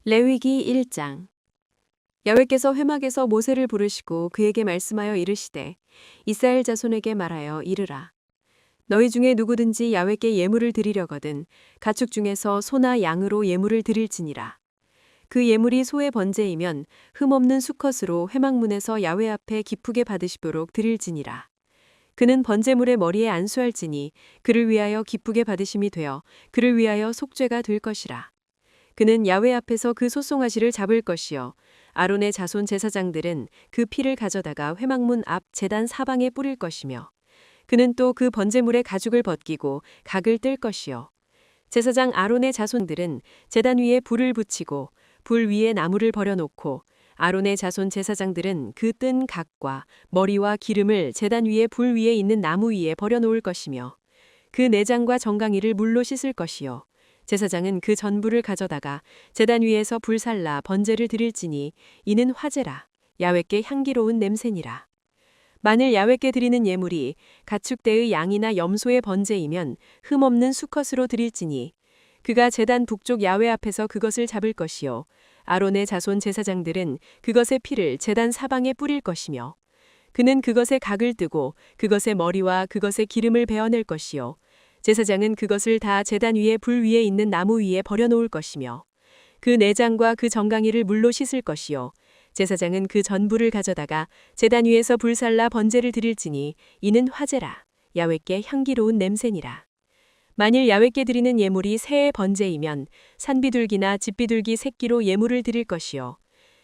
레위기 1장. 야훼께서 회막에서 모세를 부르시고 그에게 말씀하여 이르시되 이스라엘 자손에게 말하여 이르라. 너희 중에 누구든지 야훼께 예물을 드리려거든 가축 중에서 소나 양으로 예물을 드릴지니라. 그 예물이 소의 번제이면 흠없는 수컷으로 회막문에서 야훼 앞에 기쁘게 받으시도록 드릴지니라. 그는 번제물의 머리에 안수할지니 그를 위하여 기쁘게 받으심이 되어 그를 위하여 속죄가 될 것이라. 그는 야훼 앞에서 그 소송아지를 잡을 것이요 아론의 자손 제사장들은 그 피를 가져다가 회막문 앞 제단 사방에 뿌릴 것이며 그는 또 그 번제물의 가죽을 벗기고 각을 뜰 것이요 제사장 아론의 자손들은 제단 위에 불을 붙이고 불 위에 나무를 버려놓고 아론의 자손 제사장들은 그 뜬 각과 머리와 기름을 제단 위에 불 위에 있는 나무 위에 버려놓을 것이며 그 내장과 정강이를 물로 씻을 것이요 제사장은 그 전부를 가져다가 제단 위에서 불살라 번제를 드릴지니 이는 화제라. 야훼께 향기로운 냄새니라. 만일 야훼께 드리는 예물이 가축대의 양이나 염소의 번제이면 흠없는 수컷으로 드릴지니 그가 제단 북쪽 야훼 앞에서 그것을 잡을 것이요 아론의 자손 제사장들은 그것의 피를 제단 사방에 뿌릴 것이며 그는 그것의 각을 뜨고 그것의 머리와 그것의 기름을 베어낼 것이요 제사장은 그것을 다 제단 위에 불 위에 있는 나무 위에 버려놓을 것이며 그 내장과 그 정강이를 물로 씻을 것이요 제사장은 그 전부를 가져다가 제단 위에서 불살라 번제를 드릴지니 이는 화제라. 야훼께 향기로운 냄새니라. 만일 야훼께 드리는 예물이 새의 번제이면 산비둘기나 집비둘기 새끼로 예물을 드릴 것이요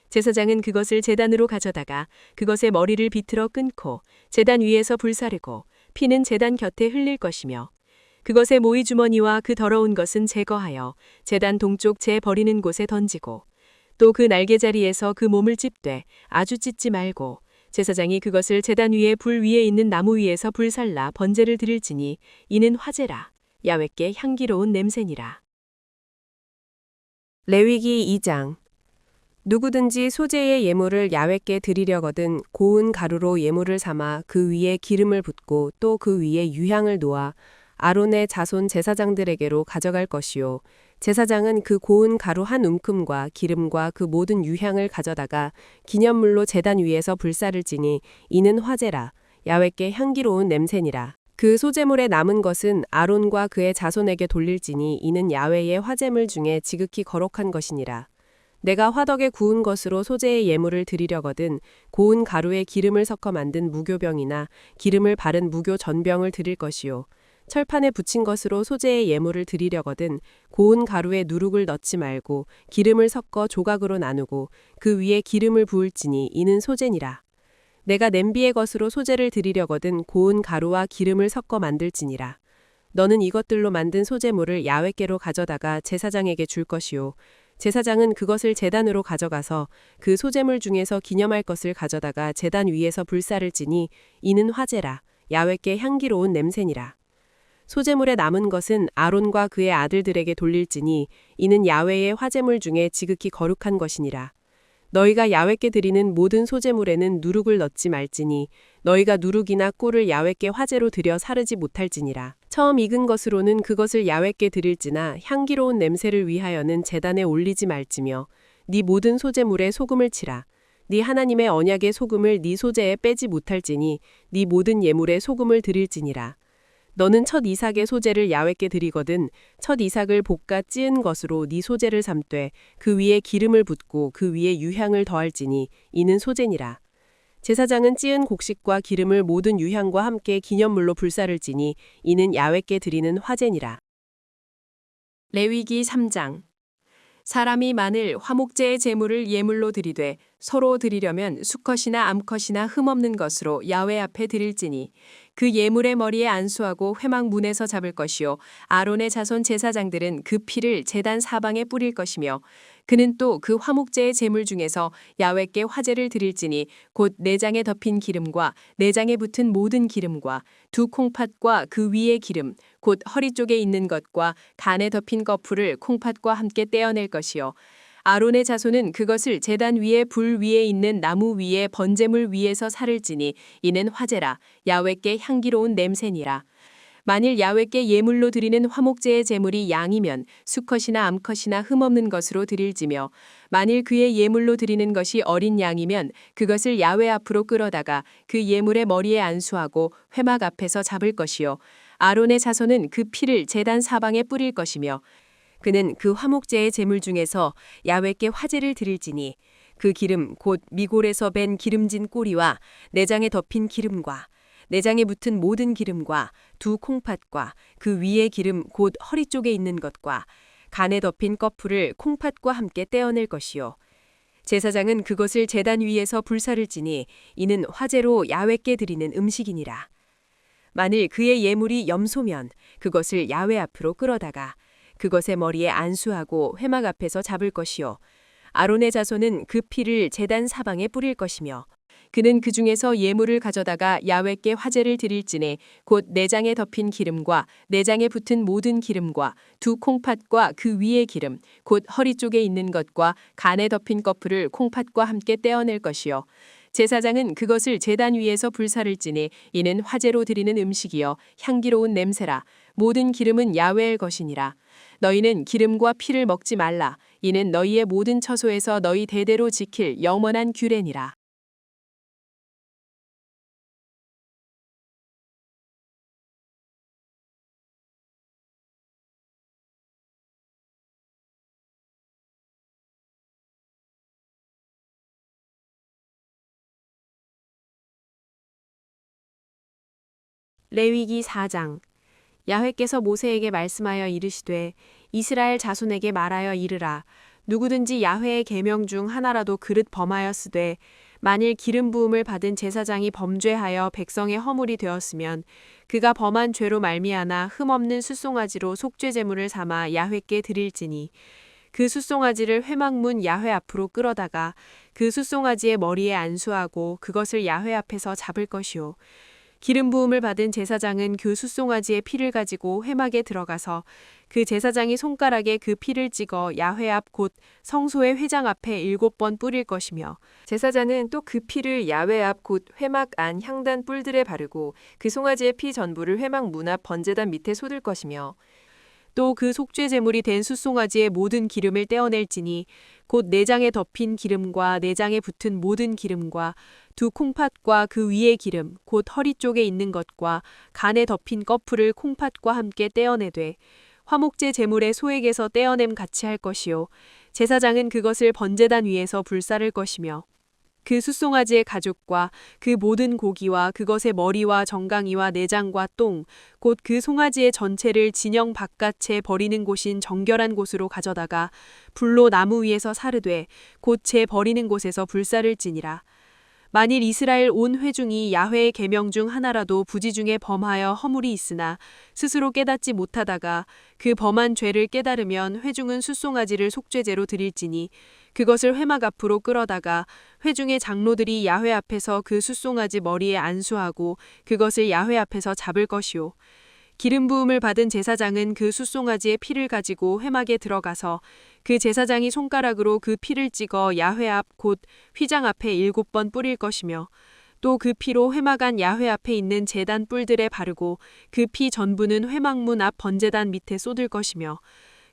제사장은 그것을 제단으로 가져다가 그것의 머리를 비틀어 끊고 제단 위에서 불사르고 피는 제단 곁에 흘릴 것이며 그것의 모이 주머니와 그 더러운 것은 제거하여 제단 동쪽 재 버리는 곳에 던지고 또 그 날개자리에서 그 몸을 찝되 아주 찢지 말고 제사장이 그것을 제단 위에 불 위에 있는 나무 위에서 불살라 번제를 드릴지니 이는 화제라. 야훼께 향기로운 냄새니라. 레위기 2장. 누구든지 소재의 예물을 야훼께 드리려거든 고운 가루로 예물을 삼아 그 위에 기름을 붓고 또 그 위에 유향을 놓아 아론의 자손 제사장들에게로 가져갈 것이요 제사장은 그 고운 가루 한 움큼과 기름과 그 모든 유향을 가져다가 기념물로 제단 위에서 불사를지니 이는 화제라. 야훼께 향기로운 냄새니라. 그 소제물에 남은 것은 아론과 그의 자손에게 돌릴지니 이는 야훼의 화제물 중에 지극히 거룩한 것이니라. 내가 화덕에 구운 것으로 소재의 예물을 드리려거든 고운 가루에 기름을 섞어 만든 무교병이나 기름을 바른 무교 전병을 드릴 것이요 철판에 붙인 것으로 소재의 예물을 드리려거든 고운 가루에 누룩을 넣지 말고 기름을 섞어 조각으로 나누고 그 위에 기름을 부을지니 이는 소재니라. 내가 냄비의 것으로 소재를 드리려거든 고운 가루와 기름을 섞어 만들지니라. 너는 이것들로 만든 소재물을 야훼께로 가져다가 제사장에게 줄 것이요 제사장은 그것을 제단으로 가져가서 그 소재물 중에서 기념할 것을 가져다가 제단 위에서 불사를지니 이는 화제라. 야훼께 향기로운 냄새니라. 소재물에 남은 것은 아론과 그의 아들들에게 돌릴지니 이는 야훼의 화제물 중에 지극히 거룩한 것이니라. 너희가 야훼께 드리는 모든 소재물에는 누룩을 넣지 말지니 너희가 누룩이나 꿀을 야훼께 화제로 드려 사르지 못할지니라. 처음 익은 것으로는 그것을 야훼께 드릴지나 향기로운 냄새를 위하여는 제단에 올리지 말지며 네 모든 소재물에 소금을 치라. 네 하나님의 언약의 소금을 네 소재에 빼지 못할지니 네 모든 예물에 소금을 드릴지니라. 너는 첫 이삭의 소재를 야훼께 드리거든 첫 이삭을 볶아 찌은 것으로 네 소재를 삼되 그 위에 기름을 붓고 그 위에 유향을 더할지니 이는 소재니라. 제사장은 찌은 곡식과 기름을 모든 유향과 함께 기념물로 불사를지니 이는 야훼께 드리는 화제니라. 레위기 3장. 사람이 만일 화목제의 제물을 예물로 드리되 서로 드리려면 수컷이나 암컷이나 흠없는 것으로 야훼 앞에 드릴지니 그 예물의 머리에 안수하고 회막 문에서 잡을 것이요 아론의 자손 제사장들은 그 피를 제단 사방에 뿌릴 것이며 그는 또 그 화목제의 제물 중에서 야훼께 화제를 드릴지니 곧 내장에 덮인 기름과 내장에 붙은 모든 기름과 두 콩팥과 그 위의 기름 곧 허리 쪽에 있는 것과 간에 덮인 거풀을 콩팥과 함께 떼어낼 것이요 아론의 자손은 그것을 제단 위에 불 위에 있는 나무 위에 번제물 위에서 사를지니 이는 화제라. 야훼께 향기로운 냄새니라. 만일 야훼께 예물로 드리는 화목제의 제물이 양이면 수컷이나 암컷이나 흠없는 것으로 드릴지며 만일 그의 예물로 드리는 것이 어린 양이면 그것을 야훼 앞으로 끌어다가 그 예물의 머리에 안수하고 회막 앞에서 잡을 것이요 아론의 자손은 그 피를 제단 사방에 뿌릴 것이며 그는 그 화목제의 제물 중에서 야훼께 화제를 드릴지니 그 기름 곧 미골에서 밴 기름진 꼬리와 내장에 덮인 기름과 내장에 붙은 모든 기름과 두 콩팥과 그 위의 기름 곧 허리 쪽에 있는 것과 간에 덮인 꺼풀을 콩팥과 함께 떼어낼 것이요 제사장은 그것을 제단 위에서 불사를 지니 이는 화제로 야훼께 드리는 음식이니라. 만일 그의 예물이 염소면 그것을 야훼 앞으로 끌어다가 그것의 머리에 안수하고 회막 앞에서 잡을 것이요 아론의 자손은 그 피를 제단 사방에 뿌릴 것이며 그는 그 중에서 예물을 가져다가 야훼께 화제를 드릴지니 곧 내장에 덮인 기름과 내장에 붙은 모든 기름과 두 콩팥과 그 위의 기름 곧 허리 쪽에 있는 것과 간에 덮인 꺼풀을 콩팥과 함께 떼어낼 것이요 제사장은 그것을 제단 위에서 불사를 지니 이는 화제로 드리는 음식이요 향기로운 냄새라 모든 기름은 야훼의 것이니라. 너희는 기름과 피를 먹지 말라. 이는 너희의 모든 처소에서 너희 대대로 지킬 영원한 규례니라. 레위기 4장. 야훼께서 모세에게 말씀하여 이르시되 이스라엘 자손에게 말하여 이르라. 누구든지 야훼의 계명 중 하나라도 그릇 범하였으되 만일 기름 부음을 받은 제사장이 범죄하여 백성의 허물이 되었으면 그가 범한 죄로 말미암아 흠없는 숫송아지로 속죄 제물을 삼아 야훼께 드릴지니 그 숫송아지를 회막문 야훼 앞으로 끌어다가 그 숫송아지의 머리에 안수하고 그것을 야훼 앞에서 잡을 것이요 기름 부음을 받은 제사장은 그 숫송아지의 피를 가지고 회막에 들어가서 그 제사장이 손가락에 그 피를 찍어 야훼 앞 곧 성소의 회장 앞에 7번 뿌릴 것이며 제사장은 또 그 피를 야훼 앞 곧 회막 안 향단 뿔들에 바르고 그 송아지의 피 전부를 회막 문 앞 번제단 밑에 쏟을 것이며 또 그 속죄 제물이 된 숫송아지의 모든 기름을 떼어낼지니 곧 내장에 덮인 기름과 내장에 붙은 모든 기름과 두 콩팥과 그 위의 기름 곧 허리 쪽에 있는 것과 간에 덮인 꺼풀을 콩팥과 함께 떼어내되 화목제 제물의 소액에서 떼어냄 같이 할 것이요 제사장은 그것을 번제단 위에서 불사를 것이며 그 숫송아지의 가죽과 그 모든 고기와 그것의 머리와 정강이와 내장과 똥 곧 그 송아지의 전체를 진영 바깥에 버리는 곳인 정결한 곳으로 가져다가 불로 나무 위에서 사르되 곧 제 버리는 곳에서 불사를 지니라. 만일 이스라엘 온 회중이 야훼의 계명 중 하나라도 부지 중에 범하여 허물이 있으나 스스로 깨닫지 못하다가 그 범한 죄를 깨달으면 회중은 숫송아지를 속죄제로 드릴지니 그것을 회막 앞으로 끌어다가 회중의 장로들이 야훼 앞에서 그 숫송아지 머리에 안수하고 그것을 야훼 앞에서 잡을 것이요 기름 부음을 받은 제사장은 그 숫송아지의 피를 가지고 회막에 들어가서 그 제사장이 손가락으로 그 피를 찍어 야훼 앞 곧 휘장 앞에 7번 뿌릴 것이며 또 그 피로 회막 안 야훼 앞에 있는 제단 뿔들에 바르고 그 피 전부는 회막문 앞 번제단 밑에 쏟을 것이며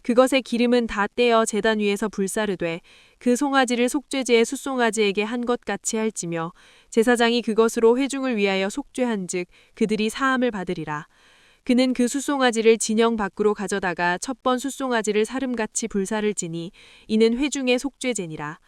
그것의 기름은 다 떼어 제단 위에서 불사르되 그 송아지를 속죄제의 숫송아지에게 한 것 같이 할지며 제사장이 그것으로 회중을 위하여 속죄한즉 그들이 사함을 받으리라. 그는 그 숫송아지를 진영 밖으로 가져다가 첫 번 숫송아지를 사름같이 불사를 지니 이는 회중의 속죄제니라.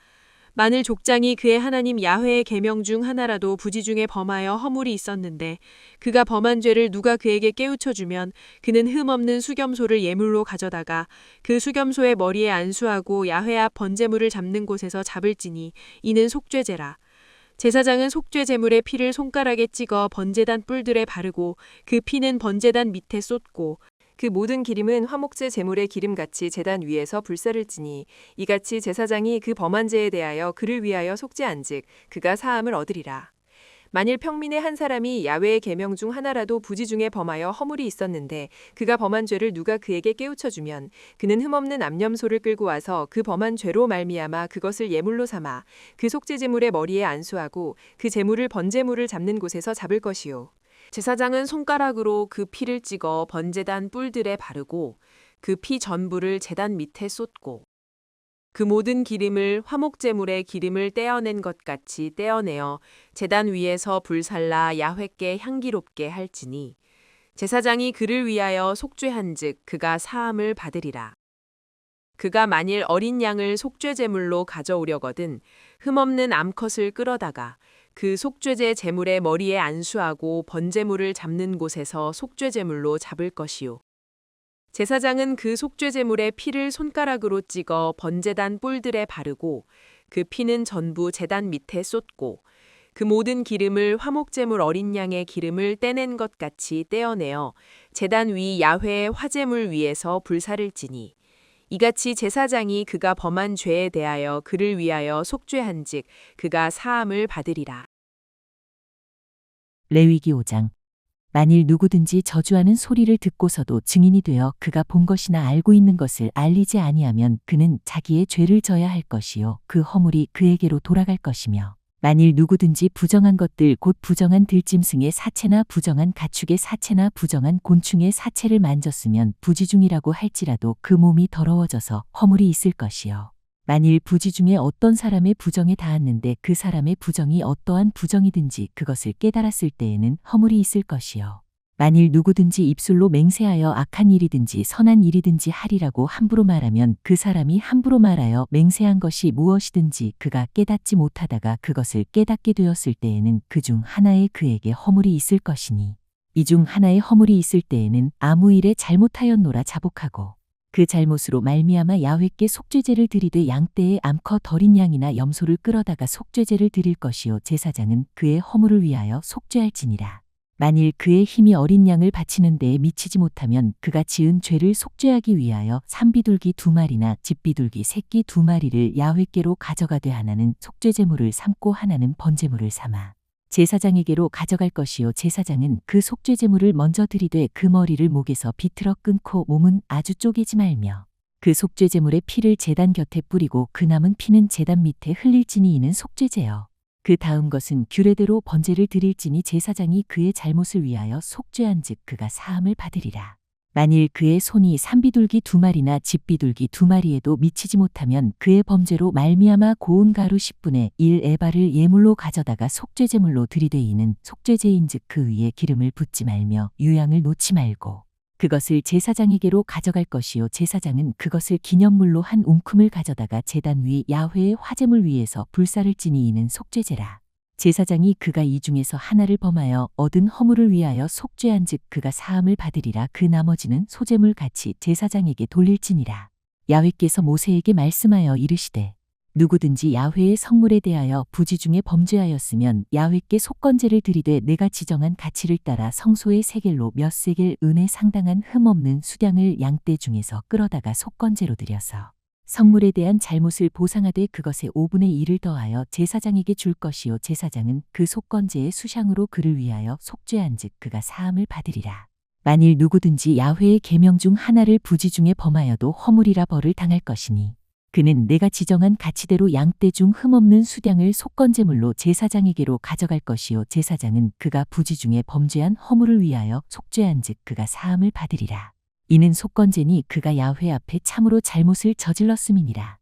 만일 족장이 그의 하나님 야훼의 계명 중 하나라도 부지 중에 범하여 허물이 있었는데 그가 범한 죄를 누가 그에게 깨우쳐 주면 그는 흠없는 수겸소를 예물로 가져다가 그 수겸소의 머리에 안수하고 야훼 앞 번제물을 잡는 곳에서 잡을지니 이는 속죄제라. 제사장은 속죄 제물의 피를 손가락에 찍어 번제단 뿔들에 바르고 그 피는 번제단 밑에 쏟고 그 모든 기름은 화목제 제물의 기름같이 제단 위에서 불사를 지니 이같이 제사장이 그 범한 죄에 대하여 그를 위하여 속죄한즉 그가 사함을 얻으리라. 만일 평민의 한 사람이 야훼의 계명 중 하나라도 부지 중에 범하여 허물이 있었는데 그가 범한 죄를 누가 그에게 깨우쳐 주면 그는 흠없는 암염소를 끌고 와서 그 범한 죄로 말미암아 그것을 예물로 삼아 그 속죄 제물의 머리에 안수하고 그 제물을 번제물을 잡는 곳에서 잡을 것이요 제사장은 손가락으로 그 피를 찍어 번제단 뿔들에 바르고 그 피 전부를 제단 밑에 쏟고 그 모든 기름을 화목제물의 기름을 떼어낸 것 같이 떼어내어 제단 위에서 불살라 야훼께 향기롭게 할지니 제사장이 그를 위하여 속죄한즉 그가 사함을 받으리라. 그가 만일 어린 양을 속죄제물로 가져오려거든 흠없는 암컷을 끌어다가 그 속죄제 제물의 머리에 안수하고 번제물을 잡는 곳에서 속죄제물로 잡을 것이요. 제사장은 그 속죄제물의 피를 손가락으로 찍어 번제단 뿔들에 바르고 그 피는 전부 제단 밑에 쏟고 그 모든 기름을 화목제물 어린 양의 기름을 떼낸 것 같이 떼어내어 제단 위 야훼의 화제물 위에서 불사를지니 이같이 제사장이 그가 범한 죄에 대하여 그를 위하여 속죄한즉 그가 사함을 받으리라. 레위기 5장. 만일 누구든지 저주하는 소리를 듣고서도 증인이 되어 그가 본 것이나 알고 있는 것을 알리지 아니하면 그는 자기의 죄를 져야 할 것이요 그 허물이 그에게로 돌아갈 것이며 만일 누구든지 부정한 것들 곧 부정한 들짐승의 사체나 부정한 가축의 사체나 부정한 곤충의 사체를 만졌으면 부지중이라고 할지라도 그 몸이 더러워져서 허물이 있을 것이요 만일 부지 중에 어떤 사람의 부정에 닿았는데 그 사람의 부정이 어떠한 부정이든지 그것을 깨달았을 때에는 허물이 있을 것이요. 만일 누구든지 입술로 맹세하여 악한 일이든지 선한 일이든지 하리라고 함부로 말하면 그 사람이 함부로 말하여 맹세한 것이 무엇이든지 그가 깨닫지 못하다가 그것을 깨닫게 되었을 때에는 그 중 하나에 그에게 허물이 있을 것이니 이 중 하나에 허물이 있을 때에는 아무 일에 잘못하였노라 자복하고 그 잘못으로 말미암아 야훼께 속죄제를 드리되 양떼의 암컷 어린 양이나 염소를 끌어다가 속죄제를 드릴 것이요 제사장은 그의 허물을 위하여 속죄할지니라. 만일 그의 힘이 어린 양을 바치는 데에 미치지 못하면 그가 지은 죄를 속죄하기 위하여 산비둘기 2마리나 집비둘기 새끼 2마리를 야훼께로 가져가되 하나는 속죄제물을 삼고 하나는 번제물을 삼아 제사장에게로 가져갈 것이요 제사장은 그 속죄제물을 먼저 드리되 그 머리를 목에서 비틀어 끊고 몸은 아주 쪼개지 말며 그 속죄제물의 피를 제단 곁에 뿌리고 그 남은 피는 제단 밑에 흘릴지니 이는 속죄제요. 그 다음 것은 규례대로 번제를 드릴지니 제사장이 그의 잘못을 위하여 속죄한즉 그가 사함을 받으리라. 만일 그의 손이 산비둘기 2마리나 집비둘기 2마리에도 미치지 못하면 그의 범죄로 말미암아 고운 가루 10분의 1 에바를 예물로 가져다가 속죄제물로 드리되 이는 속죄제인즉 그 위에 기름을 붓지 말며 유향을 놓지 말고 그것을 제사장에게로 가져갈 것이요 제사장은 그것을 기념물로 한 웅큼을 가져다가 제단 위 야훼의 화제물 위에서 불사를지니 이는 속죄제라. 제사장이 그가 이 중에서 하나를 범하여 얻은 허물을 위하여 속죄한즉 그가 사함을 받으리라. 그 나머지는 소제물 같이 제사장에게 돌릴지니라. 야훼께서 모세에게 말씀하여 이르시되 누구든지 야훼의 성물에 대하여 부지 중에 범죄하였으면 야훼께 속건제를 드리되 내가 지정한 가치를 따라 성소의 세겔로 몇 세겔 은에 상당한 흠없는 수량을 양떼 중에서 끌어다가 속건제로 드려서 성물에 대한 잘못을 보상하되 그것의 5분의 1을 더하여 제사장에게 줄 것이요 제사장은 그 속건제의 수향으로 그를 위하여 속죄한즉 그가 사함을 받으리라. 만일 누구든지 야훼의 계명 중 하나를 부지 중에 범하여도 허물이라 벌을 당할 것이니 그는 내가 지정한 가치대로 양떼 중 흠없는 수량을 속건제물로 제사장에게로 가져갈 것이요 제사장은 그가 부지 중에 범죄한 허물을 위하여 속죄한즉 그가 사함을 받으리라. 이는 속건제니 그가 야훼 앞에 참으로 잘못을 저질렀음이니라.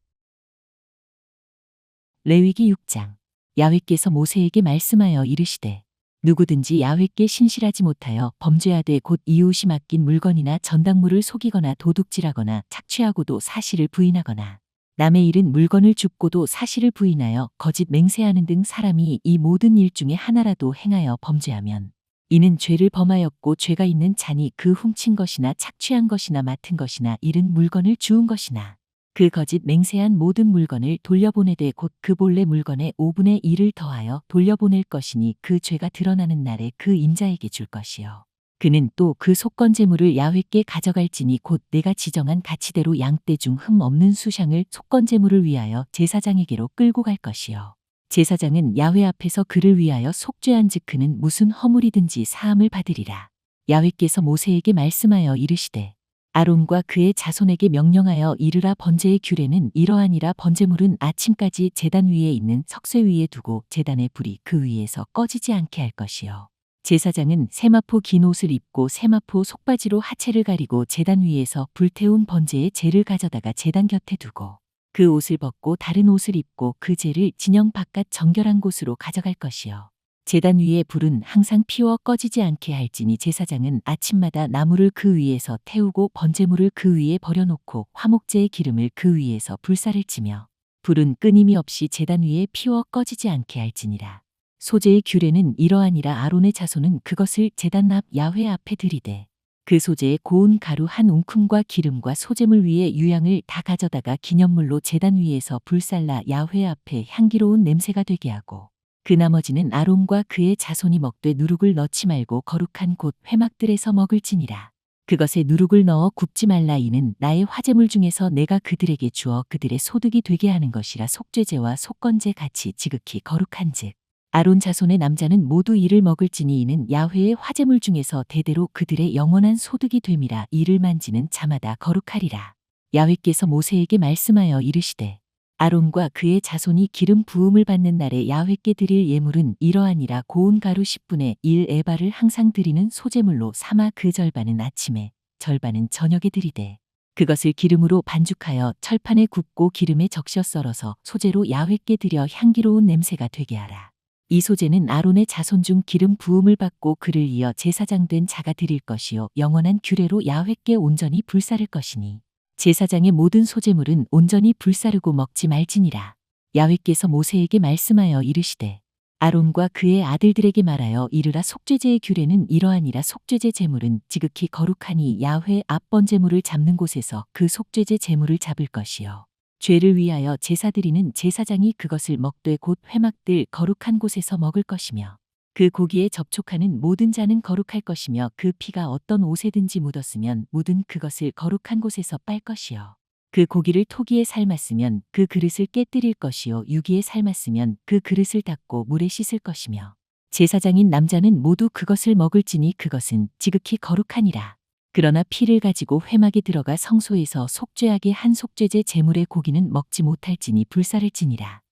레위기 6장. 야훼께서 모세에게 말씀하여 이르시되 누구든지 야훼께 신실하지 못하여 범죄하되 곧 이웃이 맡긴 물건이나 전당물을 속이거나 도둑질하거나 착취하고도 사실을 부인하거나 남의 잃은 물건을 줍고도 사실을 부인하여 거짓 맹세하는 등 사람이 이 모든 일 중에 하나라도 행하여 범죄하면 이는 죄를 범하였고 죄가 있는 자니 그 훔친 것이나 착취한 것이나 맡은 것이나 잃은 물건을 주운 것이나 그 거짓 맹세한 모든 물건을 돌려보내되 곧 그 본래 물건의 5분의 1을 더하여 돌려보낼 것이니 그 죄가 드러나는 날에 그 임자에게 줄 것이요. 그는 또 그 속건제물을 야훼께 가져갈지니 곧 내가 지정한 가치대로 양떼 중 흠 없는 수향을 속건제물을 위하여 제사장에게로 끌고 갈 것이요. 제사장은 야훼 앞에서 그를 위하여 속죄한즉 그는 무슨 허물이든지 사함을 받으리라. 야훼께서 모세에게 말씀하여 이르시되 아론과 그의 자손에게 명령하여 이르라 번제의 규례는 이러하니라 번제물은 아침까지 제단 위에 있는 석쇠 위에 두고 제단의 불이 그 위에서 꺼지지 않게 할 것이요. 제사장은 세마포 긴 옷을 입고 세마포 속바지로 하체를 가리고 제단 위에서 불태운 번제의 재를 가져다가 제단 곁에 두고 그 옷을 벗고 다른 옷을 입고 그 재를 진영 바깥 정결한 곳으로 가져갈 것이요. 제단 위에 불은 항상 피워 꺼지지 않게 할지니 제사장은 아침마다 나무를 그 위에서 태우고 번제물을 그 위에 버려놓고 화목제의 기름을 그 위에서 불사를 치며 불은 끊임이 없이 제단 위에 피워 꺼지지 않게 할지니라. 소제의 규례는 이러하니라. 아론의 자손은 그것을 제단 앞 야훼 앞에 들이되 그 소제의 고운 가루 한 웅큼과 기름과 소제물 위에 유향을 다 가져다가 기념물로 제단 위에서 불살라 야훼 앞에 향기로운 냄새가 되게 하고 그 나머지는 아론과 그의 자손이 먹되 누룩을 넣지 말고 거룩한 곳 회막들에서 먹을지니라. 그것에 누룩을 넣어 굽지 말라. 이는 나의 화제물 중에서 내가 그들에게 주어 그들의 소득이 되게 하는 것이라. 속죄제와 속건제 같이 지극히 거룩한즉 아론 자손의 남자는 모두 이를 먹을지니 이는 야훼의 화제물 중에서 대대로 그들의 영원한 소득이 됨이라. 이를 만지는 자마다 거룩하리라. 야훼께서 모세에게 말씀하여 이르시되 아론과 그의 자손이 기름 부음을 받는 날에 야훼께 드릴 예물은 이러하니라. 고운 가루 10분의 1 에바를 항상 드리는 소제물로 삼아 그 절반은 아침에 절반은 저녁에 드리되 그것을 기름으로 반죽하여 철판에 굽고 기름에 적셔 썰어서 소제로 야훼께 드려 향기로운 냄새가 되게 하라. 이 소제는 아론의 자손 중 기름 부음을 받고 그를 이어 제사장 된 자가 드릴 것이요 영원한 규례로 야훼께 온전히 불사를 것이니 제사장의 모든 소제물은 온전히 불사르고 먹지 말지니라. 야훼께서 모세에게 말씀하여 이르시되 아론과 그의 아들들에게 말하여 이르라. 속죄제의 규례는 이러하니라. 속죄제 제물은 지극히 거룩하니 야훼 앞 번제물을 잡는 곳에서 그 속죄제 제물을 잡을 것이요 죄를 위하여 제사 드리는 제사장이 그것을 먹되 곧 회막들 거룩한 곳에서 먹을 것이며 그 고기에 접촉하는 모든 자는 거룩할 것이며 그 피가 어떤 옷에든지 묻었으면 묻은 그것을 거룩한 곳에서 빨 것이요 그 고기를 토기에 삶았으면 그 그릇을 깨뜨릴 것이요 유기에 삶았으면 그 그릇을 닦고 물에 씻을 것이며 제사장인 남자는 모두 그것을 먹을지니 그것은 지극히 거룩하니라. 그러나 피를 가지고 회막에 들어가 성소에서 속죄하게 한 속죄제 제물의 고기는 먹지 못할지니 불사를지니라.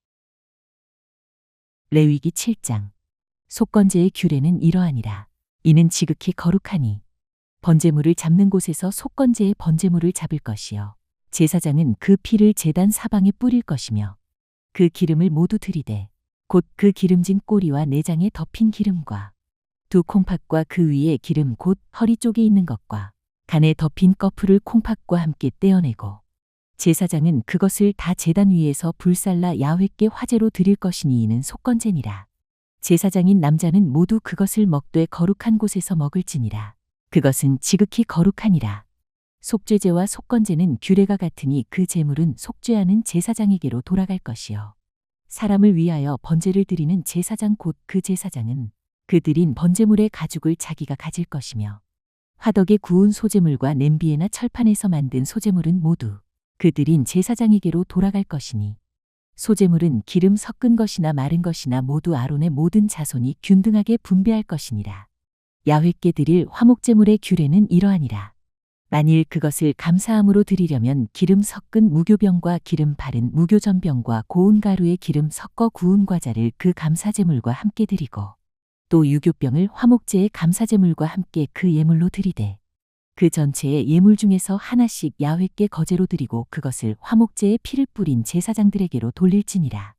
레위기 7장. 속건제의 규례는 이러하니라. 이는 지극히 거룩하니 번제물을 잡는 곳에서 속건제의 번제물을 잡을 것이요 제사장은 그 피를 제단 사방에 뿌릴 것이며 그 기름을 모두 들이되 곧 그 기름진 꼬리와 내장에 덮인 기름과 두 콩팥과 그 위에 기름 곧 허리 쪽에 있는 것과 간에 덮인 꺼풀을 콩팥과 함께 떼어내고 제사장은 그것을 다 제단 위에서 불살라 야훼께 화제로 드릴 것이니 이는 속건제니라. 제사장인 남자는 모두 그것을 먹되 거룩한 곳에서 먹을지니라. 그것은 지극히 거룩하니라. 속죄제와 속건제는 규례가 같으니 그 제물은 속죄하는 제사장에게로 돌아갈 것이요 사람을 위하여 번제를 드리는 제사장 곧 그 제사장은 그 드린 번제물의 가죽을 자기가 가질 것이며 화덕에 구운 소제물과 냄비에나 철판에서 만든 소제물은 모두 그 드린 제사장에게로 돌아갈 것이니 소제물은 기름 섞은 것이나 마른 것이나 모두 아론의 모든 자손이 균등하게 분배할 것이니라. 야훼께 드릴 화목제물의 규례는 이러하니라. 만일 그것을 감사함으로 드리려면 기름 섞은 무교병과 기름 바른 무교전병과 고운 가루에 기름 섞어 구운 과자를 그 감사제물과 함께 드리고 또 유교병을 화목제의 감사제물과 함께 그 예물로 드리되 그 전체의 예물 중에서 하나씩 야훼께 거제로 드리고 그것을 화목제의 피를 뿌린 제사장들에게로 돌릴지니라.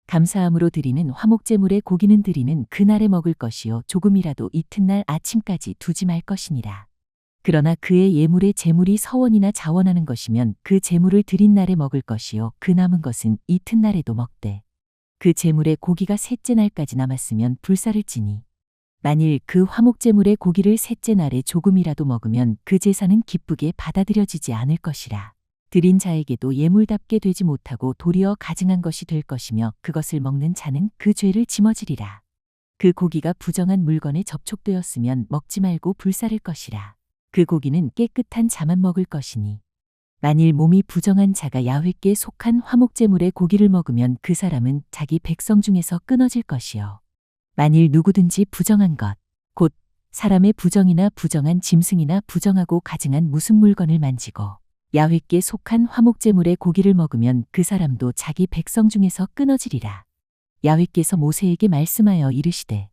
감사함으로 드리는 화목제물의 고기는 드리는 그날에 먹을 것이요 조금이라도 이튿날 아침까지 두지 말 것이니라. 그러나 그의 예물의 제물이 서원이나 자원하는 것이면 그 제물을 드린 날에 먹을 것이요 그 남은 것은 이튿날에도 먹되 그 제물의 고기가 셋째 날까지 남았으면 불사를지니 만일 그 화목제물의 고기를 셋째 날에 조금이라도 먹으면 그 제사는 기쁘게 받아들여지지 않을 것이라. 드린 자에게도 예물답게 되지 못하고 도리어 가증한 것이 될 것이며 그것을 먹는 자는 그 죄를 짊어지리라. 그 고기가 부정한 물건에 접촉되었으면 먹지 말고 불사를 것이라. 그 고기는 깨끗한 자만 먹을 것이니 만일 몸이 부정한 자가 야훼께 속한 화목제물의 고기를 먹으면 그 사람은 자기 백성 중에서 끊어질 것이요 만일 누구든지 부정한 것, 곧 사람의 부정이나 부정한 짐승이나 부정하고 가증한 무슨 물건을 만지고 야훼께 속한 화목제물의 고기를 먹으면 그 사람도 자기 백성 중에서 끊어지리라. 야훼께서 모세에게 말씀하여 이르시되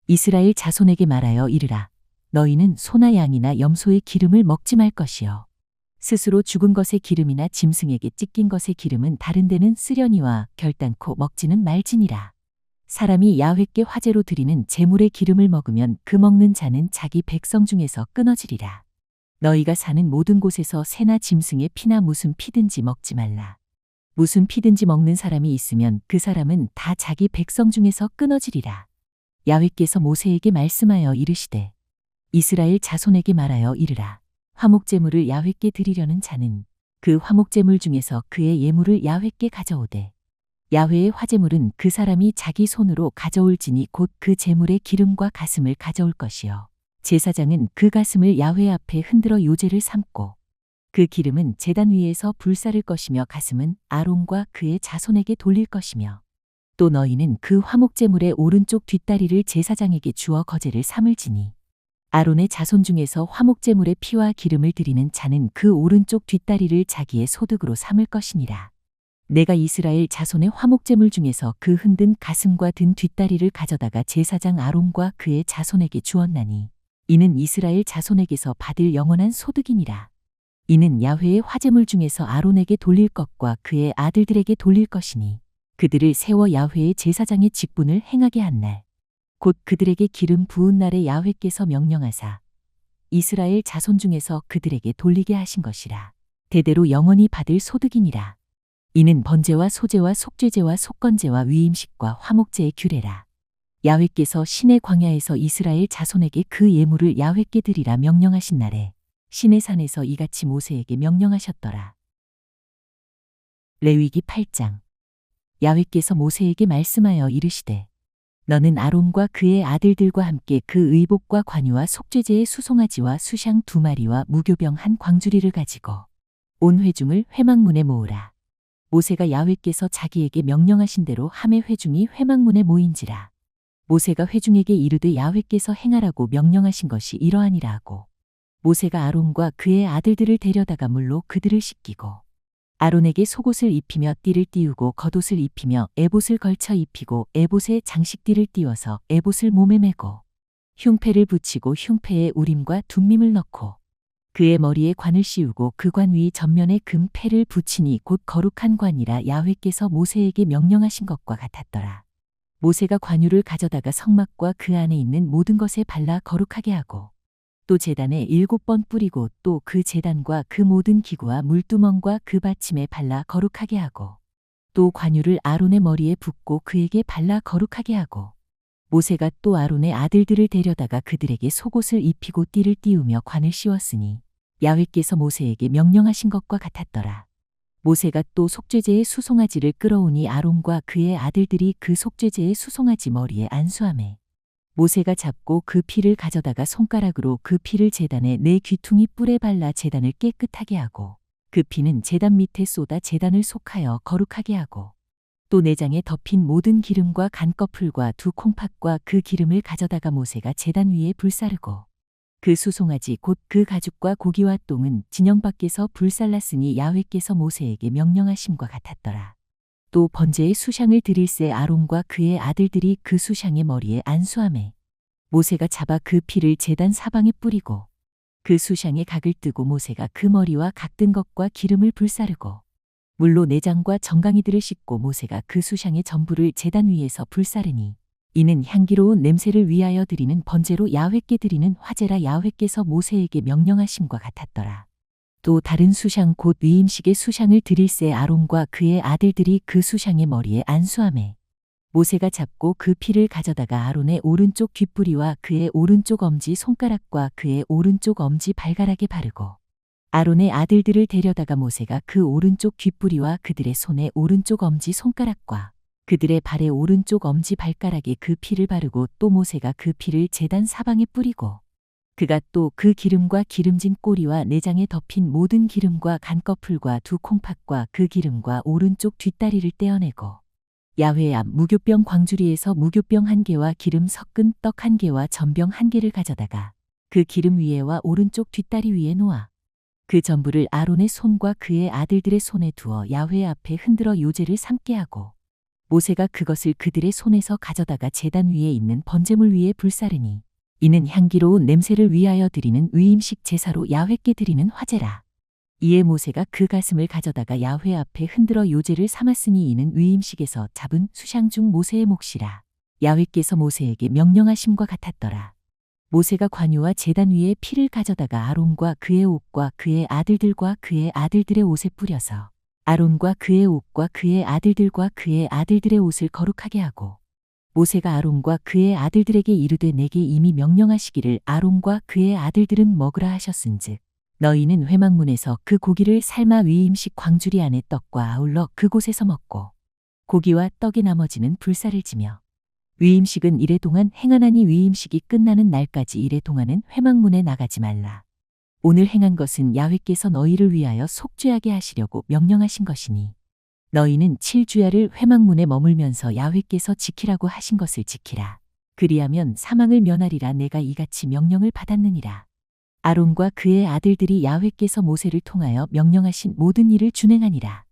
이스라엘 자손에게 말하여 이르라. 너희는 소나 양이나 염소의 기름을 먹지 말 것이요. 스스로 죽은 것의 기름이나 짐승에게 찢긴 것의 기름은 다른 데는 쓰려니와 결단코 먹지는 말지니라. 사람이 야훼께 화제로 드리는 제물의 기름을 먹으면 그 먹는 자는 자기 백성 중에서 끊어지리라. 너희가 사는 모든 곳에서 새나 짐승의 피나 무슨 피든지 먹지 말라. 무슨 피든지 먹는 사람이 있으면 그 사람은 다 자기 백성 중에서 끊어지리라. 야훼께서 모세에게 말씀하여 이르시되 이스라엘 자손에게 말하여 이르라. 화목제물을 야훼께 드리려는 자는 그 화목제물 중에서 그의 예물을 야훼께 가져오되 야훼의 화제물은 그 사람이 자기 손으로 가져올지니 곧 그 제물의 기름과 가슴을 가져올 것이요. 제사장은 그 가슴을 야훼 앞에 흔들어 요제를 삼고 그 기름은 제단 위에서 불사를 것이며 가슴은 아론과 그의 자손에게 돌릴 것이며 또 너희는 그 화목제물의 오른쪽 뒷다리를 제사장에게 주어 거제를 삼을지니 아론의 자손 중에서 화목제물의 피와 기름을 드리는 자는 그 오른쪽 뒷다리를 자기의 소득으로 삼을 것이니라. 내가 이스라엘 자손의 화목제물 중에서 그 흔든 가슴과 든 뒷다리를 가져다가 제사장 아론과 그의 자손에게 주었나니 이는 이스라엘 자손에게서 받을 영원한 소득이니라. 이는 야훼의 화제물 중에서 아론에게 돌릴 것과 그의 아들들에게 돌릴 것이니 그들을 세워 야훼의 제사장의 직분을 행하게 한 날 곧 그들에게 기름 부은 날에 야훼께서 명령하사 이스라엘 자손 중에서 그들에게 돌리게 하신 것이라. 대대로 영원히 받을 소득이니라. 이는 번제와 소제와 속죄제와 속건제와 위임식과 화목제의 규례라. 야훼께서 시내 광야에서 이스라엘 자손에게 그 예물을 야훼께 드리라 명령하신 날에 시내 산에서 이같이 모세에게 명령하셨더라. 레위기 8장. 야훼께서 모세에게 말씀하여 이르시되 너는 아론과 그의 아들들과 함께 그 의복과 관유와 속죄제의 수송아지와 수샹 2마리와 무교병 한 광주리를 가지고 온 회중을 회막문에 모으라. 모세가 야훼께서 자기에게 명령하신 대로 함의 회중이 회막문에 모인지라. 모세가 회중에게 이르되 야훼께서 행하라고 명령하신 것이 이러하니라 하고 모세가 아론과 그의 아들들을 데려다가 물로 그들을 씻기고 아론에게 속옷을 입히며 띠를 띠우고 겉옷을 입히며 에봇을 걸쳐 입히고 에봇에 장식띠를 띠워서 에봇을 몸에 메고 흉패를 붙이고 흉패에 우림과 둠밈을 넣고 그의 머리에 관을 씌우고 그 관 위 전면에 금 패를 붙이니 곧 거룩한 관이라 야훼께서 모세에게 명령하신 것과 같았더라. 모세가 관유를 가져다가 성막과 그 안에 있는 모든 것에 발라 거룩하게 하고 또 제단에 7번 뿌리고 또 그 제단과 그 모든 기구와 물두멍과 그 받침에 발라 거룩하게 하고 또 관유를 아론의 머리에 붓고 그에게 발라 거룩하게 하고 모세가 또 아론의 아들들을 데려다가 그들에게 속옷을 입히고 띠를 띠우며 관을 씌웠으니 야훼께서 모세에게 명령하신 것과 같았더라. 모세가 또 속죄제의 수송아지를 끌어오니 아론과 그의 아들들이 그 속죄제의 수송아지 머리에 안수하매 모세가 잡고 그 피를 가져다가 손가락으로 그 피를 제단의 네 귀퉁이 뿔에 발라 제단을 깨끗하게 하고 그 피는 제단 밑에 쏟아 제단을 속하여 거룩하게 하고 또 내장에 덮인 모든 기름과 간꺼풀과 2콩팥과 그 기름을 가져다가 모세가 제단 위에 불사르고 그 수송아지 곧 그 가죽과 고기와 똥은 진영 밖에서 불살랐으니 야훼께서 모세에게 명령하심과 같았더라. 또 번제의 수샹을 드릴새 아론과 그의 아들들이 그 수샹의 머리에 안수하매 모세가 잡아 그 피를 제단 사방에 뿌리고 그 수샹에 각을 뜨고 모세가 그 머리와 각든 것과 기름을 불사르고 물로 내장과 정강이들을 씻고 모세가 그 수샹의 전부를 제단 위에서 불사르니 이는 향기로운 냄새를 위하여 드리는 번제로 야훼께 드리는 화제라 야훼께서 모세에게 명령하심과 같았더라. 또 다른 수샹 곧 위임식의 수샹을 드릴새 아론과 그의 아들들이 그 수샹의 머리에 안수하매 모세가 잡고 그 피를 가져다가 아론의 오른쪽 뒷부리와 그의 오른쪽 엄지 손가락과 그의 오른쪽 엄지 발가락에 바르고 아론의 아들들을 데려다가 모세가 그 오른쪽 뒷부리와 그들의 손의 오른쪽 엄지 손가락과 그들의 발의 오른쪽 엄지 발가락에 그 피를 바르고 또 모세가 그 피를 제단 사방에 뿌리고 그가 또 그 기름과 기름진 꼬리와 내장에 덮인 모든 기름과 간꺼풀과 2콩팥과 그 기름과 오른쪽 뒷다리를 떼어내고 야훼 앞 무교병 광주리에서 무교병 1개와 기름 섞은 떡 1개와 전병 1개를 가져다가 그 기름 위에와 오른쪽 뒷다리 위에 놓아 그 전부를 아론의 손과 그의 아들들의 손에 두어 야훼 앞에 흔들어 요제를 삼게 하고 모세가 그것을 그들의 손에서 가져다가 제단 위에 있는 번제물 위에 불사르니 이는 향기로운 냄새를 위하여 드리는 위임식 제사로 야훼께 드리는 화제라. 이에 모세가 그 가슴을 가져다가 야훼 앞에 흔들어 요제를 삼았으니 이는 위임식에서 잡은 수샹 중 모세의 몫이라. 야훼께서 모세에게 명령하심과 같았더라. 모세가 관유와 제단 위에 피를 가져다가 아론과 그의 옷과 그의 아들들과 그의 아들들의 옷에 뿌려서 아론과 그의 옷과 그의 아들들과 그의 아들들의 옷을 거룩하게 하고 모세가 아론과 그의 아들들에게 이르되 내게 이미 명령하시기를 아론과 그의 아들들은 먹으라 하셨은즉 너희는 회막문에서 그 고기를 삶아 위임식 광주리 안에 떡과 아울러 그곳에서 먹고 고기와 떡의 나머지는 불사를 지며 위임식은 이래 동안 행하나니 위임식이 끝나는 날까지 이래 동안은 회막문에 나가지 말라. 오늘 행한 것은 야훼께서 너희를 위하여 속죄하게 하시려고 명령하신 것이니 너희는 7주야를 회막문에 머물면서 야훼께서 지키라고 하신 것을 지키라. 그리하면 사망을 면하리라. 내가 이같이 명령을 받았느니라. 아론과 그의 아들들이 야훼께서 모세를 통하여 명령하신 모든 일을 준행하니라.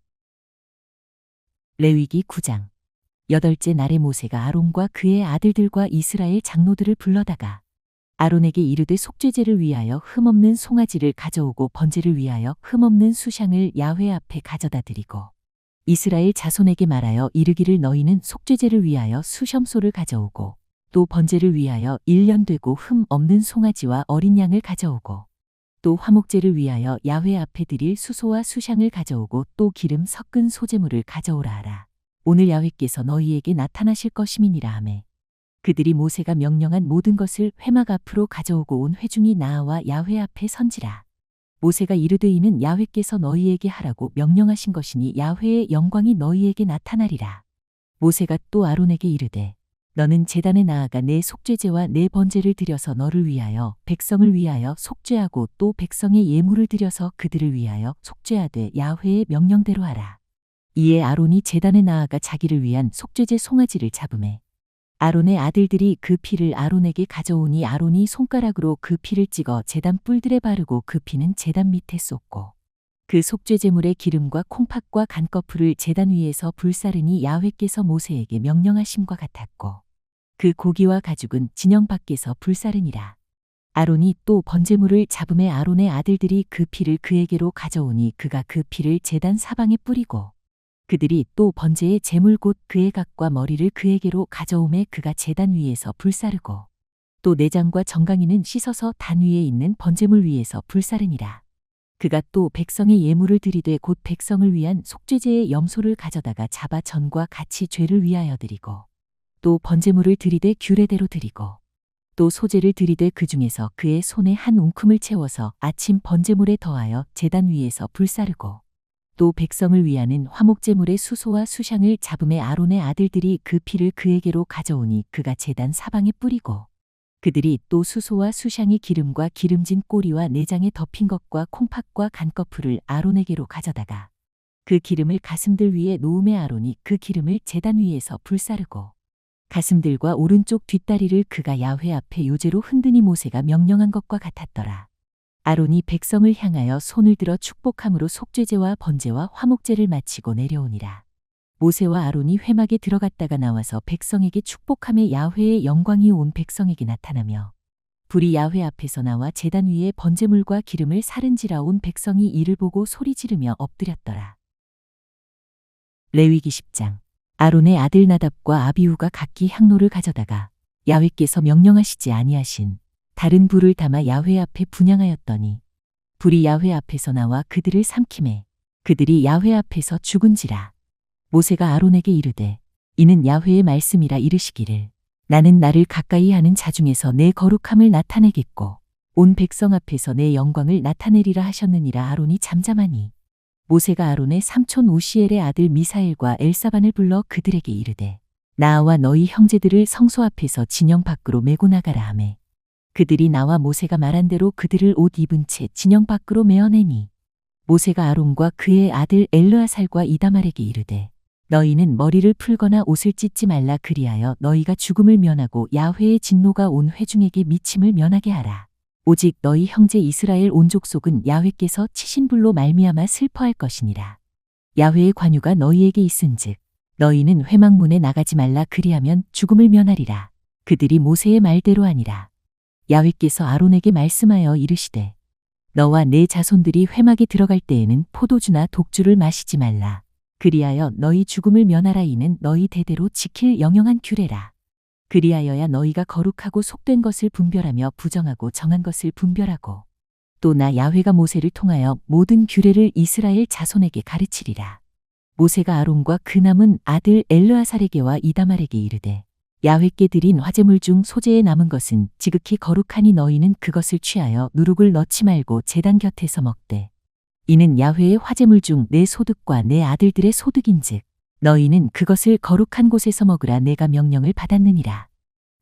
레위기 9장. 8째 날에 모세가 아론과 그의 아들들과 이스라엘 장로들을 불러다가 아론에게 이르되 속죄제를 위하여 흠없는 송아지를 가져오고 번제를 위하여 흠없는 수샹을 야훼 앞에 가져다 드리고 이스라엘 자손에게 말하여 이르기를 너희는 속죄제를 위하여 수염소를 가져오고 또 번제를 위하여 1년 되고 흠 없는 송아지와 어린 양을 가져오고 또 화목제를 위하여 야훼 앞에 드릴 수소와 수샹을 가져오고 또 기름 섞은 소제물을 가져오라 하라. 오늘 야훼께서 너희에게 나타나실 것임이니라 하매 그들이 모세가 명령한 모든 것을 회막 앞으로 가져오고 온 회중이 나아와 야훼 앞에 선지라. 모세가 이르되 이는 야훼께서 너희에게 하라고 명령하신 것이니 야훼의 영광이 너희에게 나타나리라. 모세가 또 아론에게 이르되 너는 제단에 나아가 내 속죄제와 내 번제를 드려서 너를 위하여 백성을 위하여 속죄하고 또 백성의 예물을 드려서 그들을 위하여 속죄하되 야훼의 명령대로 하라. 이에 아론이 제단에 나아가 자기를 위한 속죄제 송아지를 잡으매 아론의 아들들이 그 피를 아론에게 가져오니 아론이 손가락으로 그 피를 찍어 제단 뿔들에 바르고 그 피는 제단 밑에 쏟고 그 속죄제물의 기름과 콩팥과 간꺼풀을 제단 위에서 불사르니 야훼께서 모세에게 명령하심과 같았고 그 고기와 가죽은 진영 밖에서 불사르니라. 아론이 또 번제물을 잡음에 아론의 아들들이 그 피를 그에게로 가져오니 그가 그 피를 제단 사방에 뿌리고 그들이 또 번제의 제물 곧 그의 각과 머리를 그에게로 가져오매 그가 제단 위에서 불사르고 또 내장과 정강이는 씻어서 단 위에 있는 번제물 위에서 불사르니라. 그가 또 백성의 예물을 드리되 곧 백성을 위한 속죄제의 염소를 가져다가 잡아 전과 같이 죄를 위하여 드리고 또 번제물을 드리되 규례대로 드리고 또 소제를 드리되 그 중에서 그의 손에 한 웅큼을 채워서 아침 번제물에 더하여 제단 위에서 불사르고 또 백성을 위하는 화목제물의 수소와 수샹을 잡음에 아론의 아들들이 그 피를 그에게로 가져오니 그가 제단 사방에 뿌리고 그들이 또 수소와 수샹이 기름과 기름진 꼬리와 내장에 덮인 것과 콩팥과 간꺼풀을 아론에게로 가져다가 그 기름을 가슴들 위에 놓음에 아론이 그 기름을 제단 위에서 불사르고 가슴들과 오른쪽 뒷다리를 그가 야훼 앞에 요제로 흔드니 모세가 명령한 것과 같았더라. 아론이 백성을 향하여 손을 들어 축복함으로 속죄제와 번제와 화목제를 마치고 내려오니라. 모세와 아론이 회막에 들어갔다가 나와서 백성에게 축복함에 야훼의 영광이 온 백성에게 나타나며 불이 야훼 앞에서 나와 제단 위에 번제물과 기름을 사른지라 온 백성이 이를 보고 소리 지르며 엎드렸더라. 레위기 10장. 아론의 아들 나답과 아비후가 각기 향로를 가져다가 야훼께서 명령하시지 아니하신 다른 불을 담아 야훼 앞에 분향하였더니 불이 야훼 앞에서 나와 그들을 삼키매 그들이 야훼 앞에서 죽은지라. 모세가 아론에게 이르되 이는 야훼의 말씀이라 이르시기를 나는 나를 가까이 하는 자 중에서 내 거룩함을 나타내겠고 온 백성 앞에서 내 영광을 나타내리라 하셨느니라. 아론이 잠잠하니 모세가 아론의 삼촌 우시엘의 아들 미사엘과 엘사반을 불러 그들에게 이르되 나와 너희 형제들을 성소 앞에서 진영 밖으로 메고 나가라 하매 그들이 나와 모세가 말한 대로 그들을 옷 입은 채 진영 밖으로 메어내니 모세가 아론과 그의 아들 엘르아살과 이다말에게 이르되 너희는 머리를 풀거나 옷을 찢지 말라. 그리하여 너희가 죽음을 면하고 야훼의 진노가 온 회중에게 미침을 면하게 하라. 오직 너희 형제 이스라엘 온 족속은 야훼께서 치신 불로 말미암아 슬퍼할 것이니라. 야훼의 관유가 너희에게 있은즉 너희는 회막문에 나가지 말라 그리하면 죽음을 면하리라. 그들이 모세의 말대로 하니라. 야훼께서 아론에게 말씀하여 이르시되 너와 네 자손들이 회막에 들어갈 때에는 포도주나 독주를 마시지 말라. 그리하여 너희 죽음을 면하라. 이는 너희 대대로 지킬 영영한 규례라. 그리하여야 너희가 거룩하고 속된 것을 분별하며 부정하고 정한 것을 분별하고 또 나 야훼가 모세를 통하여 모든 규례를 이스라엘 자손에게 가르치리라. 모세가 아론과 그 남은 아들 엘르아살에게와 이다말에게 이르되 야훼께 드린 화제물 중 소재에 남은 것은 지극히 거룩하니 너희는 그것을 취하여 누룩을 넣지 말고 제단 곁에서 먹되 이는 야훼의 화제물 중 내 소득과 내 아들들의 소득인즉 너희는 그것을 거룩한 곳에서 먹으라. 내가 명령을 받았느니라.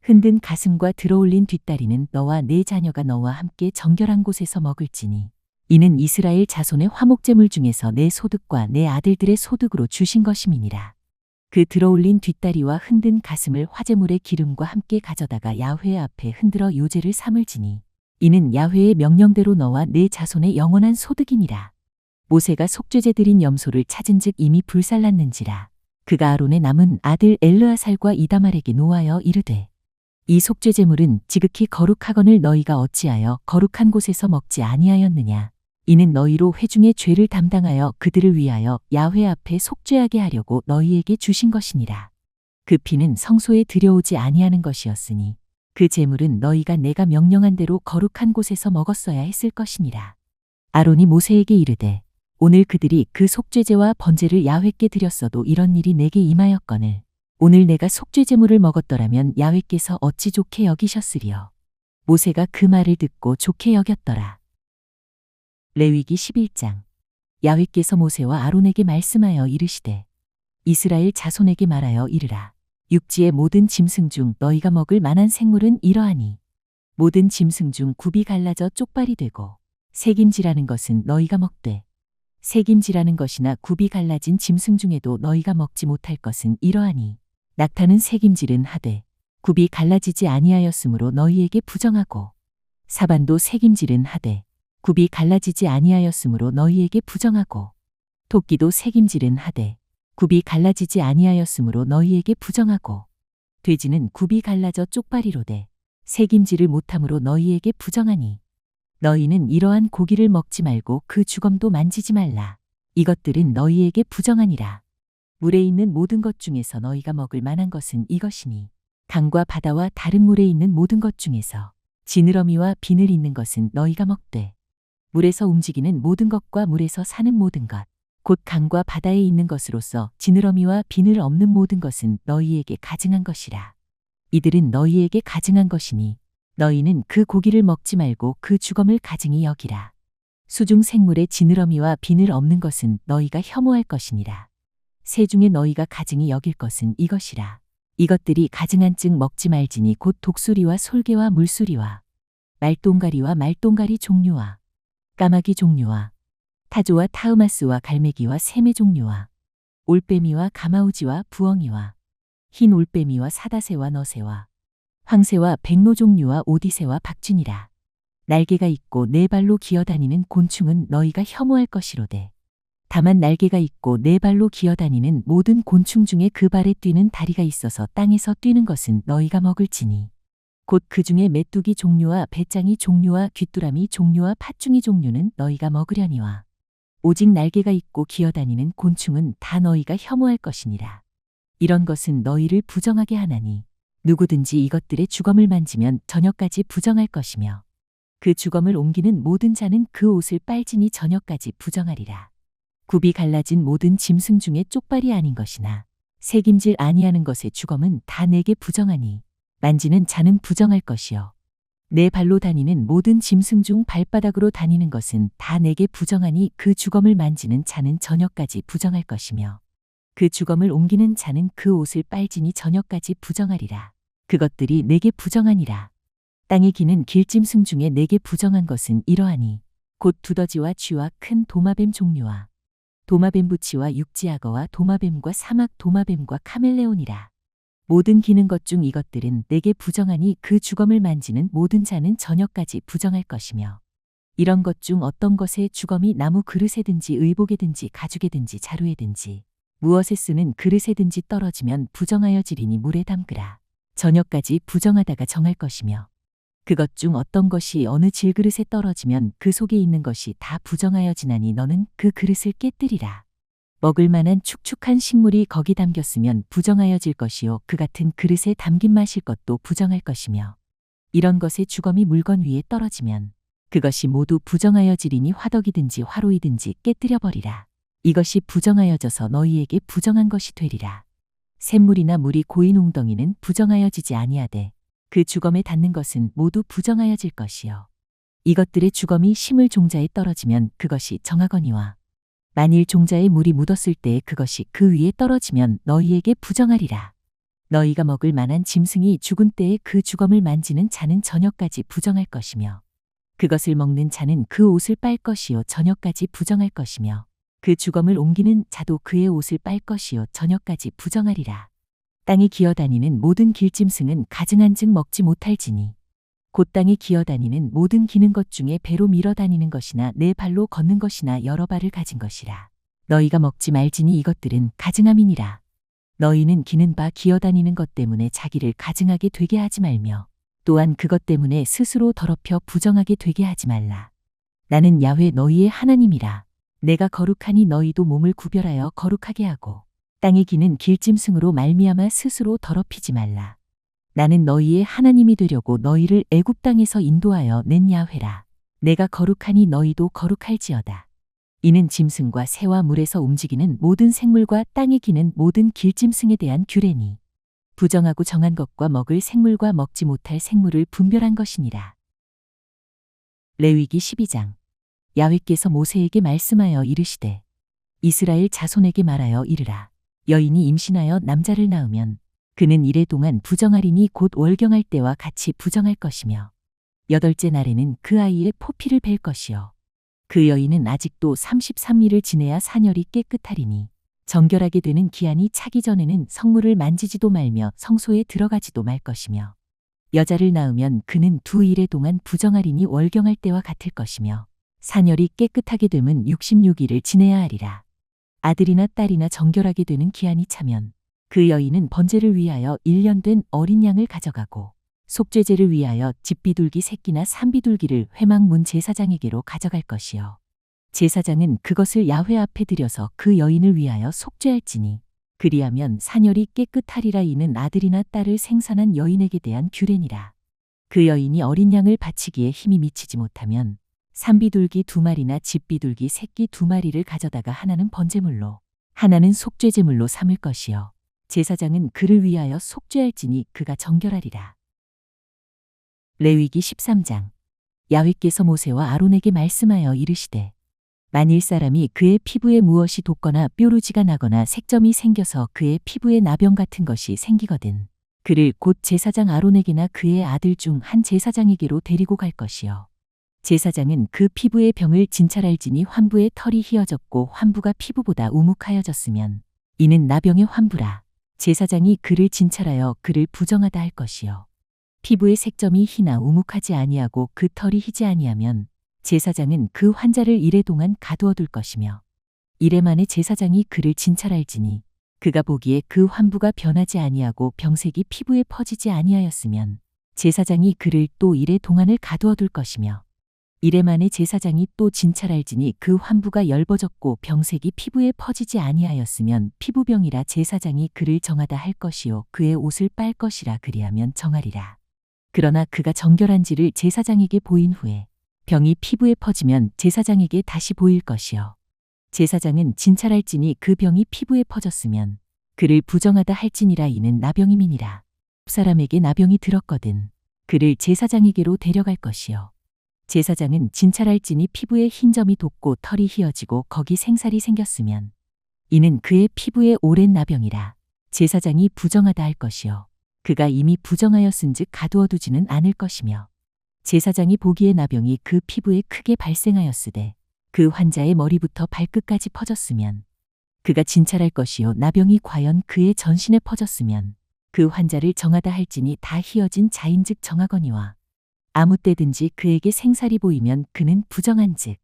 흔든 가슴과 들어올린 뒷다리는 너와 네 자녀가 너와 함께 정결한 곳에서 먹을지니 이는 이스라엘 자손의 화목제물 중에서 내 소득과 내 아들들의 소득으로 주신 것임이니라. 그 들어올린 뒷다리와 흔든 가슴을 화제물의 기름과 함께 가져다가 야훼 앞에 흔들어 요제를 삼을지니 이는 야훼의 명령대로 너와 네 자손의 영원한 소득이니라. 모세가 속죄제 드린 염소를 찾은즉 이미 불살랐는지라. 그가 아론의 남은 아들 엘르아살과 이다말에게 노하여 이르되 이 속죄제물은 지극히 거룩하거늘 너희가 어찌하여 거룩한 곳에서 먹지 아니하였느냐. 이는 너희로 회중의 죄를 담당하여 그들을 위하여 야훼 앞에 속죄하게 하려고 너희에게 주신 것이니라. 그 피는 성소에 들여오지 아니하는 것이었으니 그 제물은 너희가 내가 명령한 대로 거룩한 곳에서 먹었어야 했을 것이니라. 아론이 모세에게 이르되 오늘 그들이 그 속죄제와 번제를 야훼께 드렸어도 이런 일이 내게 임하였거늘 오늘 내가 속죄제물을 먹었더라면 야훼께서 어찌 좋게 여기셨으리요. 모세가 그 말을 듣고 좋게 여겼더라. 레위기 11장. 야훼께서 모세와 아론에게 말씀하여 이르시되 이스라엘 자손에게 말하여 이르라. 육지의 모든 짐승 중 너희가 먹을 만한 생물은 이러하니 모든 짐승 중 굽이 갈라져 쪽발이 되고 새김질하는 것은 너희가 먹되 새김질하는 것이나 굽이 갈라진 짐승 중에도 너희가 먹지 못할 것은 이러하니 낙타는 새김질은 하되 굽이 갈라지지 아니하였으므로 너희에게 부정하고 사반도 새김질은 하되 굽이 갈라지지 아니하였으므로 너희에게 부정하고 토끼도 새김질은 하되 굽이 갈라지지 아니하였으므로 너희에게 부정하고 돼지는 굽이 갈라져 쪽발이로되 새김질을 못함으로 너희에게 부정하니 너희는 이러한 고기를 먹지 말고 그 주검도 만지지 말라. 이것들은 너희에게 부정하니라. 물에 있는 모든 것 중에서 너희가 먹을 만한 것은 이것이니 강과 바다와 다른 물에 있는 모든 것 중에서 지느러미와 비늘 있는 것은 너희가 먹되 물에서 움직이는 모든 것과 물에서 사는 모든 것 곧 강과 바다에 있는 것으로서 지느러미와 비늘 없는 모든 것은 너희에게 가증한 것이라. 이들은 너희에게 가증한 것이니 너희는 그 고기를 먹지 말고 그 주검을 가증히 여기라. 수중 생물의 지느러미와 비늘 없는 것은 너희가 혐오할 것이니라. 새 중에 너희가 가증히 여길 것은 이것이라. 이것들이 가증한 즉 먹지 말지니 곧 독수리와 솔개와 물수리와 말똥가리와 말똥가리 종류와 까마귀 종류와 타조와 타흐마스와 갈매기와 새매 종류와 올빼미와 가마우지와 부엉이와 흰 올빼미와 사다새와 너새와 황새와 백로 종류와 오디새와 박쥐니라. 날개가 있고 네 발로 기어다니는 곤충은 너희가 혐오할 것이로되 다만 날개가 있고 네 발로 기어다니는 모든 곤충 중에 그 발에 뛰는 다리가 있어서 땅에서 뛰는 것은 너희가 먹을지니 곧 그 중에 메뚜기 종류와 배짱이 종류와 귀뚜라미 종류와 팥중이 종류는 너희가 먹으려니와 오직 날개가 있고 기어다니는 곤충은 다 너희가 혐오할 것이니라. 이런 것은 너희를 부정하게 하나니 누구든지 이것들의 주검을 만지면 저녁까지 부정할 것이며 그 주검을 옮기는 모든 자는 그 옷을 빨지니 저녁까지 부정하리라. 굽이 갈라진 모든 짐승 중에 쪽발이 아닌 것이나 새김질 아니하는 것의 주검은 다 내게 부정하니 만지는 자는 부정할 것이요 내 발로 다니는 모든 짐승 중 발바닥으로 다니는 것은 다 내게 부정하니 그 주검을 만지는 자는 저녁까지 부정할 것이며 그 주검을 옮기는 자는 그 옷을 빨지니 저녁까지 부정하리라. 그것들이 내게 부정하니라. 땅에 기는 길짐승 중에 내게 부정한 것은 이러하니 곧 두더지와 쥐와 큰 도마뱀 종류와 도마뱀 부치와 육지악어와 도마뱀과 사막 도마뱀과 카멜레온이라. 모든 기는 것 중 이것들은 내게 부정하니 그 주검을 만지는 모든 자는 저녁까지 부정할 것이며 이런 것 중 어떤 것의 주검이 나무 그릇에든지 의복에든지 가죽에든지 자루에든지 무엇에 쓰는 그릇에든지 떨어지면 부정하여지리니 물에 담그라. 저녁까지 부정하다가 정할 것이며 그것 중 어떤 것이 어느 질그릇에 떨어지면 그 속에 있는 것이 다 부정하여지나니 너는 그 그릇을 깨뜨리라. 먹을 만한 축축한 식물이 거기 담겼으면 부정하여질 것이요 그 같은 그릇에 담긴 마실 것도 부정할 것이며 이런 것의 주검이 물건 위에 떨어지면 그것이 모두 부정하여지리니 화덕이든지 화로이든지 깨뜨려 버리라. 이것이 부정하여져서 너희에게 부정한 것이 되리라. 샘물이나 물이 고인 웅덩이는 부정하여지지 아니하되 그 주검에 닿는 것은 모두 부정하여질 것이요 이것들의 주검이 심을 종자에 떨어지면 그것이 정하거니와 만일 종자에 물이 묻었을 때에 그것이 그 위에 떨어지면 너희에게 부정하리라. 너희가 먹을 만한 짐승이 죽은 때에 그 주검을 만지는 자는 저녁까지 부정할 것이며 그것을 먹는 자는 그 옷을 빨 것이요 저녁까지 부정할 것이며 그 주검을 옮기는 자도 그의 옷을 빨 것이요 저녁까지 부정하리라. 땅에 기어다니는 모든 길짐승은 가증한즉 먹지 못할지니 곧 땅에 기어다니는 모든 기는 것 중에 배로 밀어다니는 것이나 네 발로 걷는 것이나 여러 발을 가진 것이라. 너희가 먹지 말지니 이것들은 가증함이니라. 너희는 기는 바 기어다니는 것 때문에 자기를 가증하게 되게 하지 말며 또한 그것 때문에 스스로 더럽혀 부정하게 되게 하지 말라. 나는 야훼 너희의 하나님이라. 내가 거룩하니 너희도 몸을 구별하여 거룩하게 하고 땅에 기는 길짐승으로 말미암아 스스로 더럽히지 말라. 나는 너희의 하나님이 되려고 너희를 애굽 땅에서 인도하여 낸 야훼라. 내가 거룩하니 너희도 거룩할지어다. 이는 짐승과 새와 물에서 움직이는 모든 생물과 땅에 기는 모든 길짐승에 대한 규례니 부정하고 정한 것과 먹을 생물과 먹지 못할 생물을 분별한 것이니라. 레위기 12장. 야훼께서 모세에게 말씀하여 이르시되 이스라엘 자손에게 말하여 이르라. 여인이 임신하여 남자를 낳으면 그는 이래 동안 부정하리니 곧 월경할 때와 같이 부정할 것이며 8째 날에는 그 아이의 포피를 벨 것이요 그 여인은 아직도 33일을 지내야 사녀리 깨끗하리니 정결하게 되는 기한이 차기 전에는 성물을 만지지도 말며 성소에 들어가지도 말 것이며 여자를 낳으면 그는 2일에 동안 부정하리니 월경할 때와 같을 것이며 사녀리 깨끗하게 되면 66일을 지내야 하리라. 아들이나 딸이나 정결하게 되는 기한이 차면 그 여인은 번제를 위하여 1년 된 어린 양을 가져가고 속죄제를 위하여 집비둘기 새끼나 산비둘기를 회막문 제사장에게로 가져갈 것이요 제사장은 그것을 야훼 앞에 들여서 그 여인을 위하여 속죄할지니 그리하면 사녀리 깨끗하리라. 이는 아들이나 딸을 생산한 여인에게 대한 규례니라. 그 여인이 어린 양을 바치기에 힘이 미치지 못하면 산비둘기 2마리나 집비둘기 새끼 2마리를 가져다가 하나는 번제물로 하나는 속죄제물로 삼을 것이요 제사장은 그를 위하여 속죄할지니 그가 정결하리라. 레위기 13장. 야훼께서 모세와 아론에게 말씀하여 이르시되 만일 사람이 그의 피부에 무엇이 돋거나 뾰루지가 나거나 색점이 생겨서 그의 피부에 나병 같은 것이 생기거든 그를 곧 제사장 아론에게나 그의 아들 중 한 제사장에게로 데리고 갈 것이요 제사장은 그 피부의 병을 진찰할지니 환부의 털이 휘어졌고 환부가 피부보다 우묵하여졌으면 이는 나병의 환부라. 제사장이 그를 진찰하여 그를 부정하다 할 것이요 피부의 색점이 희나 우묵하지 아니하고 그 털이 희지 아니하면 제사장은 그 환자를 이래 동안 가두어둘 것이며 이래 만에 제사장이 그를 진찰할지니 그가 보기에 그 환부가 변하지 아니하고 병색이 피부에 퍼지지 아니하였으면 제사장이 그를 또 이래 동안을 가두어둘 것이며 이래 만에 제사장이 또 진찰할지니 그 환부가 엷어졌고 병색이 피부에 퍼지지 아니하였으면 피부병이라 제사장이 그를 정하다 할 것이요 그의 옷을 빨 것이라. 그리하면 정하리라. 그러나 그가 정결한지를 제사장에게 보인 후에 병이 피부에 퍼지면 제사장에게 다시 보일 것이요 제사장은 진찰할지니 그 병이 피부에 퍼졌으면 그를 부정하다 할지니라. 이는 나병임이니라. 사람에게 나병이 들었거든 그를 제사장에게로 데려갈 것이요 제사장은 진찰할지니 피부에 흰 점이 돋고 털이 휘어지고 거기 생살이 생겼으면 이는 그의 피부에 오랜 나병이라. 제사장이 부정하다 할 것이요 그가 이미 부정하였은즉 가두어두지는 않을 것이며 제사장이 보기에 나병이 그 피부에 크게 발생하였으되 그 환자의 머리부터 발끝까지 퍼졌으면 그가 진찰할 것이요 나병이 과연 그의 전신에 퍼졌으면 그 환자를 정하다 할지니 다 휘어진 자인즉 정하거니와 아무 때든지 그에게 생살이 보이면 그는 부정한즉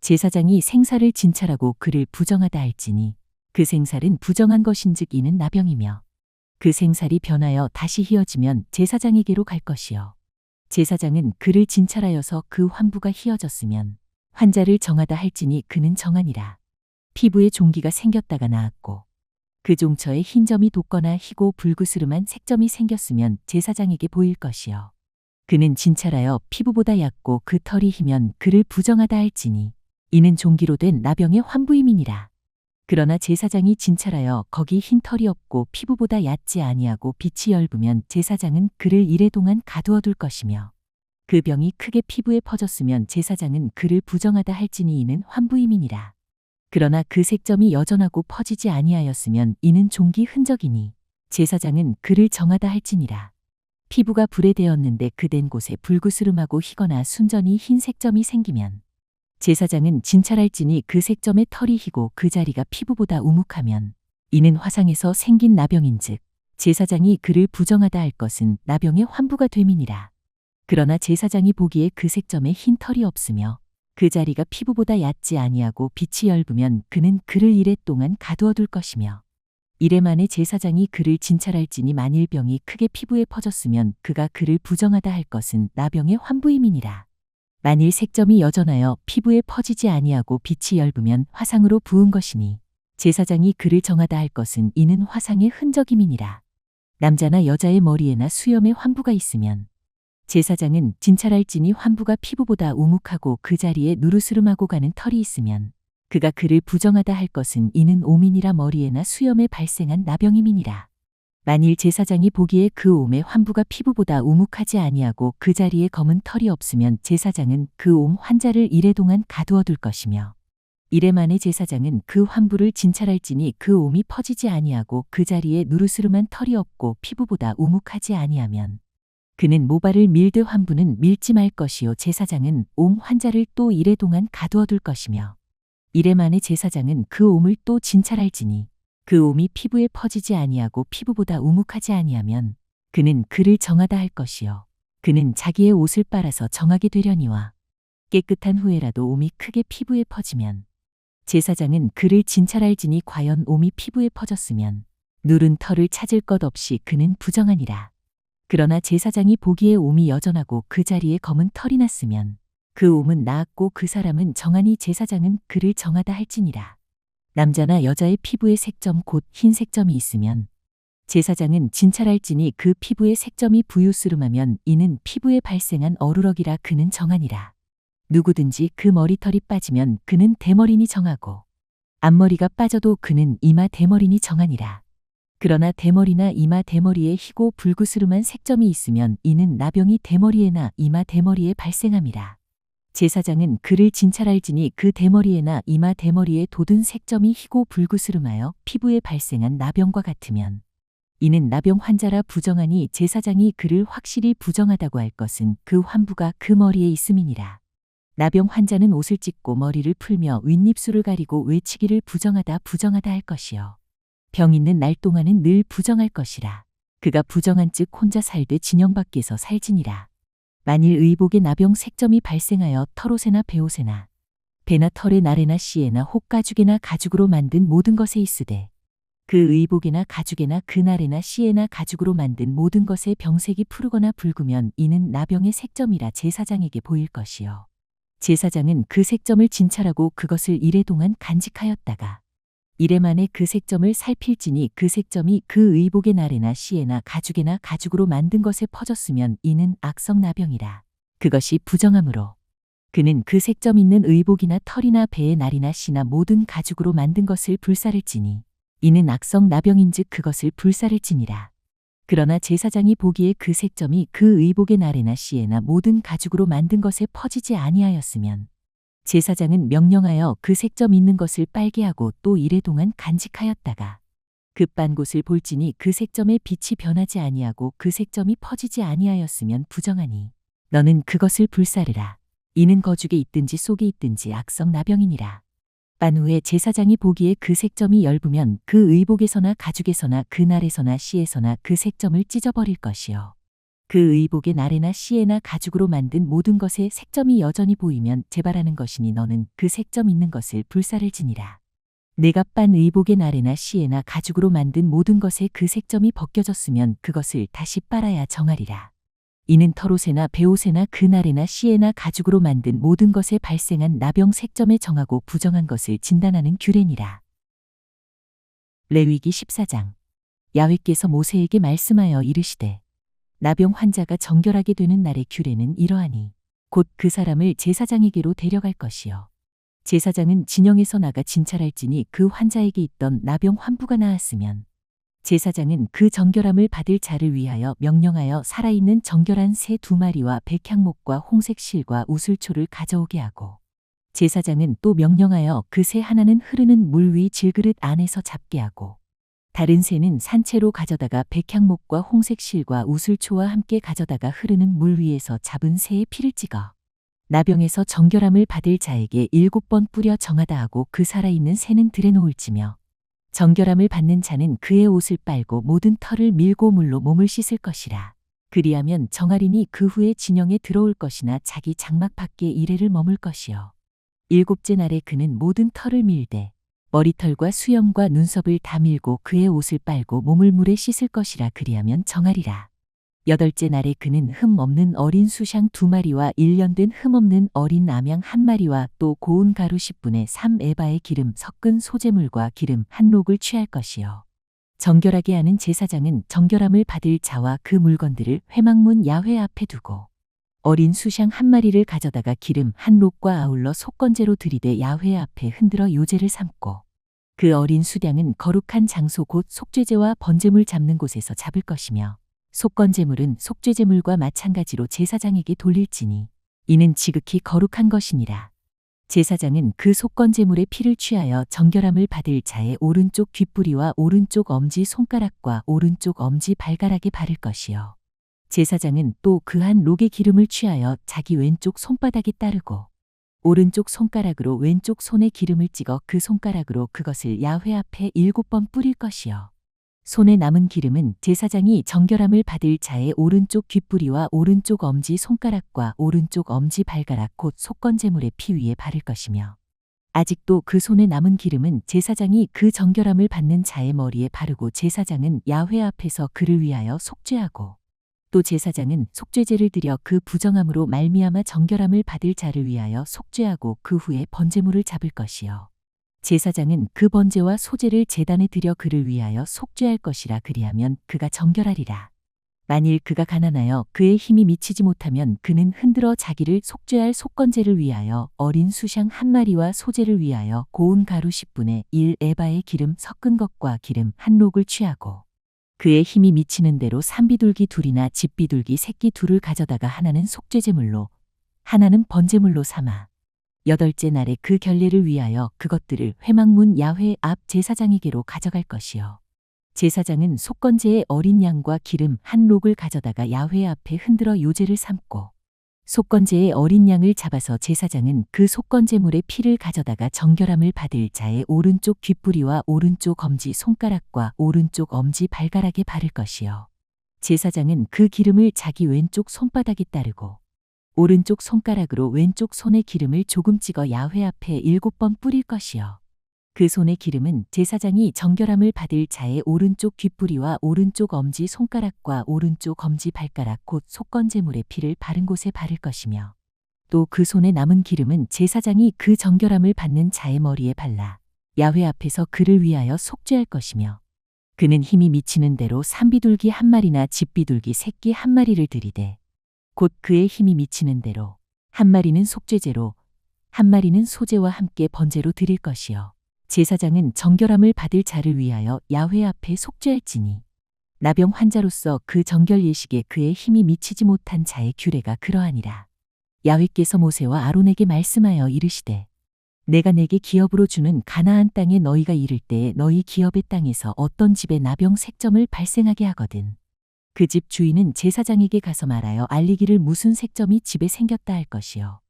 제사장이 생살을 진찰하고 그를 부정하다 할지니 그 생살은 부정한 것인즉 이는 나병이며 그 생살이 변하여 다시 희어지면 제사장에게로 갈 것이요. 제사장은 그를 진찰하여서 그 환부가 희어졌으면 환자를 정하다 할지니 그는 정하니라. 피부에 종기가 생겼다가 나았고 그 종처에 흰 점이 돋거나 희고 불그스름한 색점이 생겼으면 제사장에게 보일 것이요. 그는 진찰하여 피부보다 얕고 그 털이 희면 그를 부정하다 할지니 이는 종기로 된 나병의 환부임이니라. 그러나 제사장이 진찰하여 거기 흰 털이 없고 피부보다 얕지 아니하고 빛이 엷으면 제사장은 그를 이래 동안 가두어둘 것이며 그 병이 크게 피부에 퍼졌으면 제사장은 그를 부정하다 할지니 이는 환부임이니라. 그러나 그 색점이 여전하고 퍼지지 아니하였으면 이는 종기 흔적이니 제사장은 그를 정하다 할지니라. 피부가 불에 대었는데 그 된 곳에 불그스름하고 희거나 순전히 흰 색점이 생기면 제사장은 진찰할지니 그 색점의 털이 희고 그 자리가 피부보다 우묵하면 이는 화상에서 생긴 나병인즉 제사장이 그를 부정하다 할 것은 나병의 환부가 됨이니라. 그러나 제사장이 보기에 그 색점에 흰 털이 없으며 그 자리가 피부보다 얕지 아니하고 빛이 엷으면 그는 그를 이래 동안 가두어둘 것이며 이래 만에 제사장이 그를 진찰할지니 만일 병이 크게 피부에 퍼졌으면 그가 그를 부정하다 할 것은 나병의 환부임이니라. 만일 색점이 여전하여 피부에 퍼지지 아니하고 빛이 엷으면 화상으로 부은 것이니 제사장이 그를 정하다 할 것은 이는 화상의 흔적임이니라. 남자나 여자의 머리에나 수염에 환부가 있으면 제사장은 진찰할지니 환부가 피부보다 우묵하고 그 자리에 누르스름하고 가는 털이 있으면 그가 그를 부정하다 할 것은 이는 오민이라 머리에나 수염에 발생한 나병임이니라. 만일 제사장이 보기에 그 옴의 환부가 피부보다 우묵하지 아니하고 그 자리에 검은 털이 없으면 제사장은 그 옴 환자를 이래 동안 가두어둘 것이며 이래 만에 제사장은 그 환부를 진찰할지니 그 옴이 퍼지지 아니하고 그 자리에 누르스름한 털이 없고 피부보다 우묵하지 아니하면 그는 모발을 밀되 환부는 밀지 말 것이요 제사장은 옴 환자를 또 이래 동안 가두어둘 것이며 이래 만에 제사장은 그 옴을 또 진찰할지니 그 옴이 피부에 퍼지지 아니하고 피부보다 우묵하지 아니하면 그는 그를 정하다 할 것이요 그는 자기의 옷을 빨아서 정하게 되려니와 깨끗한 후에라도 옴이 크게 피부에 퍼지면 제사장은 그를 진찰할지니 과연 옴이 피부에 퍼졌으면 누른 털을 찾을 것 없이 그는 부정하니라. 그러나 제사장이 보기에 옴이 여전하고 그 자리에 검은 털이 났으면 그 옴은 나았고 그 사람은 정하니 제사장은 그를 정하다 할지니라. 남자나 여자의 피부에 색점 곧 흰 색점이 있으면 제사장은 진찰할지니 그 피부에 색점이 부유스름하면 이는 피부에 발생한 어루럭이라 그는 정하니라. 누구든지 그 머리털이 빠지면 그는 대머리니 정하고 앞머리가 빠져도 그는 이마 대머리니 정하니라. 그러나 대머리나 이마 대머리에 희고 불그스름한 색점이 있으면 이는 나병이 대머리에나 이마 대머리에 발생함이라. 제사장은 그를 진찰할지니 그 대머리에나 이마 대머리에 돋은 색점이 희고 불그스름하여 피부에 발생한 나병과 같으면 이는 나병 환자라 부정하니 제사장이 그를 확실히 부정하다고 할 것은 그 환부가 그 머리에 있음이니라. 나병 환자는 옷을 찢고 머리를 풀며 윗입술을 가리고 외치기를 부정하다 할 것이요 병 있는 날 동안은 늘 부정할 것이라. 그가 부정한즉 혼자 살되 진영 밖에서 살지니라. 만일 의복에 나병 색점이 발생하여 털옷에나 베옷에나 배나 털에 나래나 씨에나 혹가죽에나 가죽으로 만든 모든 것에 있으되 그 의복에나 가죽에나 그 나래나 씨에나 가죽으로 만든 모든 것에 병색이 푸르거나 붉으면 이는 나병의 색점이라 제사장에게 보일 것이요 제사장은 그 색점을 진찰하고 그것을 이래 동안 간직하였다가 이래 만에 그 색점을 살필지니 그 색점이 그 의복의 나래나 씨에나 가죽에나 가죽으로 만든 것에 퍼졌으면 이는 악성 나병이라. 그것이 부정함으로 그는 그 색점 있는 의복이나 털이나 배의 날이나 씨나 모든 가죽으로 만든 것을 불사를지니 이는 악성 나병인즉 그것을 불사를지니라. 그러나 제사장이 보기에 그 색점이 그 의복의 나래나 씨에나 모든 가죽으로 만든 것에 퍼지지 아니하였으면 제사장은 명령하여 그 색점 있는 것을 빨게 하고 또 이래 동안 간직하였다가 급반 곳을 볼지니 그 색점의 빛이 변하지 아니하고 그 색점이 퍼지지 아니하였으면 부정하니 너는 그것을 불사르라. 이는 거죽에 있든지 속에 있든지 악성 나병이니라. 빤 후에 제사장이 보기에 그 색점이 엷으면 그 의복에서나 가죽에서나 그 날에서나 씨에서나 그 색점을 찢어버릴 것이요 그 의복의 나래나 씨에나 가죽으로 만든 모든 것에 색점이 여전히 보이면 재발하는 것이니 너는 그 색점 있는 것을 불사를지니라. 내가 빤 의복의 나래나 시에나 가죽으로 만든 모든 것에 그 색점이 벗겨졌으면 그것을 다시 빨아야 정하리라. 이는 털옷에나 베옷에나 그 나래나 시에나 가죽으로 만든 모든 것에 발생한 나병 색점에 정하고 부정한 것을 진단하는 규례니라. 레위기 14장. 야훼께서 모세에게 말씀하여 이르시되 나병 환자가 정결하게 되는 날의 규례는 이러하니 곧 그 사람을 제사장에게로 데려갈 것이요. 제사장은 진영에서 나가 진찰할지니 그 환자에게 있던 나병 환부가 나았으면 제사장은 그 정결함을 받을 자를 위하여 명령하여 살아있는 정결한 새 2마리와 백향목과 홍색 실과 우슬초를 가져오게 하고 제사장은 또 명령하여 그 새 하나는 흐르는 물 위 질그릇 안에서 잡게 하고 다른 새는 산채로 가져다가 백향목과 홍색 실과 우슬초와 함께 가져다가 흐르는 물 위에서 잡은 새의 피를 찍어 나병에서 정결함을 받을 자에게 7번 뿌려 정하다 하고 그 살아있는 새는 들에 놓을지며 정결함을 받는 자는 그의 옷을 빨고 모든 털을 밀고 물로 몸을 씻을 것이라. 그리하면 정하리니 그 후에 진영에 들어올 것이나 자기 장막 밖에 이래를 머물 것이요. 7째 날에 그는 모든 털을 밀되 머리털과 수염과 눈썹을 다 밀고 그의 옷을 빨고 몸을 물에 씻을 것이라. 그리하면 정하리라. 8째 날에 그는 흠 없는 어린 수샹 2마리와 1년 된 흠 없는 어린 암양 1마리와 또 고운 가루 10분의 3에바의 기름 섞은 소재물과 기름 1록을 취할 것이요. 정결하게 하는 제사장은 정결함을 받을 자와 그 물건들을 회막문 야훼 앞에 두고 어린 수샹 1마리를 가져다가 기름 1록과 아울러 속건제로 들이대 야훼 앞에 흔들어 요제를 삼고 그 어린 수량은 거룩한 장소 곧 속죄제와 번제물 잡는 곳에서 잡을 것이며 속건제물은 속죄제물과 마찬가지로 제사장에게 돌릴지니 이는 지극히 거룩한 것이니라. 제사장은 그 속건제물의 피를 취하여 정결함을 받을 자의 오른쪽 귓부리와 오른쪽 엄지 손가락과 오른쪽 엄지 발가락에 바를 것이요. 제사장은 또 그 한 록의 기름을 취하여 자기 왼쪽 손바닥에 따르고 오른쪽 손가락으로 왼쪽 손에 기름을 찍어 그 손가락으로 그것을 야훼 앞에 7번 뿌릴 것이요. 손에 남은 기름은 제사장이 정결함을 받을 자의 오른쪽 귓부리와 오른쪽 엄지 손가락과 오른쪽 엄지 발가락 곧 속건제물의 피 위에 바를 것이며 아직도 그 손에 남은 기름은 제사장이 그 정결함을 받는 자의 머리에 바르고 제사장은 야훼 앞에서 그를 위하여 속죄하고 또 제사장은 속죄제를 드려 그 부정함으로 말미암아 정결함을 받을 자를 위하여 속죄하고 그 후에 번제물을 잡을 것이요. 제사장은 그 번제와 소제를 제단에 드려 그를 위하여 속죄할 것이라. 그리하면 그가 정결하리라. 만일 그가 가난하여 그의 힘이 미치지 못하면 그는 흔들어 자기를 속죄할 속건제를 위하여 어린 수샹 1마리와 소제를 위하여 고운 가루 10분의 1에바의 기름 섞은 것과 기름 1록을 취하고 그의 힘이 미치는 대로 산비둘기 2이나 집비둘기 새끼 2를 가져다가 하나는 속죄제물로 하나는 번제물로 삼아 8째 날에 그 결례를 위하여 그것들을 회막문 야훼 앞 제사장에게로 가져갈 것이요. 제사장은 속건제의 어린 양과 기름 1록을 가져다가 야훼 앞에 흔들어 요제를 삼고 속건제의 어린 양을 잡아서 제사장은 그 속건제물의 피를 가져다가 정결함을 받을 자의 오른쪽 귓부리와 오른쪽 엄지 손가락과 오른쪽 엄지 발가락에 바를 것이요. 제사장은 그 기름을 자기 왼쪽 손바닥에 따르고 오른쪽 손가락으로 왼쪽 손에 기름을 조금 찍어 야훼 앞에 7번 뿌릴 것이요. 그 손의 기름은 제사장이 정결함을 받을 자의 오른쪽 귓부리와 오른쪽 엄지 손가락과 오른쪽 엄지 발가락 곧 속건제물의 피를 바른 곳에 바를 것이며 또 그 손에 남은 기름은 제사장이 그 정결함을 받는 자의 머리에 발라 야훼 앞에서 그를 위하여 속죄할 것이며 그는 힘이 미치는 대로 산비둘기 1마리나 집비둘기 새끼 1마리를 들이되 곧 그의 힘이 미치는 대로 1마리는 속죄제로 1마리는 소제와 함께 번제로 드릴 것이요. 제사장은 정결함을 받을 자를 위하여 야훼 앞에 속죄할지니 나병 환자로서 그 정결 예식에 그의 힘이 미치지 못한 자의 규례가 그러하니라. 야훼께서 모세와 아론에게 말씀하여 이르시되 내가 내게 기업으로 주는 가나안 땅에 너희가 이를 때에 너희 기업의 땅에서 어떤 집에 나병 색점을 발생하게 하거든 그 집 주인은 제사장에게 가서 말하여 알리기를 무슨 색점이 집에 생겼다 할 것이요.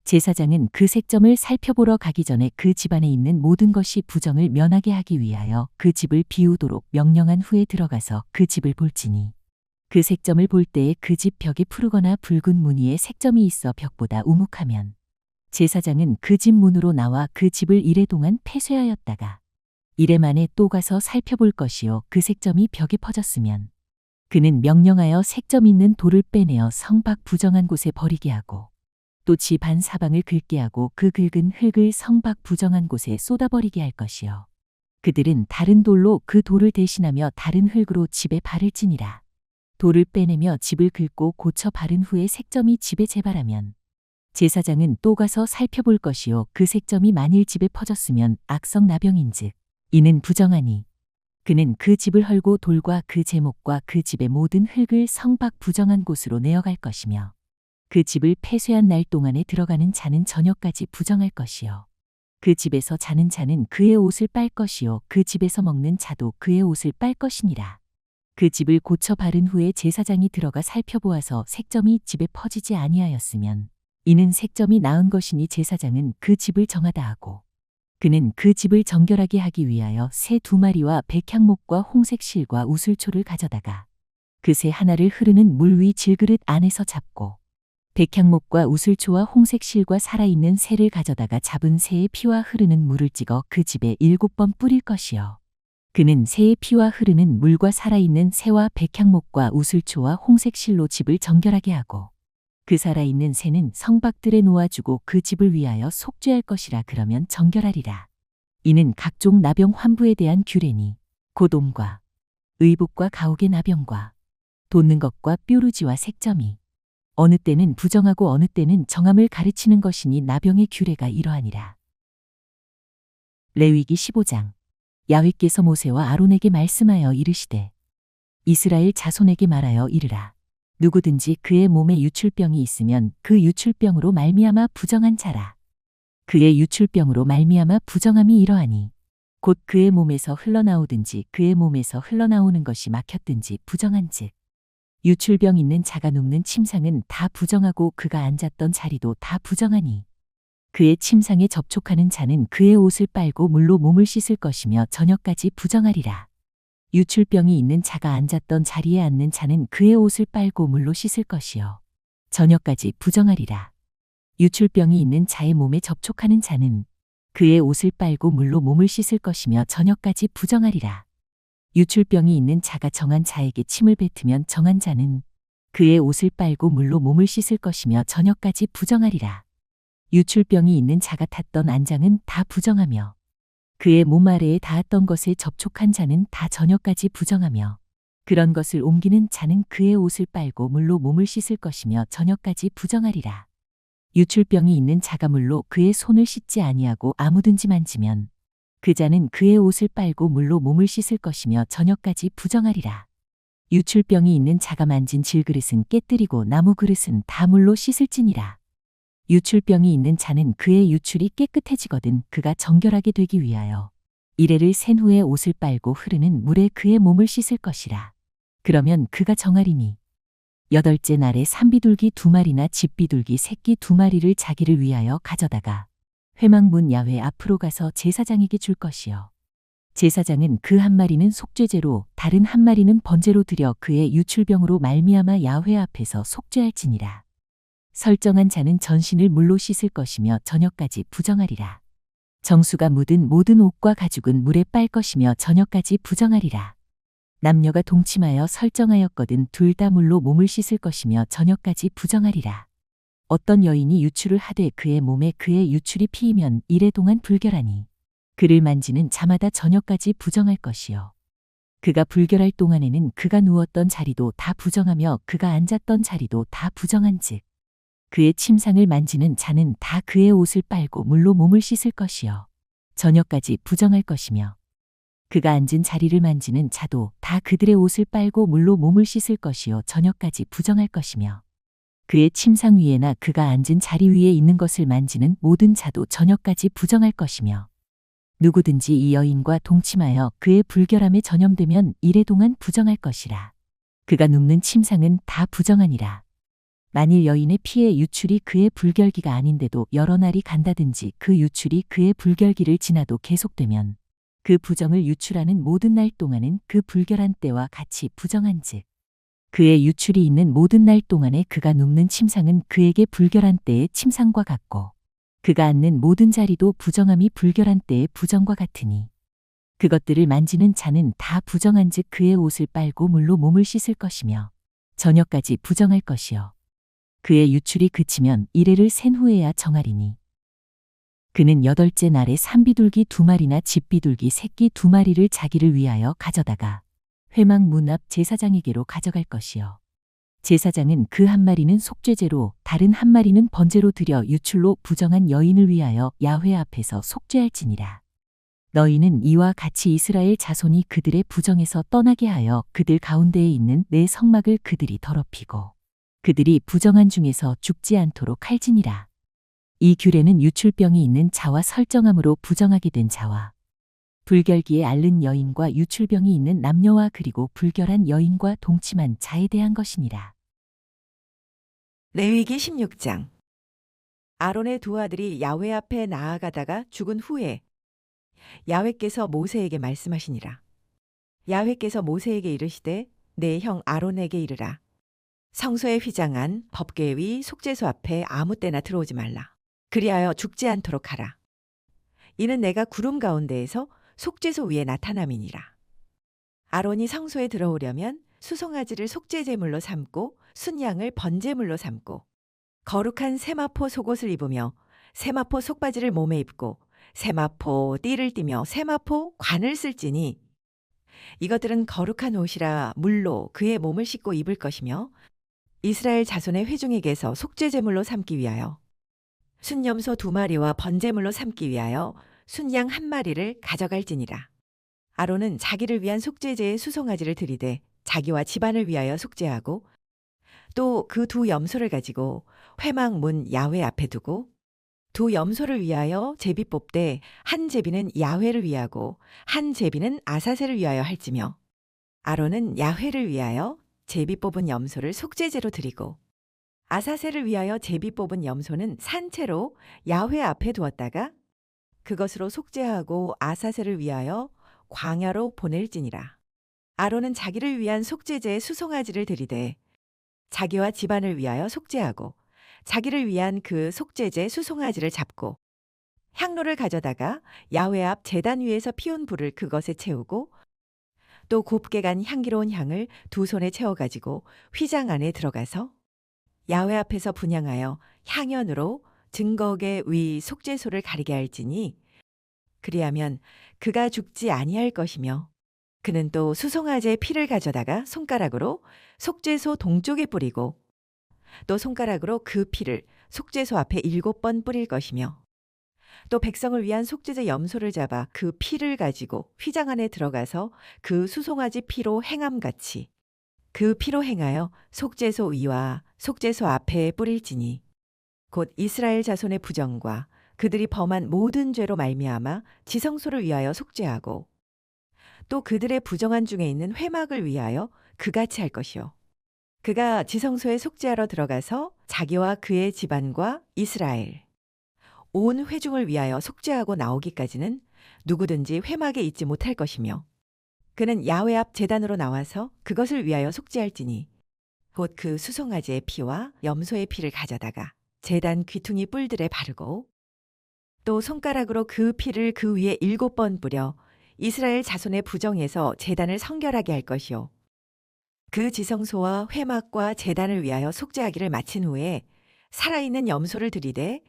제사장은 그 색점을 살펴보러 가기 전에 그 집안에 있는 모든 것이 부정을 면하게 하기 위하여 그 집을 비우도록 명령한 후에 들어가서 그 집을 볼지니 그 색점을 볼 때에 그 집 벽에 푸르거나 붉은 무늬의 색점이 있어 벽보다 우묵하면 제사장은 그 집 문으로 나와 그 집을 이래 동안 폐쇄하였다가 이래 만에 또 가서 살펴볼 것이요 그 색점이 벽에 퍼졌으면 그는 명령하여 색점 있는 돌을 빼내어 성 밖 부정한 곳에 버리게 하고 또 집 안 사방을 긁게 하고 그 긁은 흙을 성 밖 부정한 곳에 쏟아버리게 할 것이요 그들은 다른 돌로 그 돌을 대신하며 다른 흙으로 집에 발을 찌니라. 돌을 빼내며 집을 긁고 고쳐 바른 후에 색점이 집에 재발하면 제사장은 또 가서 살펴볼 것이요 그 색점이 만일 집에 퍼졌으면 악성 나병인즉 이는 부정하니 그는 그 집을 헐고 돌과 그 제목과 그 집의 모든 흙을 성 밖 부정한 곳으로 내어갈 것이며 그 집을 폐쇄한 날 동안에 들어가는 자는 저녁까지 부정할 것이요 그 집에서 자는 자는 그의 옷을 빨 것이요 그 집에서 먹는 자도 그의 옷을 빨 것이니라. 그 집을 고쳐 바른 후에 제사장이 들어가 살펴보아서 색점이 집에 퍼지지 아니하였으면 이는 색점이 나은 것이니 제사장은 그 집을 정하다 하고 그는 그 집을 정결하게 하기 위하여 새 2마리와 백향목과 홍색 실과 우슬초를 가져다가 그 새 하나를 흐르는 물 위 질그릇 안에서 잡고 백향목과 우슬초와 홍색 실과 살아있는 새를 가져다가 잡은 새의 피와 흐르는 물을 찍어 그 집에 7번 뿌릴 것이요 그는 새의 피와 흐르는 물과 살아있는 새와 백향목과 우슬초와 홍색 실로 집을 정결하게 하고 그 살아있는 새는 성박들에 놓아주고 그 집을 위하여 속죄할 것이라. 그러면 정결하리라. 이는 각종 나병 환부에 대한 규례니 고돔과 의복과 가옥의 나병과 돋는 것과 뾰루지와 색점이 어느 때는 부정하고 어느 때는 정함을 가르치는 것이니 나병의 규례가 이러하니라. 레위기 15장. 야훼께서 모세와 아론에게 말씀하여 이르시되 이스라엘 자손에게 말하여 이르라. 누구든지 그의 몸에 유출병이 있으면 그 유출병으로 말미암아 부정한 자라. 그의 유출병으로 말미암아 부정함이 이러하니 곧 그의 몸에서 흘러나오든지 그의 몸에서 흘러나오는 것이 막혔든지 부정한즉 유출병 있는 자가 눕는 침상은 다 부정하고 그가 앉았던 자리도 다 부정하니 그의 침상에 접촉하는 자는 그의 옷을 빨고 물로 몸을 씻을 것이며 저녁까지 부정하리라. 유출병이 있는 자가 앉았던 자리에 앉는 자는 그의 옷을 빨고 물로 씻을 것이요 저녁까지 부정하리라. 유출병이 있는 자의 몸에 접촉하는 자는 그의 옷을 빨고 물로 몸을 씻을 것이며 저녁까지 부정하리라. 유출병이 있는 자가 정한 자에게 침을 뱉으면 정한 자는 그의 옷을 빨고 물로 몸을 씻을 것이며 저녁까지 부정하리라. 유출병이 있는 자가 탔던 안장은 다 부정하며 그의 몸 아래에 닿았던 것에 접촉한 자는 다 저녁까지 부정하며 그런 것을 옮기는 자는 그의 옷을 빨고 물로 몸을 씻을 것이며 저녁까지 부정하리라. 유출병이 있는 자가 물로 그의 손을 씻지 아니하고 아무든지 만지면 그 자는 그의 옷을 빨고 물로 몸을 씻을 것이며 저녁까지 부정하리라. 유출병이 있는 자가 만진 질그릇은 깨뜨리고 나무 그릇은 다 물로 씻을지니라. 유출병이 있는 자는 그의 유출이 깨끗해지거든 그가 정결하게 되기 위하여 이레를 센 후에 옷을 빨고 흐르는 물에 그의 몸을 씻을 것이라. 그러면 그가 정하리니 8째 날에 산비둘기 2마리나 집비둘기 새끼 2마리를 자기를 위하여 가져다가 회막문 야훼 앞으로 가서 제사장에게 줄 것이요 제사장은 그 한 마리는 속죄제로 다른 한 마리는 번제로 드려 그의 유출병으로 말미암아 야훼 앞에서 속죄할지니라. 설정한 자는 전신을 물로 씻을 것이며 저녁까지 부정하리라. 정수가 묻은 모든 옷과 가죽은 물에 빨 것이며 저녁까지 부정하리라. 남녀가 동침하여 설정하였거든 둘 다 물로 몸을 씻을 것이며 저녁까지 부정하리라. 어떤 여인이 유출을 하되 그의 몸에 그의 유출이 피이면 이래 동안 불결하니 그를 만지는 자마다 저녁까지 부정할 것이요 그가 불결할 동안에는 그가 누웠던 자리도 다 부정하며 그가 앉았던 자리도 다 부정한즉 그의 침상을 만지는 자는 다 그의 옷을 빨고 물로 몸을 씻을 것이요 저녁까지 부정할 것이며 그가 앉은 자리를 만지는 자도 다 그들의 옷을 빨고 물로 몸을 씻을 것이요 저녁까지 부정할 것이며 그의 침상 위에나 그가 앉은 자리 위에 있는 것을 만지는 모든 자도 저녁까지 부정할 것이며 누구든지 이 여인과 동침하여 그의 불결함에 전염되면 이래 동안 부정할 것이라. 그가 눕는 침상은 다 부정하니라. 만일 여인의 피의 유출이 그의 불결기가 아닌데도 여러 날이 간다든지 그 유출이 그의 불결기를 지나도 계속되면 그 부정을 유출하는 모든 날 동안은 그 불결한 때와 같이 부정한즉 그의 유출이 있는 모든 날 동안에 그가 눕는 침상은 그에게 불결한 때의 침상과 같고 그가 앉는 모든 자리도 부정함이 불결한 때의 부정과 같으니 그것들을 만지는 자는 다 부정한즉 그의 옷을 빨고 물로 몸을 씻을 것이며 저녁까지 부정할 것이요 그의 유출이 그치면 이레를 센 후에야 정하리니 그는 8째 날에 산비둘기 2마리나 집비둘기 새끼 2마리를 자기를 위하여 가져다가 회막 문 앞 제사장에게로 가져갈 것이요 제사장은 그 1마리는 속죄제로 다른 1마리는 번제로 드려 유출로 부정한 여인을 위하여 야훼 앞에서 속죄할지니라. 너희는 이와 같이 이스라엘 자손이 그들의 부정에서 떠나게 하여 그들 가운데에 있는 내 성막을 그들이 더럽히고 그들이 부정한 중에서 죽지 않도록 할지니라. 이 규례는 유출병이 있는 자와 설정함으로 부정하게 된 자와 불결기에 앓는 여인과 유출병이 있는 남녀와 그리고 불결한 여인과 동침한 자에 대한 것이니라. 레위기 16장. 아론의 2 아들이 야훼 앞에 나아가다가 죽은 후에 야훼께서 모세에게 말씀하시니라. 야훼께서 모세에게 이르시되 내 형 아론에게 이르라. 성소에 휘장한 법궤 위 속죄소 앞에 아무 때나 들어오지 말라. 그리하여 죽지 않도록 하라. 이는 내가 구름 가운데에서 속죄소 위에 나타남이니라. 아론이 성소에 들어오려면 수송아지를 속죄제물로 삼고 순양을 번제물로 삼고 거룩한 세마포 속옷을 입으며 세마포 속바지를 몸에 입고 세마포 띠를 띠며 세마포 관을 쓸지니 이것들은 거룩한 옷이라 물로 그의 몸을 씻고 입을 것이며 이스라엘 자손의 회중에게서 속죄제물로 삼기 위하여 순염소 2마리와 번제물로 삼기 위하여 순양 1마리를 가져갈지니라. 아론은 자기를 위한 속죄제의 수송아지를 들이되 자기와 집안을 위하여 속죄하고 또 그 2 염소를 가지고 회막 문 야훼 앞에 두고 2 염소를 위하여 제비 뽑되 한 제비는 야훼를 위하고 한 제비는 아사셀을 위하여 할지며 아론은 야훼를 위하여 제비 뽑은 염소를 속죄제로 드리고 아사셀을 위하여 제비 뽑은 염소는 산채로 야훼 앞에 두었다가 그것으로 속죄하고 아사셀을 위하여 광야로 보낼지니라. 아론은 자기를 위한 속죄제의 수송아지를 들이되 자기와 집안을 위하여 속죄하고 자기를 위한 그 속죄제 수송아지를 잡고 향로를 가져다가 야훼 앞 제단 위에서 피운 불을 그것에 채우고 또 곱게 간 향기로운 향을 2 손에 채워가지고 휘장 안에 들어가서 야훼 앞에서 분향하여 향연으로 증거계 위 속죄소를 가리게 할지니 그리하면 그가 죽지 아니할 것이며 그는 또 수송아지의 피를 가져다가 손가락으로 속죄소 동쪽에 뿌리고 또 손가락으로 그 피를 속죄소 앞에 7번 뿌릴 것이며 또 백성을 위한 속죄제 염소를 잡아 그 피를 가지고 휘장 안에 들어가서 그 수송아지 피로 행함같이 그 피로 행하여 속죄소 위와 속죄소 앞에 뿌릴지니 곧 이스라엘 자손의 부정과 그들이 범한 모든 죄로 말미암아 지성소를 위하여 속죄하고 또 그들의 부정한 중에 있는 회막을 위하여 그같이 할 것이요 그가 지성소에 속죄하러 들어가서 자기와 그의 집안과 이스라엘 온 회중을 위하여 속죄하고 나오기까지는 누구든지 회막에 있지 못할 것이며 그는 야훼 앞 제단으로 나와서 그것을 위하여 속죄할지니 곧 그 수송아지의 피와 염소의 피를 가져다가 제단 귀퉁이 뿔들에 바르고 또 손가락으로 그 피를 그 위에 7번 뿌려 이스라엘 자손의 부정에서 제단을 성결하게 할 것이요 그 지성소와 회막과 제단을 위하여 속죄하기를 마친 후에 살아있는 염소를 들이되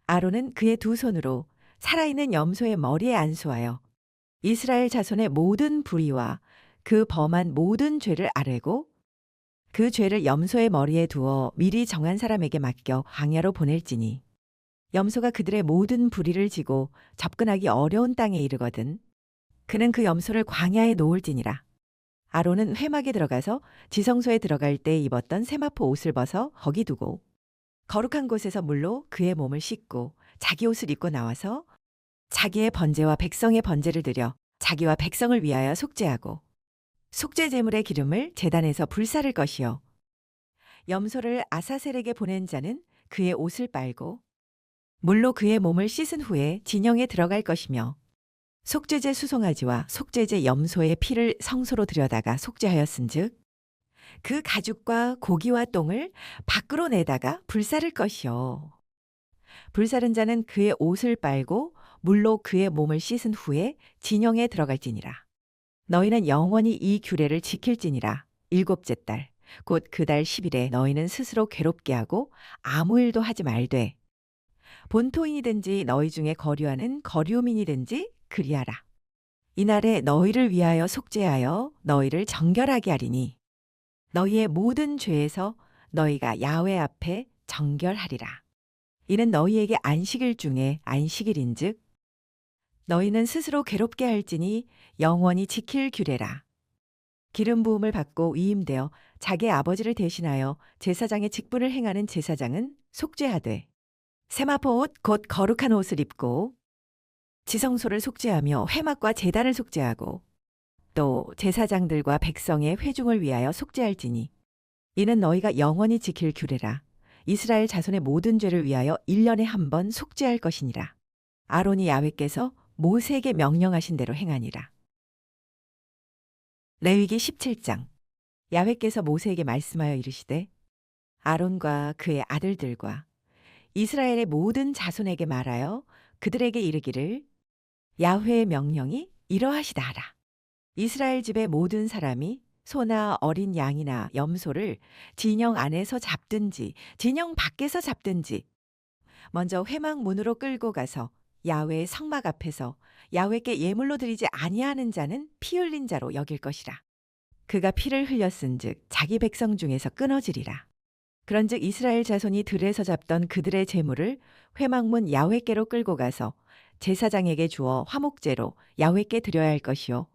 아론은 그의 2 손으로 살아있는 염소의 머리에 안수하여 이스라엘 자손의 모든 불의와 그 범한 모든 죄를 아뢰고 그 죄를 염소의 머리에 두어 미리 정한 사람에게 맡겨 광야로 보낼지니 염소가 그들의 모든 불의를 지고 접근하기 어려운 땅에 이르거든 그는 그 염소를 광야에 놓을지니라. 아론은 회막에 들어가서 지성소에 들어갈 때 입었던 세마포 옷을 벗어 거기 두고 거룩한 곳에서 물로 그의 몸을 씻고 자기 옷을 입고 나와서 자기의 번제와 백성의 번제를 드려 자기와 백성을 위하여 속죄하고 속죄 제물의 기름을 제단에서 불사를 것이요 염소를 아사셀에게 보낸 자는 그의 옷을 빨고 물로 그의 몸을 씻은 후에 진영에 들어갈 것이며 속죄제 수송아지와 속죄제 염소의 피를 성소로 들여다가 속죄하였은즉 그 가죽과 고기와 똥을 밖으로 내다가 불사를 것이요 불사른 자는 그의 옷을 빨고 물로 그의 몸을 씻은 후에 진영에 들어갈지니라. 너희는 영원히 이 규례를 지킬지니라. 일곱째 달, 곧 그 달 10일에 너희는 스스로 괴롭게 하고 아무 일도 하지 말되 본토인이든지 너희 중에 거류하는 거류민이든지 그리하라. 이날에 너희를 위하여 속죄하여 너희를 정결하게 하리니 너희의 모든 죄에서 너희가 야훼 앞에 정결하리라. 이는 너희에게 안식일 중에 안식일인즉 너희는 스스로 괴롭게 할지니 영원히 지킬 규례라. 기름 부음을 받고 위임되어 자기 아버지를 대신하여 제사장의 직분을 행하는 제사장은 속죄하되 세마포 옷 곧 거룩한 옷을 입고 지성소를 속죄하며 회막과 제단을 속죄하고 또 제사장들과 백성의 회중을 위하여 속죄할지니 이는 너희가 영원히 지킬 규례라. 이스라엘 자손의 모든 죄를 위하여 1년에 한 번 속죄할 것이니라. 아론이 야훼께서 모세에게 명령하신 대로 행하니라. 레위기 17장. 야훼께서 모세에게 말씀하여 이르시되 아론과 그의 아들들과 이스라엘의 모든 자손에게 말하여 그들에게 이르기를 야훼의 명령이 이러하시다 하라. 이스라엘 집의 모든 사람이 소나 어린 양이나 염소를 진영 안에서 잡든지 진영 밖에서 잡든지 먼저 회막 문으로 끌고 가서 야훼의 성막 앞에서 야훼께 예물로 드리지 아니하는 자는 피 흘린 자로 여길 것이라. 그가 피를 흘렸은즉 자기 백성 중에서 끊어지리라. 그런즉 이스라엘 자손이 들에서 잡던 그들의 제물을 회막문 야훼께로 끌고 가서 제사장에게 주어 화목제로 야훼께 드려야 할 것이요.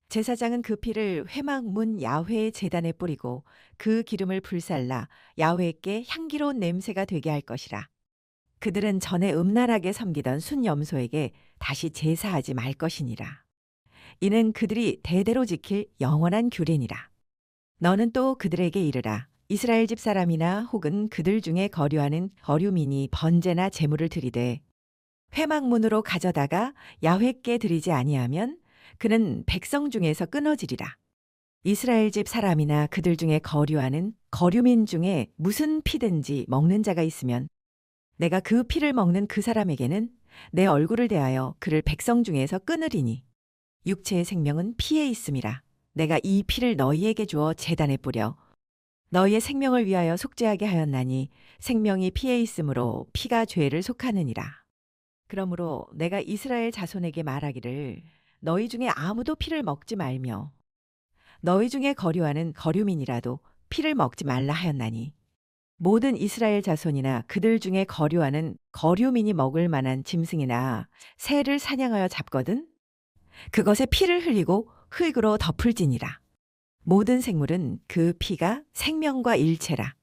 제사장은 그 피를 회막문 야훼의 제단에 뿌리고 그 기름을 불살라 야훼께 향기로운 냄새가 되게 할 것이라. 그들은 전에 음란하게 섬기던 순염소에게 다시 제사하지 말 것이니라. 이는 그들이 대대로 지킬 영원한 규례니라. 너는 또 그들에게 이르라. 이스라엘 집 사람이나 혹은 그들 중에 거류하는 거류민이 번제나 제물을 드리되 회막문으로 가져다가 야훼께 드리지 아니하면 그는 백성 중에서 끊어지리라. 이스라엘 집 사람이나 그들 중에 거류하는 거류민 중에 무슨 피든지 먹는 자가 있으면 내가 그 피를 먹는 그 사람에게는 내 얼굴을 대하여 그를 백성 중에서 끊으리니 육체의 생명은 피에 있음이라. 내가 이 피를 너희에게 주어 제단에 뿌려 너희의 생명을 위하여 속죄하게 하였나니 생명이 피에 있으므로 피가 죄를 속하느니라. 그러므로 내가 이스라엘 자손에게 말하기를 너희 중에 아무도 피를 먹지 말며 너희 중에 거류하는 거류민이라도 피를 먹지 말라 하였나니 모든 이스라엘 자손이나 그들 중에 거류하는 거류민이 먹을 만한 짐승이나 새를 사냥하여 잡거든 그것에 피를 흘리고 흙으로 덮을지니라. 모든 생물은 그 피가 생명과 일체라.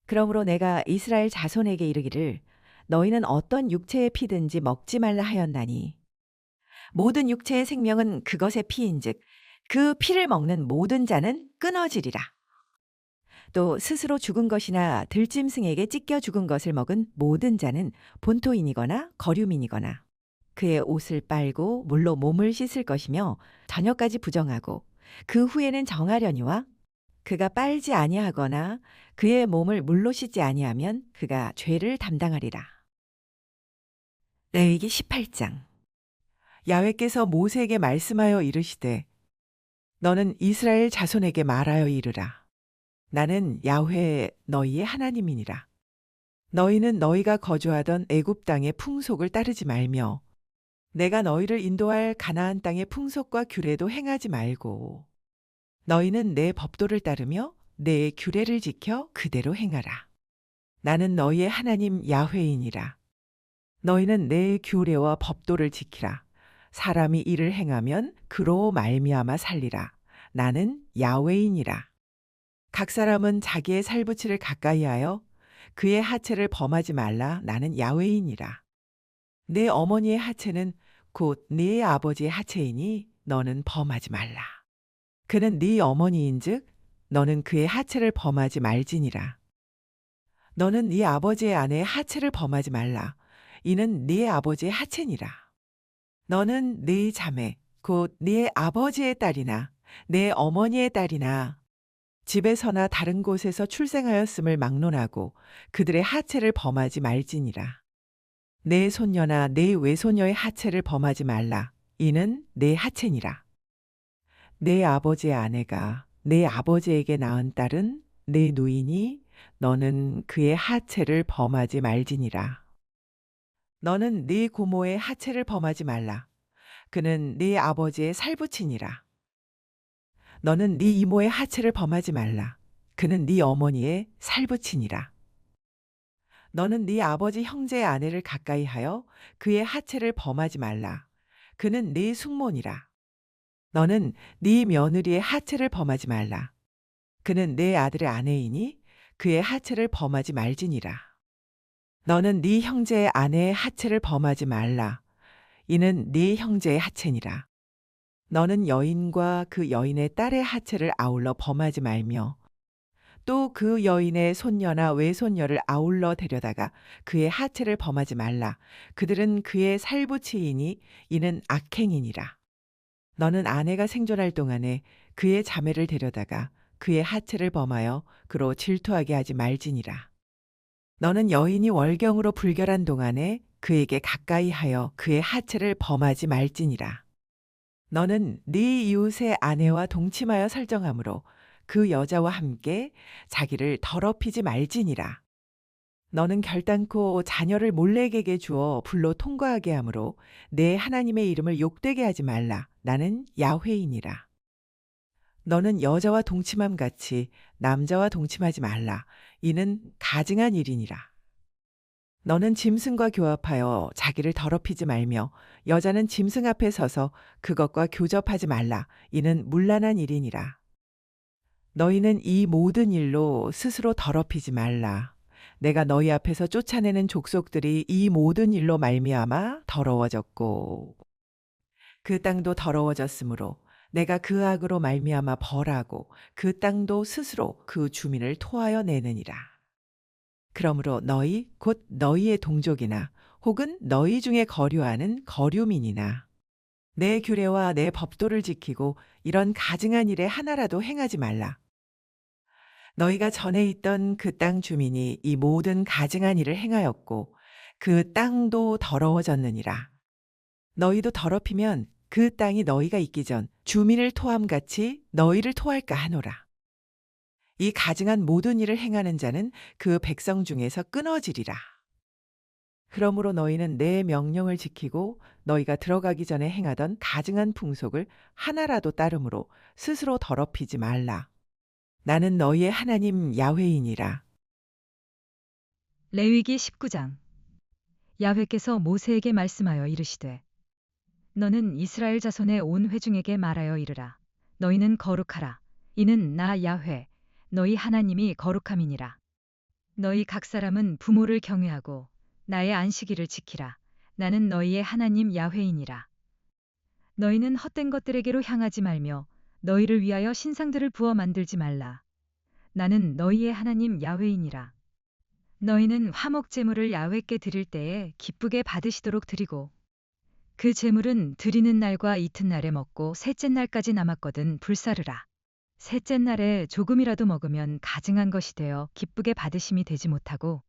그러므로 내가 이스라엘 자손에게 이르기를 너희는 어떤 육체의 피든지 먹지 말라 하였나니 모든 육체의 생명은 그것의 피인즉 그 피를 먹는 모든 자는 끊어지리라. 또 스스로 죽은 것이나 들짐승에게 찢겨 죽은 것을 먹은 모든 자는 본토인이거나 거류민이거나 그의 옷을 빨고 물로 몸을 씻을 것이며 저녁까지 부정하고 그 후에는 정하려니와 그가 빨지 아니하거나 그의 몸을 물로 씻지 아니하면 그가 죄를 담당하리라. 레위기 18장. 야훼께서 모세에게 말씀하여 이르시되 너는 이스라엘 자손에게 말하여 이르라. 나는 야훼 너희의 하나님이니라. 너희는 너희가 거주하던 애굽 땅의 풍속을 따르지 말며 내가 너희를 인도할 가나안 땅의 풍속과 규례도 행하지 말고 너희는 내 법도를 따르며 내 규례를 지켜 그대로 행하라. 나는 너희의 하나님 야훼이니라. 너희는 내 규례와 법도를 지키라. 사람이 이를 행하면 그로 말미암아 살리라. 나는 야훼이니라. 각 사람은 자기의 살부치를 가까이하여 그의 하체를 범하지 말라. 나는 야훼이니라. 내 어머니의 하체는 곧 네 아버지의 하체이니 너는 범하지 말라. 그는 네 어머니인즉 너는 그의 하체를 범하지 말지니라. 너는 네 아버지의 아내의 하체를 범하지 말라. 이는 네 아버지의 하체니라. 너는 네 자매 곧 네 아버지의 딸이나 내 어머니의 딸이나 집에서나 다른 곳에서 출생하였음을 막론하고 그들의 하체를 범하지 말지니라. 내 손녀나 내 외손녀의 하체를 범하지 말라. 이는 내 하체니라. 내 아버지의 아내가 내 아버지에게 낳은 딸은 내 누이니 너는 그의 하체를 범하지 말지니라. 너는 네 고모의 하체를 범하지 말라. 그는 네 아버지의 살부친이라. 너는 네 이모의 하체를 범하지 말라. 그는 네 어머니의 살부친이라. 너는 네 아버지 형제의 아내를 가까이 하여 그의 하체를 범하지 말라. 그는 네 숙모니라. 너는 네 며느리의 하체를 범하지 말라. 그는 내 아들의 아내이니 그의 하체를 범하지 말지니라. 너는 네 형제의 아내의 하체를 범하지 말라. 이는 네 형제의 하체니라. 너는 여인과 그 여인의 딸의 하체를 아울러 범하지 말며 또 그 여인의 손녀나 외손녀를 아울러 데려다가 그의 하체를 범하지 말라. 그들은 그의 살부치이니 이는 악행이니라. 너는 아내가 생존할 동안에 그의 자매를 데려다가 그의 하체를 범하여 그로 질투하게 하지 말지니라. 너는 여인이 월경으로 불결한 동안에 그에게 가까이 하여 그의 하체를 범하지 말지니라. 너는 네 이웃의 아내와 동침하여 설정하므로 그 여자와 함께 자기를 더럽히지 말지니라. 너는 결단코 자녀를 몰래에게 주어 불로 통과하게 하므로 내 하나님의 이름을 욕되게 하지 말라. 나는 야훼이니라. 너는 여자와 동침함 같이 남자와 동침하지 말라. 이는 가증한 일이니라. 너는 짐승과 교합하여 자기를 더럽히지 말며 여자는 짐승 앞에 서서 그것과 교접하지 말라. 이는 문란한 일이니라. 너희는 이 모든 일로 스스로 더럽히지 말라. 내가 너희 앞에서 쫓아내는 족속들이 이 모든 일로 말미암아 더러워졌고 그 땅도 더러워졌으므로 내가 그 악으로 말미암아 벌하고 그 땅도 스스로 그 주민을 토하여 내느니라. 그러므로 너희 곧 너희의 동족이나 혹은 너희 중에 거류하는 거류민이나 내 규례와 내 법도를 지키고 이런 가증한 일에 하나라도 행하지 말라. 너희가 전에 있던 그 땅 주민이 이 모든 가증한 일을 행하였고 그 땅도 더러워졌느니라. 너희도 더럽히면 그 땅이 너희가 있기 전 주민을 토함같이 너희를 토할까 하노라. 이 가증한 모든 일을 행하는 자는 그 백성 중에서 끊어지리라. 그러므로 너희는 내 명령을 지키고 너희가 들어가기 전에 행하던 가증한 풍속을 하나라도 따름으로 스스로 더럽히지 말라. 나는 너희의 하나님 야훼이니라. 레위기 19장. 야훼께서 모세에게 말씀하여 이르시되 너는 이스라엘 자손의 온 회중에게 말하여 이르라. 너희는 거룩하라. 이는 나 야훼 너희 하나님이 거룩함이니라. 너희 각 사람은 부모를 경외하고 나의 안식일을 지키라. 나는 너희의 하나님 야훼이니라. 너희는 헛된 것들에게로 향하지 말며 너희를 위하여 신상들을 부어 만들지 말라. 나는 너희의 하나님 야훼이니라. 너희는 화목 제물을 야훼께 드릴 때에 기쁘게 받으시도록 드리고 그 제물은 드리는 날과 이튿날에 먹고 셋째 날까지 남았거든 불사르라. 셋째 날에 조금이라도 먹으면 가증한 것이 되어 기쁘게 받으심이 되지 못하고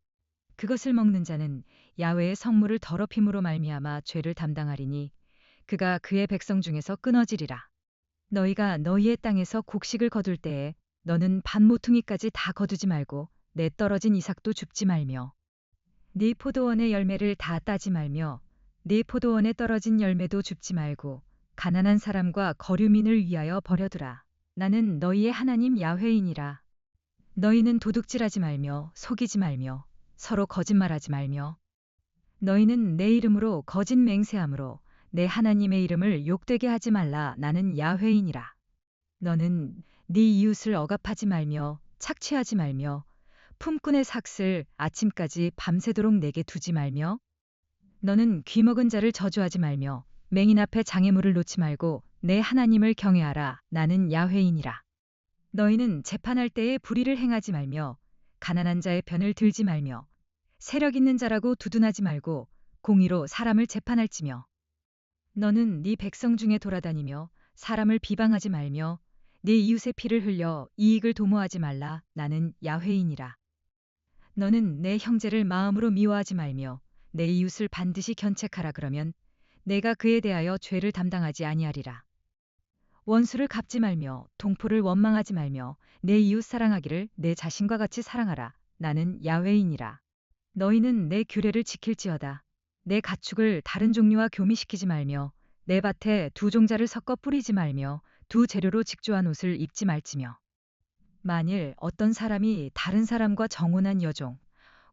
그것을 먹는 자는 야훼의 성물을 더럽힘으로 말미암아 죄를 담당하리니 그가 그의 백성 중에서 끊어지리라. 너희가 너희의 땅에서 곡식을 거둘 때에 너는 반 모퉁이까지 다 거두지 말고 내 떨어진 이삭도 줍지 말며 네 포도원의 열매를 다 따지 말며 네 포도원에 떨어진 열매도 줍지 말고 가난한 사람과 거류민을 위하여 버려두라. 나는 너희의 하나님 야훼이니라. 너희는 도둑질하지 말며 속이지 말며 서로 거짓말하지 말며 너희는 내 이름으로 거짓 맹세함으로 내 하나님의 이름을 욕되게 하지 말라. 나는 야훼이니라. 너는 네 이웃을 억압하지 말며 착취하지 말며 품꾼의 삭슬 아침까지 밤새도록 내게 두지 말며 너는 귀먹은 자를 저주하지 말며 맹인 앞에 장애물을 놓지 말고 내 하나님을 경외하라. 나는 야훼이니라. 너희는 재판할 때에 불의를 행하지 말며 가난한 자의 편을 들지 말며 세력 있는 자라고 두둔하지 말고 공의로 사람을 재판할지며 너는 네 백성 중에 돌아다니며 사람을 비방하지 말며 네 이웃의 피를 흘려 이익을 도모하지 말라. 나는 야훼이니라. 너는 내 형제를 마음으로 미워하지 말며 내 이웃을 반드시 견책하라 그러면 내가 그에 대하여 죄를 담당하지 아니하리라. 원수를 갚지 말며 동포를 원망하지 말며 내 이웃 사랑하기를 내 자신과 같이 사랑하라. 나는 야훼이니라. 너희는 내 규례를 지킬지어다. 내 가축을 다른 종류와 교미시키지 말며 내 밭에 두 종자를 섞어 뿌리지 말며 두 재료로 직조한 옷을 입지 말지며 만일 어떤 사람이 다른 사람과 정혼한 여종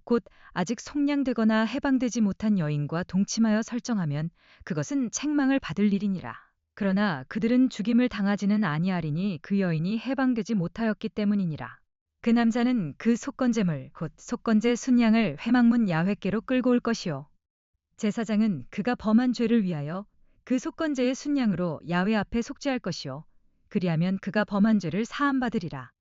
곧 아직 속량되거나 해방되지 못한 여인과 동침하여 설정하면 그것은 책망을 받을 일이니라. 그러나 그들은 죽임을 당하지는 아니하리니 그 여인이 해방되지 못하였기 때문이니라. 그 남자는 그 속건제물 곧 속건제 순양을 회막문 야훼께로 끌고 올 것이요 제사장은 그가 범한 죄를 위하여 그 속건제의 순양으로 야훼 앞에 속죄할 것이요 그리하면 그가 범한 죄를 사함받으리라.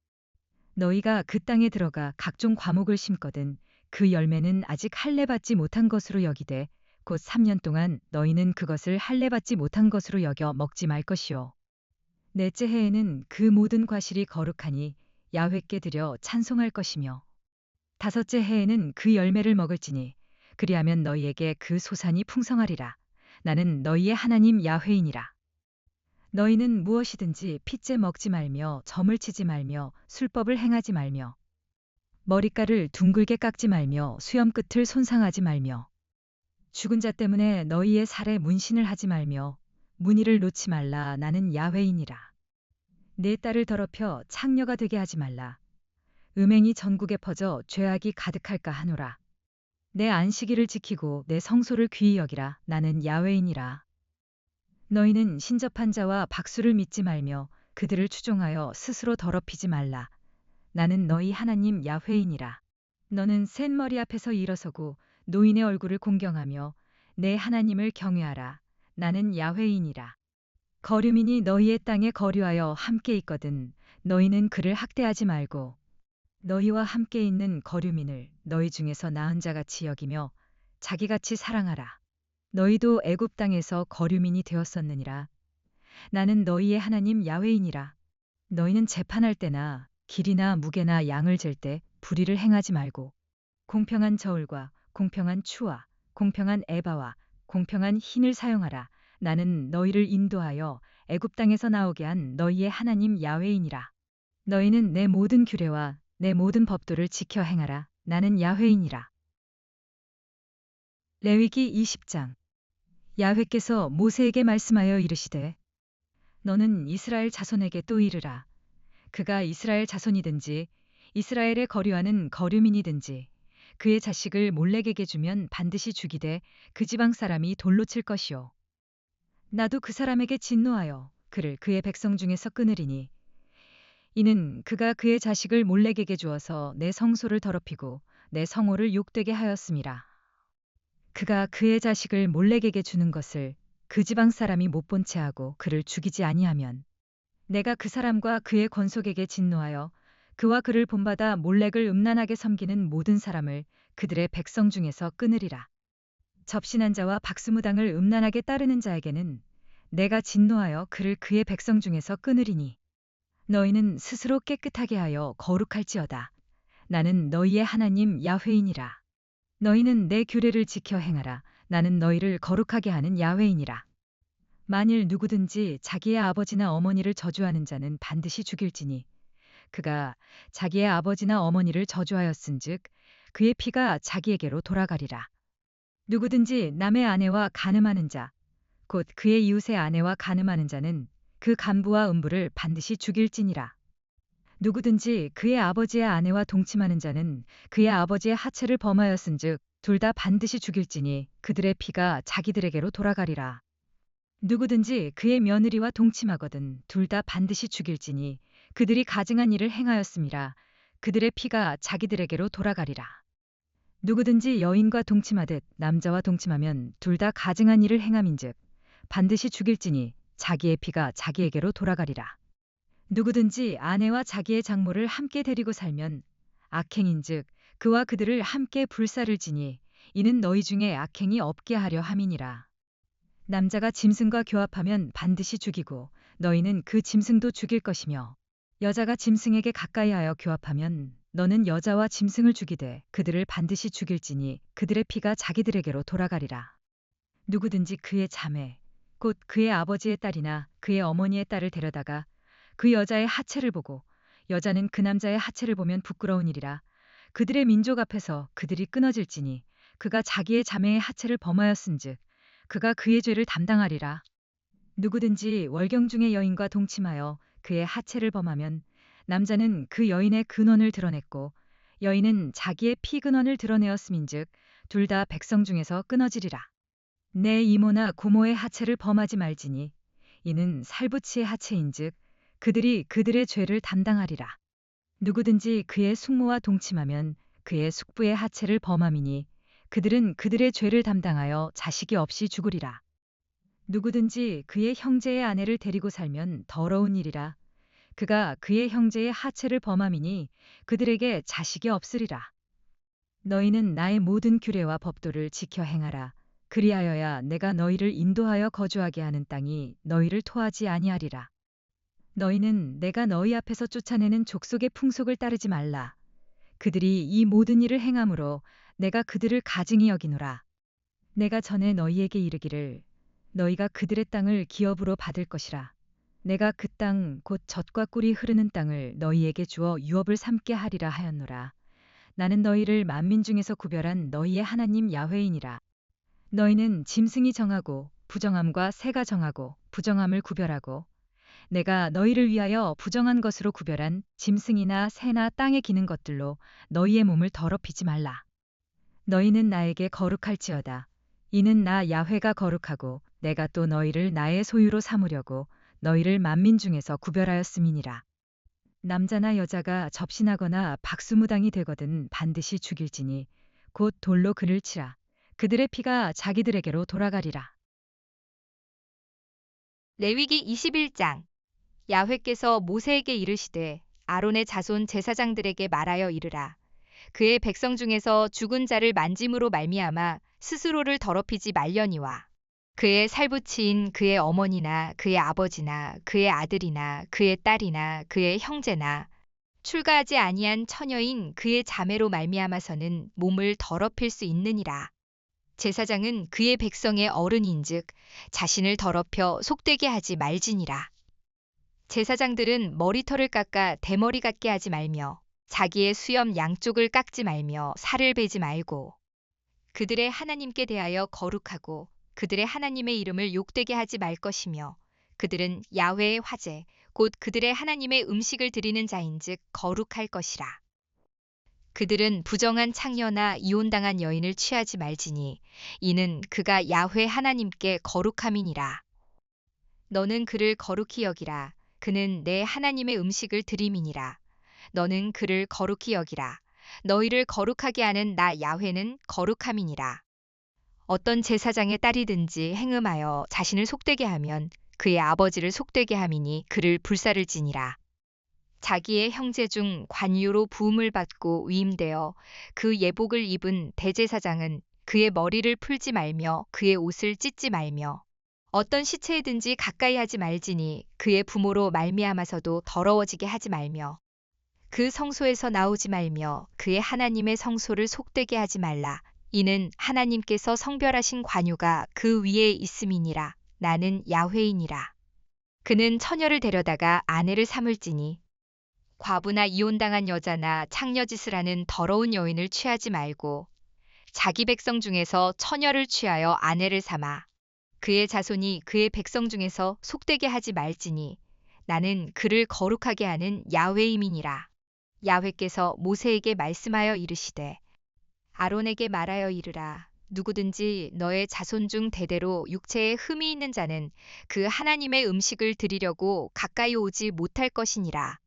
너희가 그 땅에 들어가 각종 과목을 심거든 그 열매는 아직 할례 받지 못한 것으로 여기되 곧 3년 동안 너희는 그것을 할례 받지 못한 것으로 여겨 먹지 말 것이요 넷째 해에는 그 모든 과실이 거룩하니 야훼께 드려 찬송할 것이며 다섯째 해에는 그 열매를 먹을지니 그리하면 너희에게 그 소산이 풍성하리라. 나는 너희의 하나님 야훼이니라. 너희는 무엇이든지 핏째 먹지 말며 점을 치지 말며 술법을 행하지 말며 머리카락을 둥글게 깎지 말며 수염 끝을 손상하지 말며 죽은 자 때문에 너희의 살에 문신을 하지 말며 문의를 놓지 말라. 나는 야훼이니라. 내 딸을 더럽혀 창녀가 되게 하지 말라. 음행이 전국에 퍼져 죄악이 가득할까 하노라. 내 안식일을 지키고 내 성소를 귀히 여기라. 나는 야훼이니라. 너희는 신접한 자와 박수를 믿지 말며 그들을 추종하여 스스로 더럽히지 말라. 나는 너희 하나님 야훼이니라. 너는 센 머리 앞에서 일어서고 노인의 얼굴을 공경하며 내 하나님을 경외하라. 나는 야훼이니라. 거류민이 너희의 땅에 거류하여 함께 있거든 너희는 그를 학대하지 말고 너희와 함께 있는 거류민을 너희 중에서 나은 자같이 여기며 자기같이 사랑하라. 너희도 애굽 땅에서 거류민이 되었었느니라. 나는 너희의 하나님 야훼이니라. 너희는 재판할 때나 길이나 무게나 양을 잴 때 불의를 행하지 말고 공평한 저울과 공평한 추와 공평한 에바와 공평한 흰을 사용하라. 나는 너희를 인도하여 애굽 땅에서 나오게 한 너희의 하나님 야훼이니라. 너희는 내 모든 규례와 내 모든 법도를 지켜 행하라. 나는 야훼이니라. 레위기 20장. 야훼께서 모세에게 말씀하여 이르시되 너는 이스라엘 자손에게 또 이르라. 그가 이스라엘 자손이든지 이스라엘에 거류하는 거류민이든지 그의 자식을 몰렉에게 주면 반드시 죽이되 그 지방 사람이 돌로 칠 것이요 나도 그 사람에게 진노하여 그를 그의 백성 중에서 끊으리니 이는 그가 그의 자식을 몰렉에게 주어서 내 성소를 더럽히고 내 성호를 욕되게 하였음이라. 그가 그의 자식을 몰렉에게 주는 것을 그 지방 사람이 못 본 채 하고 그를 죽이지 아니하면 내가 그 사람과 그의 권속에게 진노하여 그와 그를 본받아 몰렉을 음란하게 섬기는 모든 사람을 그들의 백성 중에서 끊으리라. 접신한 자와 박수무당을 음란하게 따르는 자에게는 내가 진노하여 그를 그의 백성 중에서 끊으리니 너희는 스스로 깨끗하게 하여 거룩할지어다. 나는 너희의 하나님 야훼이니라. 너희는 내 규례를 지켜 행하라. 나는 너희를 거룩하게 하는 야훼이니라. 만일 누구든지 자기의 아버지나 어머니를 저주하는 자는 반드시 죽일지니 그가 자기의 아버지나 어머니를 저주하였은즉 그의 피가 자기에게로 돌아가리라. 누구든지 남의 아내와 간음하는 자, 곧 그의 이웃의 아내와 간음하는 자는 그 간부와 음부를 반드시 죽일지니라. 누구든지 그의 아버지의 아내와 동침하는 자는 그의 아버지의 하체를 범하였은즉 둘 다 반드시 죽일지니 그들의 피가 자기들에게로 돌아가리라. 누구든지 그의 며느리와 동침하거든 둘 다 반드시 죽일지니 그들이 가증한 일을 행하였음이라. 그들의 피가 자기들에게로 돌아가리라. 누구든지 여인과 동침하듯 남자와 동침하면 둘 다 가증한 일을 행함인즉 반드시 죽일지니 자기의 피가 자기에게로 돌아가리라. 누구든지 아내와 자기의 장모를 함께 데리고 살면 악행인즉 그와 그들을 함께 불사를 지니 이는 너희 중에 악행이 없게 하려 함이니라. 남자가 짐승과 교합하면 반드시 죽이고 너희는 그 짐승도 죽일 것이며 여자가 짐승에게 가까이하여 교합하면 너는 여자와 짐승을 죽이되 그들을 반드시 죽일지니 그들의 피가 자기들에게로 돌아가리라. 누구든지 그의 자매 곧 그의 아버지의 딸이나 그의 어머니의 딸을 데려다가 그 여자의 하체를 보고 여자는 그 남자의 하체를 보면 부끄러운 일이라. 그들의 민족 앞에서 그들이 끊어질지니 그가 자기의 자매의 하체를 범하였은즉 그가 그의 죄를 담당하리라. 누구든지 월경 중의 여인과 동침하여 그의 하체를 범하면 남자는 그 여인의 근원을 드러냈고 여인은 자기의 피 근원을 드러내었음인즉 둘 다 백성 중에서 끊어지리라. 내 이모나 고모의 하체를 범하지 말지니 이는 살부치의 하체인즉 그들이 그들의 죄를 담당하리라. 누구든지 그의 숙모와 동침하면 그의 숙부의 하체를 범함이니 그들은 그들의 죄를 담당하여 자식이 없이 죽으리라. 누구든지 그의 형제의 아내를 데리고 살면 더러운 일이라. 그가 그의 형제의 하체를 범함이니 그들에게 자식이 없으리라. 너희는 나의 모든 규례와 법도를 지켜 행하라. 그리하여야 내가 너희를 인도하여 거주하게 하는 땅이 너희를 토하지 아니하리라. 너희는 내가 너희 앞에서 쫓아내는 족속의 풍속을 따르지 말라. 그들이 이 모든 일을 행함으로 내가 그들을 가증히 여기노라. 내가 전에 너희에게 이르기를 너희가 그들의 땅을 기업으로 받을 것이라. 내가 그 땅 곧 젖과 꿀이 흐르는 땅을 너희에게 주어 유업을 삼게 하리라 하였노라. 나는 너희를 만민 중에서 구별한 너희의 하나님 야훼이니라. 너희는 짐승이 정하고 부정함과 새가 정하고 부정함을 구별하고 내가 너희를 위하여 부정한 것으로 구별한 짐승이나 새나 땅에 기는 것들로 너희의 몸을 더럽히지 말라. 너희는 나에게 거룩할지어다. 이는 나 야훼가 거룩하고 내가 또 너희를 나의 소유로 삼으려고 너희를 만민 중에서 구별하였음이니라. 남자나 여자가 접신하거나 박수무당이 되거든 반드시 죽일지니 곧 돌로 그를 치라. 그들의 피가 자기들에게로 돌아가리라. 레위기 21장. 야훼께서 모세에게 이르시되 아론의 자손 제사장들에게 말하여 이르라. 그의 백성 중에서 죽은 자를 만짐으로 말미암아 스스로를 더럽히지 말려니와 그의 살부치인 그의 어머니나 그의 아버지나 그의 아들이나 그의 딸이나 그의 형제나 출가하지 아니한 처녀인 그의 자매로 말미암아서는 몸을 더럽힐 수 있느니라. 제사장은 그의 백성의 어른인즉 자신을 더럽혀 속되게 하지 말지니라. 제사장들은 머리털을 깎아 대머리 같게 하지 말며 자기의 수염 양쪽을 깎지 말며 살을 베지 말고 그들의 하나님께 대하여 거룩하고 그들의 하나님의 이름을 욕되게 하지 말 것이며 그들은 야훼의 화제 곧 그들의 하나님의 음식을 드리는 자인즉 거룩할 것이라. 그들은 부정한 창녀나 이혼당한 여인을 취하지 말지니 이는 그가 야훼 하나님께 거룩함이니라. 너는 그를 거룩히 여기라. 그는 내 하나님의 음식을 드림이니라. 너는 그를 거룩히 여기라. 너희를 거룩하게 하는 나 야훼는 거룩함이니라. 어떤 제사장의 딸이든지 행음하여 자신을 속되게 하면 그의 아버지를 속되게 함이니 그를 불살을 지니라. 자기의 형제 중 관유로 부음을 받고 위임되어 그 예복을 입은 대제사장은 그의 머리를 풀지 말며 그의 옷을 찢지 말며 어떤 시체에든지 가까이 하지 말지니 그의 부모로 말미암아서도 더러워지게 하지 말며 그 성소에서 나오지 말며 그의 하나님의 성소를 속되게 하지 말라. 이는 하나님께서 성별하신 관유가 그 위에 있음이니라. 나는 야훼이니라. 그는 처녀를 데려다가 아내를 삼을지니 과부나 이혼당한 여자나 창녀짓을 하는 더러운 여인을 취하지 말고 자기 백성 중에서 처녀를 취하여 아내를 삼아 그의 자손이 그의 백성 중에서 속되게 하지 말지니 나는 그를 거룩하게 하는 야훼임이니라. 야훼께서 모세에게 말씀하여 이르시되 아론에게 말하여 이르라. 누구든지 너의 자손 중 대대로 육체에 흠이 있는 자는 그 하나님의 음식을 드리려고 가까이 오지 못할 것이니라.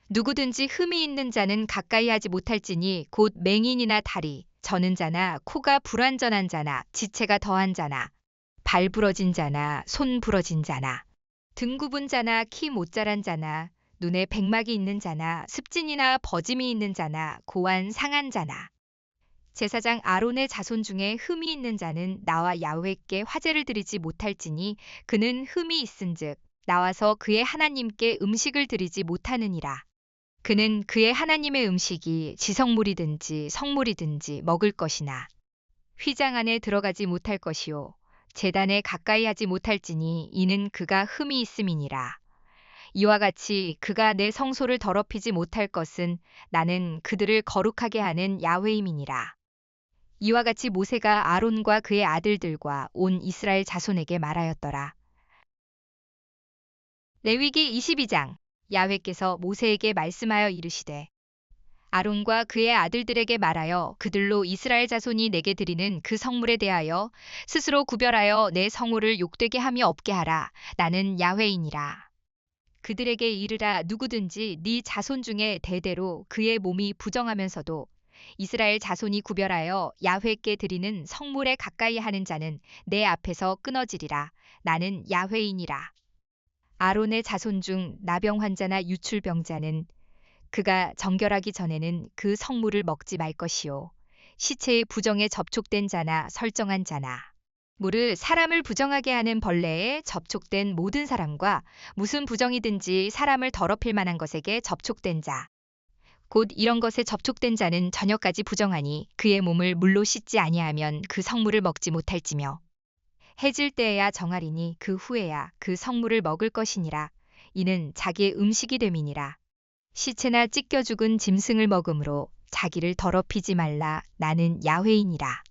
누구든지 흠이 있는 자는 가까이 하지 못할지니 곧 맹인이나 다리, 저는 자나 코가 불완전한 자나 지체가 더한 자나 발 부러진 자나 손 부러진 자나 등 굽은 자나 키 못 자란 자나 눈에 백막이 있는 자나 습진이나 버짐이 있는 자나 고환 상한 자나 제사장 아론의 자손 중에 흠이 있는 자는 나와 야훼께 화제를 드리지 못할지니 그는 흠이 있은즉 나와서 그의 하나님께 음식을 드리지 못하느니라. 그는 그의 하나님의 음식이 지성물이든지 성물이든지 먹을 것이나 휘장 안에 들어가지 못할 것이요 제단에 가까이 하지 못할지니 이는 그가 흠이 있음이니라. 이와 같이 그가 내 성소를 더럽히지 못할 것은 나는 그들을 거룩하게 하는 야훼임이니라. 이와 같이 모세가 아론과 그의 아들들과 온 이스라엘 자손에게 말하였더라. 레위기 22장. 야훼께서 모세에게 말씀하여 이르시되 아론과 그의 아들들에게 말하여 그들로 이스라엘 자손이 내게 드리는 그 성물에 대하여 스스로 구별하여 내 성호를 욕되게 함이 없게 하라. 나는 야훼이니라. 그들에게 이르라. 누구든지 네 자손 중에 대대로 그의 몸이 부정하면서도 이스라엘 자손이 구별하여 야훼께 드리는 성물에 가까이 하는 자는 내 앞에서 끊어지리라. 나는 야훼이니라. 아론의 자손 중 나병 환자나 유출병자는 그가 정결하기 전에는 그 성물을 먹지 말 것이요 시체의 부정에 접촉된 자나 설정한 자나 무릇 사람을 부정하게 하는 벌레에 접촉된 모든 사람과 무슨 부정이든지 사람을 더럽힐 만한 것에게 접촉된 자 곧 이런 것에 접촉된 자는 저녁까지 부정하니 그의 몸을 물로 씻지 아니하면 그 성물을 먹지 못할지며 해질 때에야 정하리니 그 후에야 그 성물을 먹을 것이니라. 이는 자기의 음식이 됨이니라. 시체나 찢겨 죽은 짐승을 먹음으로 자기를 더럽히지 말라. 나는 야훼이니라.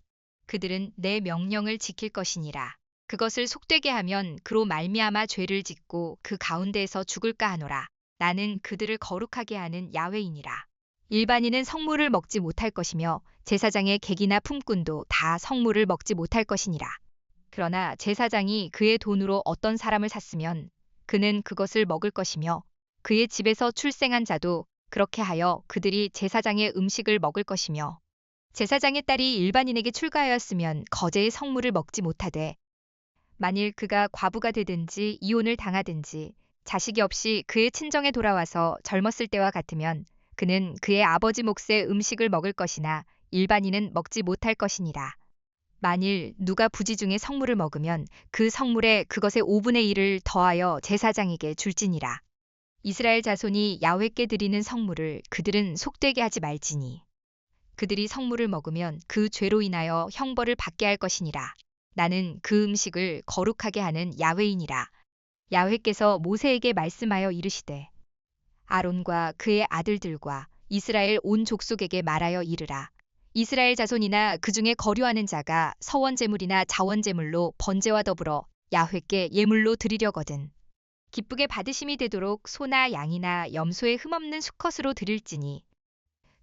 그들은 내 명령을 지킬 것이니라. 그것을 속되게 하면 그로 말미암아 죄를 짓고 그 가운데에서 죽을까 하노라. 나는 그들을 거룩하게 하는 야훼이니라. 일반인은 성물을 먹지 못할 것이며 제사장의 객이나 품꾼도 다 성물을 먹지 못할 것이니라. 그러나 제사장이 그의 돈으로 어떤 사람을 샀으면 그는 그것을 먹을 것이며 그의 집에서 출생한 자도 그렇게 하여 그들이 제사장의 음식을 먹을 것이며 제사장의 딸이 일반인에게 출가하였으면 거제의 성물을 먹지 못하되 만일 그가 과부가 되든지 이혼을 당하든지 자식이 없이 그의 친정에 돌아와서 젊었을 때와 같으면 그는 그의 아버지 몫의 음식을 먹을 것이나 일반인은 먹지 못할 것이니라. 만일 누가 부지 중에 성물을 먹으면 그 성물에 그것의 5분의 1을 더하여 제사장에게 줄지니라. 이스라엘 자손이 야훼께 드리는 성물을 그들은 속되게 하지 말지니 그들이 성물을 먹으면 그 죄로 인하여 형벌을 받게 할 것이니라. 나는 그 음식을 거룩하게 하는 야훼이니라. 야훼께서 모세에게 말씀하여 이르시되 아론과 그의 아들들과 이스라엘 온 족속에게 말하여 이르라. 이스라엘 자손이나 그 중에 거류하는 자가 서원제물이나 자원제물로 번제와 더불어 야훼께 예물로 드리려거든 기쁘게 받으심이 되도록 소나 양이나 염소의 흠없는 수컷으로 드릴지니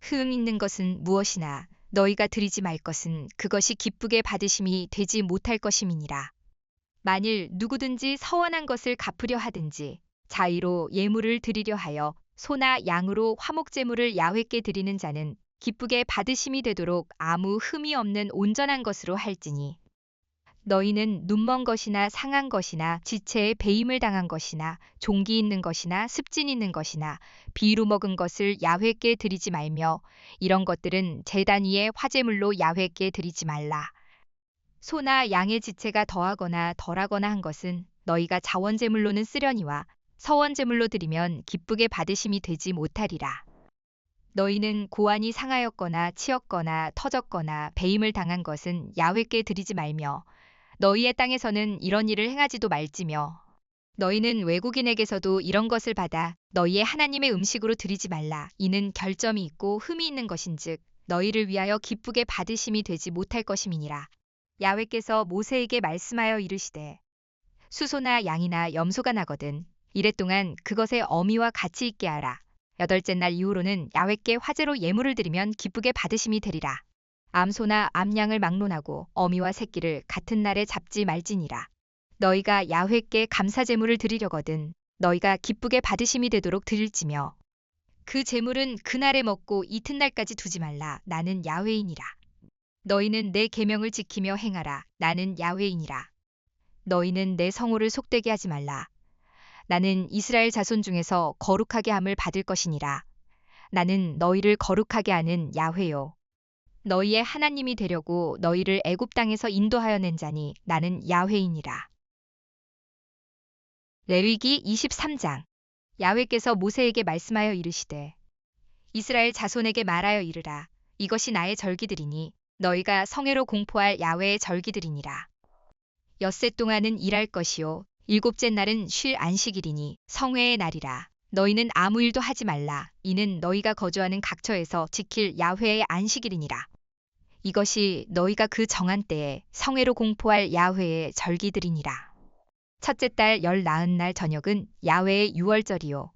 흠 있는 것은 무엇이나 너희가 드리지 말 것은 그것이 기쁘게 받으심이 되지 못할 것임이니라. 만일 누구든지 서원한 것을 갚으려 하든지 자의로 예물을 드리려 하여 소나 양으로 화목제물을 야훼께 드리는 자는 기쁘게 받으심이 되도록 아무 흠이 없는 온전한 것으로 할지니 너희는 눈먼 것이나 상한 것이나 지체에 배임을 당한 것이나 종기 있는 것이나 습진 있는 것이나 비루 먹은 것을 야훼께 드리지 말며 이런 것들은 제단 위에 화제물로 야훼께 드리지 말라. 소나 양의 지체가 더하거나 덜하거나 한 것은 너희가 자원제물로는 쓰려니와 서원제물로 드리면 기쁘게 받으심이 되지 못하리라. 너희는 고안이 상하였거나 치였거나 터졌거나 배임을 당한 것은 야훼께 드리지 말며 너희의 땅에서는 이런 일을 행하지도 말지며 너희는 외국인에게서도 이런 것을 받아 너희의 하나님의 음식으로 드리지 말라. 이는 결점이 있고 흠이 있는 것인즉 너희를 위하여 기쁘게 받으심이 되지 못할 것임이니라. 야훼께서 모세에게 말씀하여 이르시되 수소나 양이나 염소가 나거든 이랫동안 그것의 어미와 같이 있게 하라. 8째 날 이후로는 야훼께 화제로 예물을 드리면 기쁘게 받으심이 되리라. 암소나 암양을 막론하고 어미와 새끼를 같은 날에 잡지 말지니라. 너희가 야훼께 감사제물을 드리려거든 너희가 기쁘게 받으심이 되도록 드릴지며 그 제물은 그날에 먹고 이튿날까지 두지 말라. 나는 야훼이니라. 너희는 내 계명을 지키며 행하라. 나는 야훼이니라. 너희는 내 성호를 속되게 하지 말라. 나는 이스라엘 자손 중에서 거룩하게 함을 받을 것이니라. 나는 너희를 거룩하게 하는 야훼요. 너희의 하나님이 되려고 너희를 애굽 땅에서 인도하여 낸 자니 나는 야훼이니라. 레위기 23장. 야훼께서 모세에게 말씀하여 이르시되 이스라엘 자손에게 말하여 이르라. 이것이 나의 절기들이니 너희가 성회로 공포할 야훼의 절기들이니라. 엿새 동안은 일할 것이요 일곱째 날은 쉴 안식일이니 성회의 날이라. 너희는 아무 일도 하지 말라. 이는 너희가 거주하는 각처에서 지킬 야훼의 안식일이니라. 이것이 너희가 그 정한 때에 성회로 공포할 야훼의 절기들이니라. 첫째 달 열 나흔 날 저녁은 야훼의 유월절이요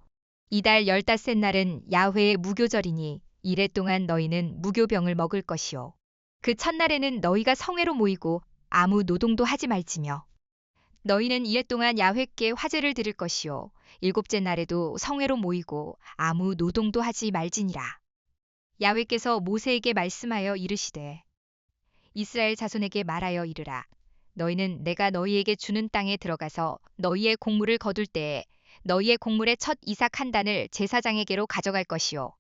이달 15 날은 야훼의 무교절이니 이래 동안 너희는 무교병을 먹을 것이요 그 첫날에는 너희가 성회로 모이고 아무 노동도 하지 말지며 너희는 이래 동안 야훼께 화제를 드릴 것이요 일곱째 날에도 성회로 모이고 아무 노동도 하지 말지니라. 야훼께서 모세에게 말씀하여 이르시되 이스라엘 자손에게 말하여 이르라. 너희는 내가 너희에게 주는 땅에 들어가서 너희의 곡물을 거둘 때에 너희의 곡물의 첫 이삭 한 단을 제사장에게로 가져갈 것이요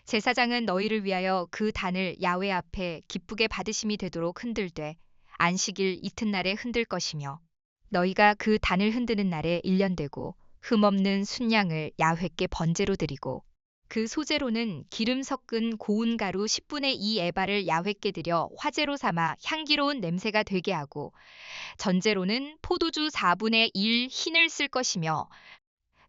제사장은 너희를 위하여 그 단을 야훼 앞에 기쁘게 받으심이 되도록 흔들되 안식일 이튿날에 흔들 것이며 너희가 그 단을 흔드는 날에 일련되고 흠없는 순양을 야훼께 번제로 드리고 그 소제로는 기름 섞은 고운 가루 10분의 2 에바를 야훼께 드려 화제로 삼아 향기로운 냄새가 되게 하고 전제로는 포도주 4분의 1 흰을 쓸 것이며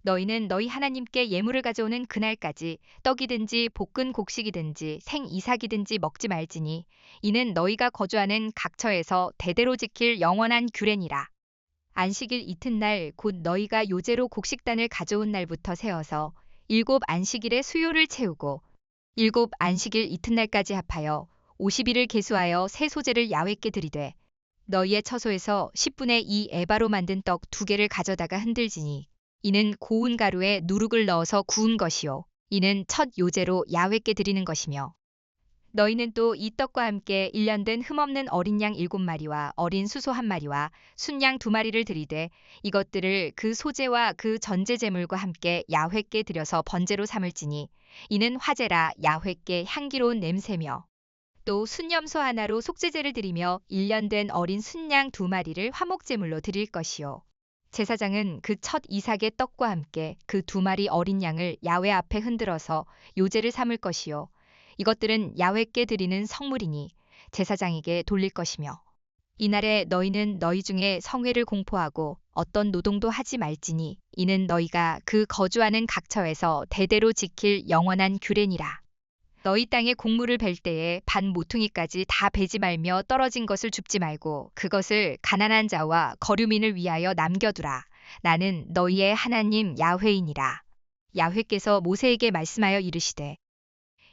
너희는 너희 하나님께 예물을 가져오는 그날까지 떡이든지 볶은 곡식이든지 생 이삭이든지 먹지 말지니 이는 너희가 거주하는 각처에서 대대로 지킬 영원한 규례니라. 안식일 이튿날 곧 너희가 요제로 곡식단을 가져온 날부터 세어서 7 안식일의 수요를 채우고 7 안식일 이튿날까지 합하여 50일을 계수하여 새 소제를 야훼께 드리되 너희의 처소에서 10분의 2 에바로 만든 떡 2개를 가져다가 흔들지니 이는 고운 가루에 누룩을 넣어서 구운 것이요 이는 첫 요제로 야훼께 드리는 것이며 너희는 또 이 떡과 함께 일련된 흠없는 어린 양 7마리와 어린 수소 1마리와 순양 2마리를 드리되 이것들을 그 소제와 그 전제 제물과 함께 야훼께 드려서 번제로 삼을지니 이는 화제라 야훼께 향기로운 냄새며 또 순염소 하나로 속죄제를 드리며 일련된 어린 순양 2마리를 화목제물로 드릴 것이요 제사장은 그 첫 이삭의 떡과 함께 그 2마리 어린 양을 야훼 앞에 흔들어서 요제를 삼을 것이요 이것들은 야훼께 드리는 성물이니 제사장에게 돌릴 것이며 이날에 너희는 너희 중에 성회를 공포하고 어떤 노동도 하지 말지니 이는 너희가 그 거주하는 각처에서 대대로 지킬 영원한 규례니라. 너희 땅에 곡물을 벨 때에 반 모퉁이까지 다 베지 말며 떨어진 것을 줍지 말고 그것을 가난한 자와 거류민을 위하여 남겨두라. 나는 너희의 하나님 야훼이니라. 야훼께서 모세에게 말씀하여 이르시되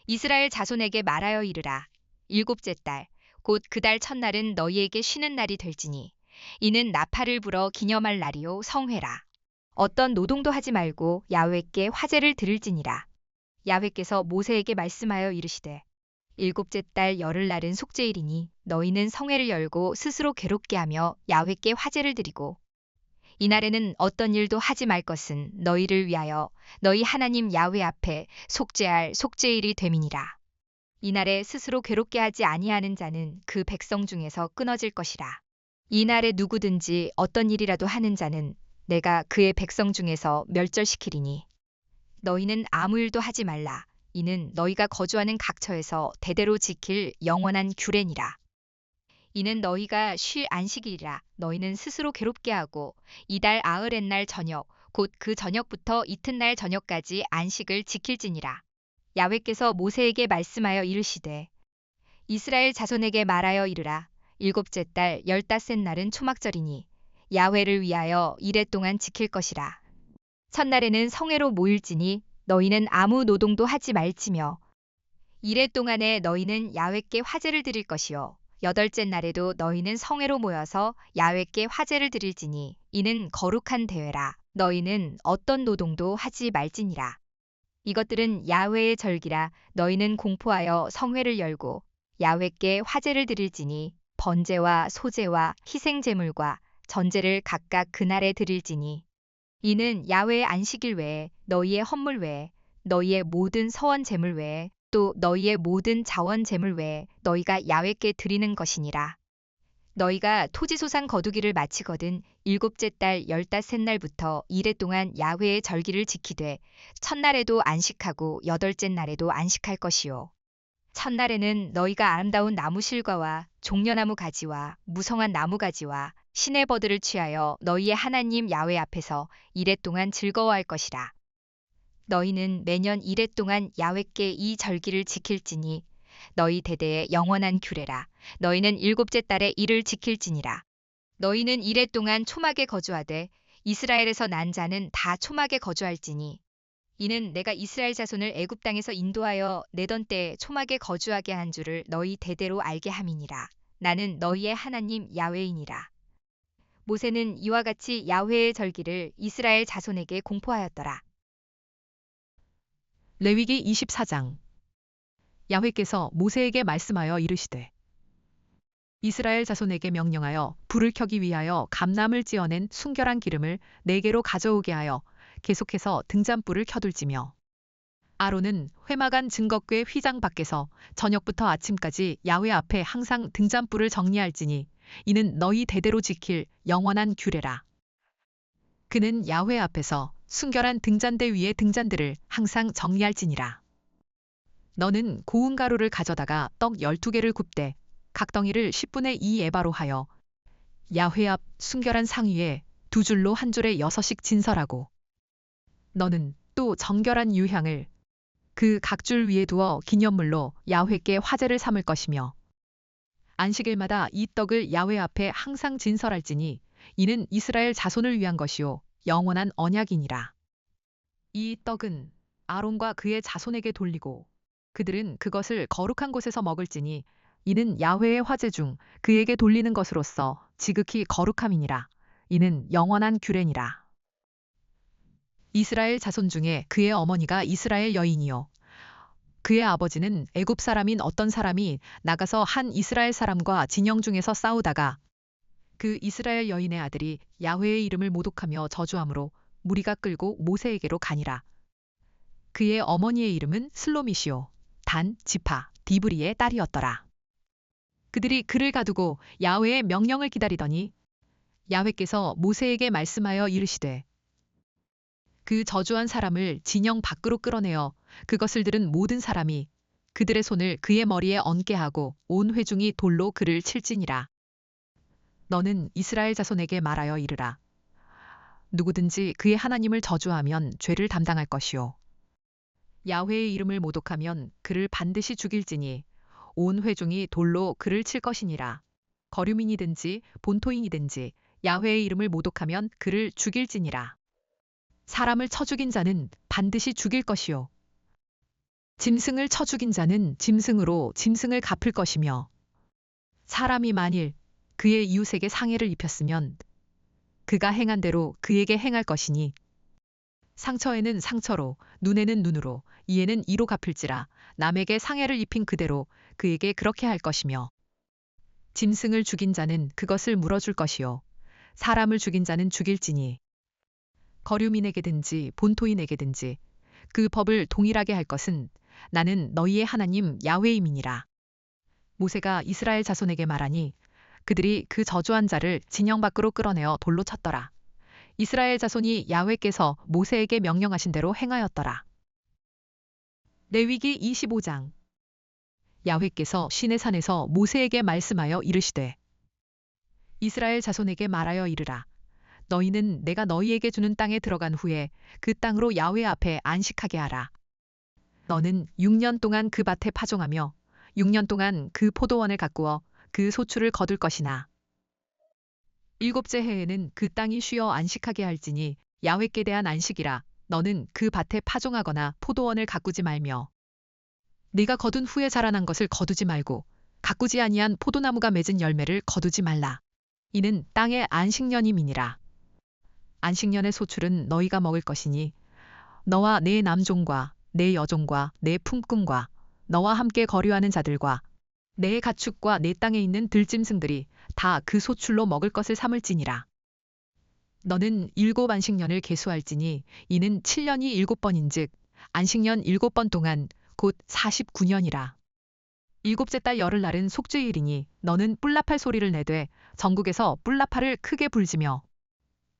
이스라엘 자손에게 말하여 이르라. 7째 달 곧 그 달 첫날은 너희에게 쉬는 날이 될지니 이는 나팔을 불어 기념할 날이요 성회라. 어떤 노동도 하지 말고 야훼께 화제를 드릴지니라. 야훼께서 모세에게 말씀하여 이르시되 7째 달 열흘날은 속죄일이니 너희는 성회를 열고 스스로 괴롭게 하며 야훼께 화제를 드리고 이날에는 어떤 일도 하지 말 것은 너희를 위하여 너희 하나님 야훼 앞에 속죄할 속죄일이 됨이니라. 이날에 스스로 괴롭게 하지 아니하는 자는 그 백성 중에서 끊어질 것이라. 이날에 누구든지 어떤 일이라도 하는 자는 내가 그의 백성 중에서 멸절시키리니 너희는 아무 일도 하지 말라. 이는 너희가 거주하는 각처에서 대대로 지킬 영원한 규례니라. 이는 너희가 쉴 안식일이라. 너희는 스스로 괴롭게 하고 이달 아흐렛날 저녁 곧 그 저녁부터 이튿날 저녁까지 안식을 지킬지니라. 야훼께서 모세에게 말씀하여 이르시되 이스라엘 자손에게 말하여 이르라. 7째 달 15 날은 초막절이니 야훼를 위하여 이래 동안 지킬 것이라. 첫날에는 성회로 모일지니 너희는 아무 노동도 하지 말지며 이래 동안에 너희는 야훼께 화제를 드릴 것이요 8째 날에도 너희는 성회로 모여서 야훼께 화제를 드릴지니 이는 거룩한 대회라. 너희는 어떤 노동도 하지 말지니라. 이것들은 야훼의 절기라. 너희는 공포하여 성회를 열고 야훼께 화제를 드릴지니 번제와 소제와 희생제물과 전제를 각각 그날에 드릴지니 이는 야훼의 안식일 외에 너희의 헌물 외에 너희의 모든 서원 제물 외에 또 너희의 모든 자원 제물 외에 너희가 야훼께 드리는 것이니라. 너희가 토지소산 거두기를 마치거든 일곱째 달 15날부터 이레 동안 야훼의 절기를 지키되 첫날에도 안식하고 여덟째 날에도 안식할 것이요. 첫날에는 너희가 아름다운 나무 실과와 종려나무 가지와 무성한 나무 가지와 시내 버드를 취하여 너희의 하나님 야훼 앞에서 이레 동안 즐거워할 것이라. 너희는 매년 이레 동안 야훼께 이 절기를 지킬지니 너희 대대의 영원한 규례라. 너희는 일곱째 달에 이를 지킬지니라. 너희는 이레 동안 초막에 거주하되 이스라엘에서 난 자는 다 초막에 거주할지니 이는 내가 이스라엘 자손을 애굽 땅에서 인도하여 내던 때에 초막에 거주하게 한 줄을 너희 대대로 알게 함이니라. 나는 너희의 하나님 야훼이니라. 모세는 이와 같이 야훼의 절기를 이스라엘 자손에게 공포하였더라. 레위기 24장. 야훼께서 모세에게 말씀하여 이르시되 이스라엘 자손에게 명령하여 불을 켜기 위하여 감람을 찌어낸 순결한 기름을 4개로 가져오게 하여 계속해서 등잔불을 켜둘지며 아론은 회막안 증거궤 휘장 밖에서 저녁부터 아침까지 야훼 앞에 항상 등잔불을 정리할지니 이는 너희 대대로 지킬 영원한 규례라. 그는 야훼 앞에서 순결한 등잔대 위의 등잔들을 항상 정리할지니라. 너는 고운 가루를 가져다가 떡 12개를 굽되 각 덩이를 10분의 2 에바로 하여 야훼 앞 순결한 상 위에 2줄로 한 줄에 6씩 진설하고 너는 또 정결한 유향을 그 각 줄 위에 두어 기념물로 야훼께 화제를 삼을 것이며 안식일마다 이 떡을 야훼 앞에 항상 진설할지니 이는 이스라엘 자손을 위한 것이요 영원한 언약이니라. 이 떡은 아론과 그의 자손에게 돌리고 그들은 그것을 거룩한 곳에서 먹을지니 이는 야훼의 화제 중 그에게 돌리는 것으로서 지극히 거룩함이니라. 이는 영원한 규례니라. 이스라엘 자손 중에 그의 어머니가 이스라엘 여인이요 그의 아버지는 애굽 사람인 어떤 사람이 나가서 한 이스라엘 사람과 진영 중에서 싸우다가 그 이스라엘 여인의 아들이 야훼의 이름을 모독하며 저주함으로 무리가 끌고 모세에게로 가니라. 그의 어머니의 이름은 슬로밋이요 단, 지파, 디브리의 딸이었더라. 그들이 그를 가두고 야훼의 명령을 기다리더니 야훼께서 모세에게 말씀하여 이르시되 그 저주한 사람을 진영 밖으로 끌어내어 그것을 들은 모든 사람이 그들의 손을 그의 머리에 얹게 하고 온 회중이 돌로 그를 칠지니라. 너는 이스라엘 자손에게 말하여 이르라. 누구든지 그의 하나님을 저주하면 죄를 담당할 것이요 야훼의 이름을 모독하면 그를 반드시 죽일지니 온 회중이 돌로 그를 칠 것이니라. 거류민이든지 본토인이든지 야훼의 이름을 모독하면 그를 죽일지니라. 사람을 쳐 죽인 자는 반드시 죽일 것이요 짐승을 쳐 죽인 자는 짐승으로 짐승을 갚을 것이며 사람이 만일 그의 이웃에게 상해를 입혔으면 그가 행한 대로 그에게 행할 것이니 상처에는 상처로 눈에는 눈으로 이에는 이로 갚을지라. 남에게 상해를 입힌 그대로 그에게 그렇게 할 것이며 짐승을 죽인 자는 그것을 물어줄 것이요 사람을 죽인 자는 죽일지니 거류민에게든지 본토인에게든지 그 법을 동일하게 할 것은 나는 너희의 하나님 야훼임이니라. 모세가 이스라엘 자손에게 말하니 그들이 그 저주한 자를 진영 밖으로 끌어내어 돌로 쳤더라. 이스라엘 자손이 야훼께서 모세에게 명령하신 대로 행하였더라. 레위기 25장. 야훼께서 시내산에서 모세에게 말씀하여 이르시되 이스라엘 자손에게 말하여 이르라. 너희는 내가 너희에게 주는 땅에 들어간 후에 그 땅으로 야훼 앞에 안식하게 하라. 너는 6년 동안 그 밭에 파종하며 6년 동안 그 포도원을 가꾸어 그 소출을 거둘 것이나 7째 해에는 그 땅이 쉬어 안식하게 할지니 야훼께 대한 안식이라. 너는 그 밭에 파종하거나 포도원을 가꾸지 말며 네가 거둔 후에 자라난 것을 거두지 말고 가꾸지 아니한 포도나무가 맺은 열매를 거두지 말라. 이는 땅의 안식년임이니라. 안식년의 소출은 너희가 먹을 것이니 너와 내 남종과 내 여종과 내 품꾼과 너와 함께 거류하는 자들과 내 가축과 내 땅에 있는 들짐승들이 다 그 소출로 먹을 것을 삼을지니라. 너는 7 안식년을 계수할지니 이는 7년이 7번인즉 안식년 7번 동안 곧 49년이라. 일곱째 달 열흘날은 속죄일이니 너는 뿔나팔 소리를 내되 전국에서 뿔나팔을 크게 불지며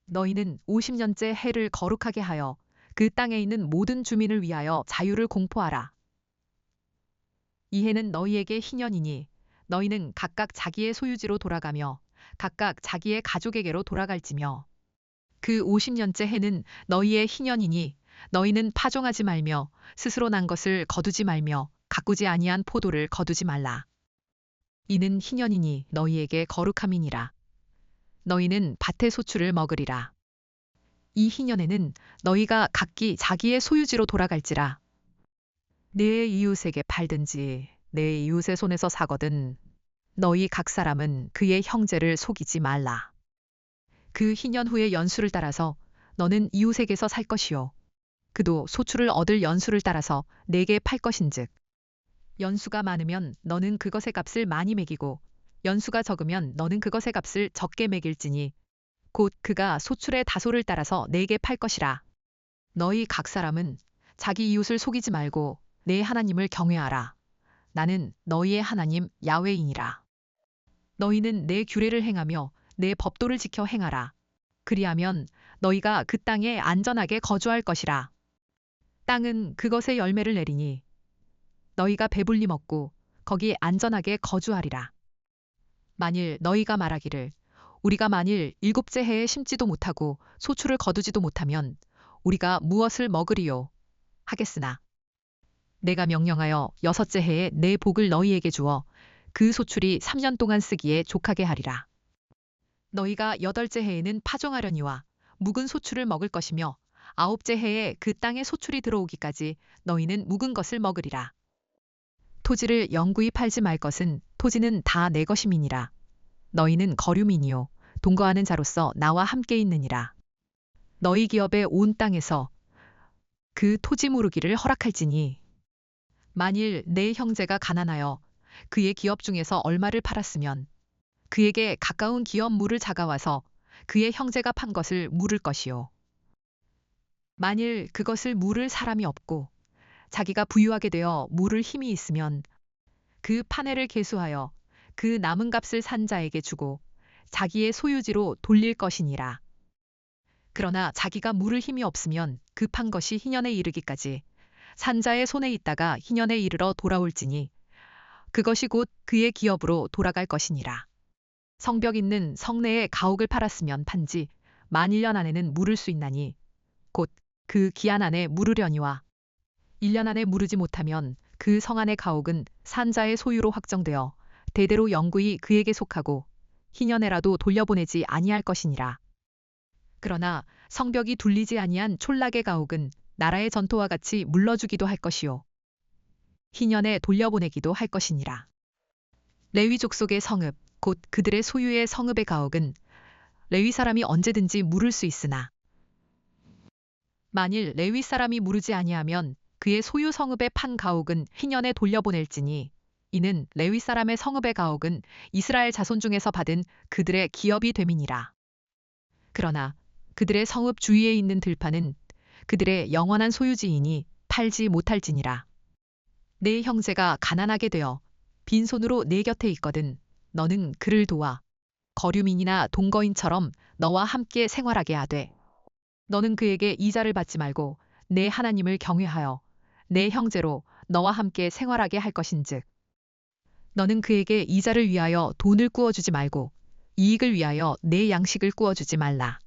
너희는 50년째 해를 거룩하게 하여 그 땅에 있는 모든 주민을 위하여 자유를 공포하라. 이 해는 너희에게 희년이니 너희는 각각 자기의 소유지로 돌아가며 각각 자기의 가족에게로 돌아갈지며 그 50년째 해는 너희의 희년이니 너희는 파종하지 말며 스스로 난 것을 거두지 말며 가꾸지 아니한 포도를 거두지 말라. 이는 희년이니 너희에게 거룩함이니라. 너희는 밭의 소출을 먹으리라. 이 희년에는 너희가 각기 자기의 소유지로 돌아갈지라. 내 이웃에게 팔든지 내 이웃의 손에서 사거든 너희 각 사람은 그의 형제를 속이지 말라. 그 희년 후의 연수를 따라서 너는 이웃에게서 살 것이요 그도 소출을 얻을 연수를 따라서 내게 팔 것인즉 연수가 많으면 너는 그것의 값을 많이 매기고 연수가 적으면 너는 그것의 값을 적게 매길지니 곧 그가 소출의 다소를 따라서 내게 팔 것이라. 너희 각 사람은 자기 이웃을 속이지 말고 내 하나님을 경외하라. 나는 너희의 하나님 야훼이니라. 너희는 내 규례를 행하며 내 법도를 지켜 행하라. 그리하면 너희가 그 땅에 안전하게 거주할 것이라. 땅은 그것의 열매를 내리니 너희가 배불리 먹고 거기 안전하게 거주하리라. 만일 너희가 말하기를 우리가 만일 일곱째 해에 심지도 못하고 소출을 거두지도 못하면 우리가 무엇을 먹으리요 하겠으나 내가 명령하여 여섯째 해에 내 복을 너희에게 주어 그 소출이 3년 동안 쓰기에 족하게 하리라. 너희가 여덟째 해에는 파종하려니와 묵은 소출을 먹을 것이며 아홉째 해에 그 땅에 소출이 들어오기까지 너희는 묵은 것을 먹으리라. 토지를 영구히 팔지 말 것은 토지는 다 내 것임이니라. 너희는 거류민이요 동거하는 자로서 나와 함께 있느니라. 너희 기업의 온 땅에서 그 토지 무르기를 허락할지니 만일 내 형제가 가난하여 그의 기업 중에서 얼마를 팔았으면 그에게 가까운 기업 물을 자가와서 그의 형제가 판 것을 물을 것이요 만일 그것을 물을 사람이 없고 자기가 부유하게 되어 물을 힘이 있으면 그 판회를 계수하여 그 남은 값을 산 자에게 주고 자기의 소유지로 돌릴 것이니라. 그러나 자기가 물을 힘이 없으면 그 판 것이 희년에 이르기까지 산 자의 손에 있다가 희년에 이르러 돌아올지니 그것이 곧 그의 기업으로 돌아갈 것이니라. 성벽 있는 성내에 가옥을 팔았으면 판지 만 1년 안에는 물을 수 있나니 곧 그 기한 안에 물으려니와 1년 안에 무르지 못하면 그 성 안의 가옥은 산자의 소유로 확정되어 대대로 영구히 그에게 속하고 희년에라도 돌려보내지 아니할 것이니라. 그러나 성벽이 둘리지 아니한 촌락의 가옥은 나라의 전토와 같이 물러주기도 할 것이요 희년에 돌려보내기도 할 것이니라. 레위 족속의 성읍 곧 그들의 소유의 성읍의 가옥은 레위 사람이 언제든지 물을 수 있으나 만일 레위 사람이 무르지 아니하면 그의 소유 성읍의 판 가옥은 희년에 돌려보낼지니 이는 레위 사람의 성읍의 가옥은 이스라엘 자손 중에서 받은 그들의 기업이 됨이니라. 그러나 그들의 성읍 주위에 있는 들판은 그들의 영원한 소유지이니 팔지 못할지니라. 내 형제가 가난하게 되어 빈손으로 내 곁에 있거든 너는 그를 도와 거류민이나 동거인처럼 너와 함께 생활하게 하되 너는 그에게 이자를 받지 말고 내 하나님을 경외하여 내 형제로 너와 함께 생활하게 할 것인즉 너는 그에게 이자를 위하여 돈을 꾸어주지 말고 이익을 위하여 내 양식을 꾸어주지 말라.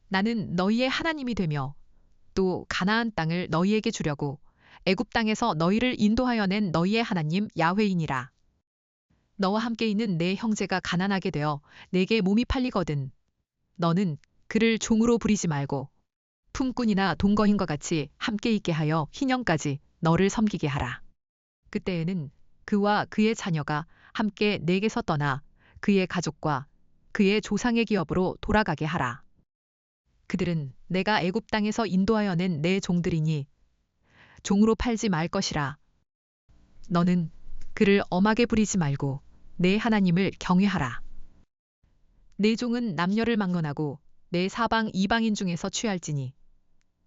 나는 너희의 하나님이 되며 또 가나안 땅을 너희에게 주려고 애굽 땅에서 너희를 인도하여 낸 너희의 하나님 야훼이니라. 너와 함께 있는 내 형제가 가난하게 되어 내게 몸이 팔리거든 너는 그를 종으로 부리지 말고 품꾼이나 동거인과 같이 함께 있게 하여 희년까지 너를 섬기게 하라. 그때에는 그와 그의 자녀가 함께 내게서 떠나 그의 가족과 그의 조상의 기업으로 돌아가게 하라. 그들은 내가 애굽 땅에서 인도하여 낸 내 종들이니 종으로 팔지 말 것이라. 너는 그를 엄하게 부리지 말고 내 하나님을 경외하라. 내 종은 남녀를 막론하고 내 사방 이방인 중에서 취할지니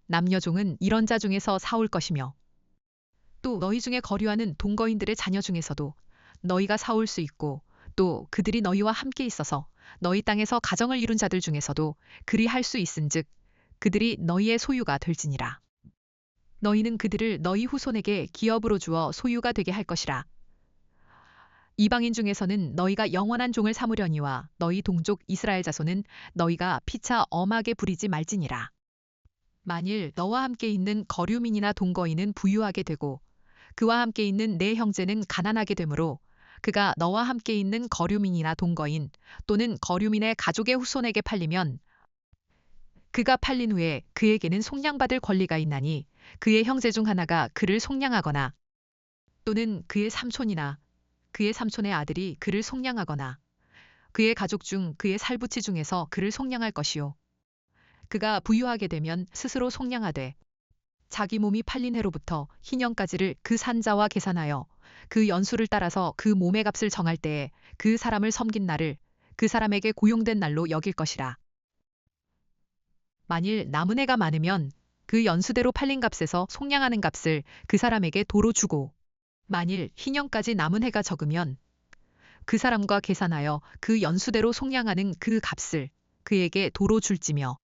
남녀 종은 이런 자 중에서 사올 것이며 또 너희 중에 거류하는 동거인들의 자녀 중에서도 너희가 사올 수 있고 또 그들이 너희와 함께 있어서 너희 땅에서 가정을 이룬 자들 중에서도 그리 할 수 있은즉 그들이 너희의 소유가 될지니라. 너희는 그들을 너희 후손에게 기업으로 주어 소유가 되게 할 것이라. 이방인 중에서는 너희가 영원한 종을 삼으려니와 너희 동족 이스라엘 자손은 너희가 피차 엄하게 부리지 말지니라. 만일 너와 함께 있는 거류민이나 동거인은 부유하게 되고 그와 함께 있는 내 형제는 가난하게 되므로 그가 너와 함께 있는 거류민이나 동거인 또는 거류민의 가족의 후손에게 팔리면 그가 팔린 후에 그에게는 속량받을 권리가 있나니 그의 형제 중 하나가 그를 속량하거나 또는 그의 삼촌이나 그의 삼촌의 아들이 그를 속량하거나 그의 가족 중 그의 살부치 중에서 그를 속량할 것이요. 그가 부유하게 되면 스스로 속량하되 자기 몸이 팔린 해로부터 희년까지를 그 산자와 계산하여 그 연수를 따라서 그 몸의 값을 정할 때에 그 사람을 섬긴 날을 그 사람에게 고용된 날로 여길 것이라. 만일 남은 해가 많으면 그 연수대로 팔린 값에서 속량하는 값을 그 사람에게 도로 주고 만일 희년까지 남은 해가 적으면 그 사람과 계산하여 그 연수대로 속량하는 그 값을 그에게 도로 줄지며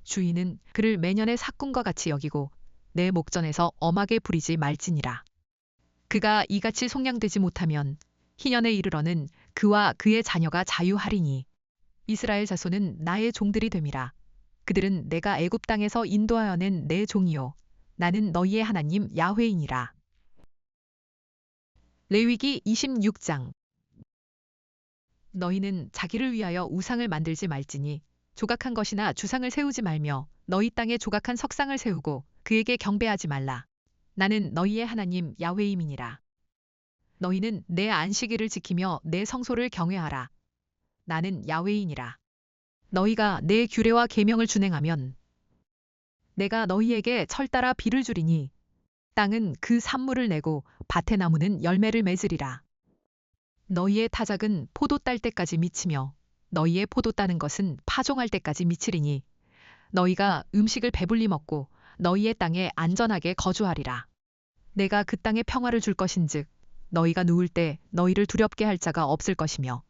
주인은 그를 매년의 삭군과 같이 여기고 내 목전에서 엄하게 부리지 말지니라. 그가 이같이 속량되지 못하면 희년에 이르러는 그와 그의 자녀가 자유하리니 이스라엘 자손은 나의 종들이 됨이라. 그들은 내가 애굽 땅에서 인도하여 낸 내 종이요 나는 너희의 하나님 야훼이니라. 레위기 26장. 너희는 자기를 위하여 우상을 만들지 말지니 조각한 것이나 주상을 세우지 말며 너희 땅에 조각한 석상을 세우고 그에게 경배하지 말라. 나는 너희의 하나님 야훼임이니라. 너희는 내 안식일을 지키며 내 성소를 경외하라. 나는 야훼이니라. 너희가 내 규례와 계명을 준행하면 내가 너희에게 철 따라 비를 주리니 땅은 그 산물을 내고 밭의 나무는 열매를 맺으리라. 너희의 타작은 포도 딸 때까지 미치며 너희의 포도 따는 것은 파종할 때까지 미치리니 너희가 음식을 배불리 먹고 너희의 땅에 안전하게 거주하리라. 내가 그 땅에 평화를 줄 것인즉 너희가 누울 때 너희를 두렵게 할 자가 없을 것이며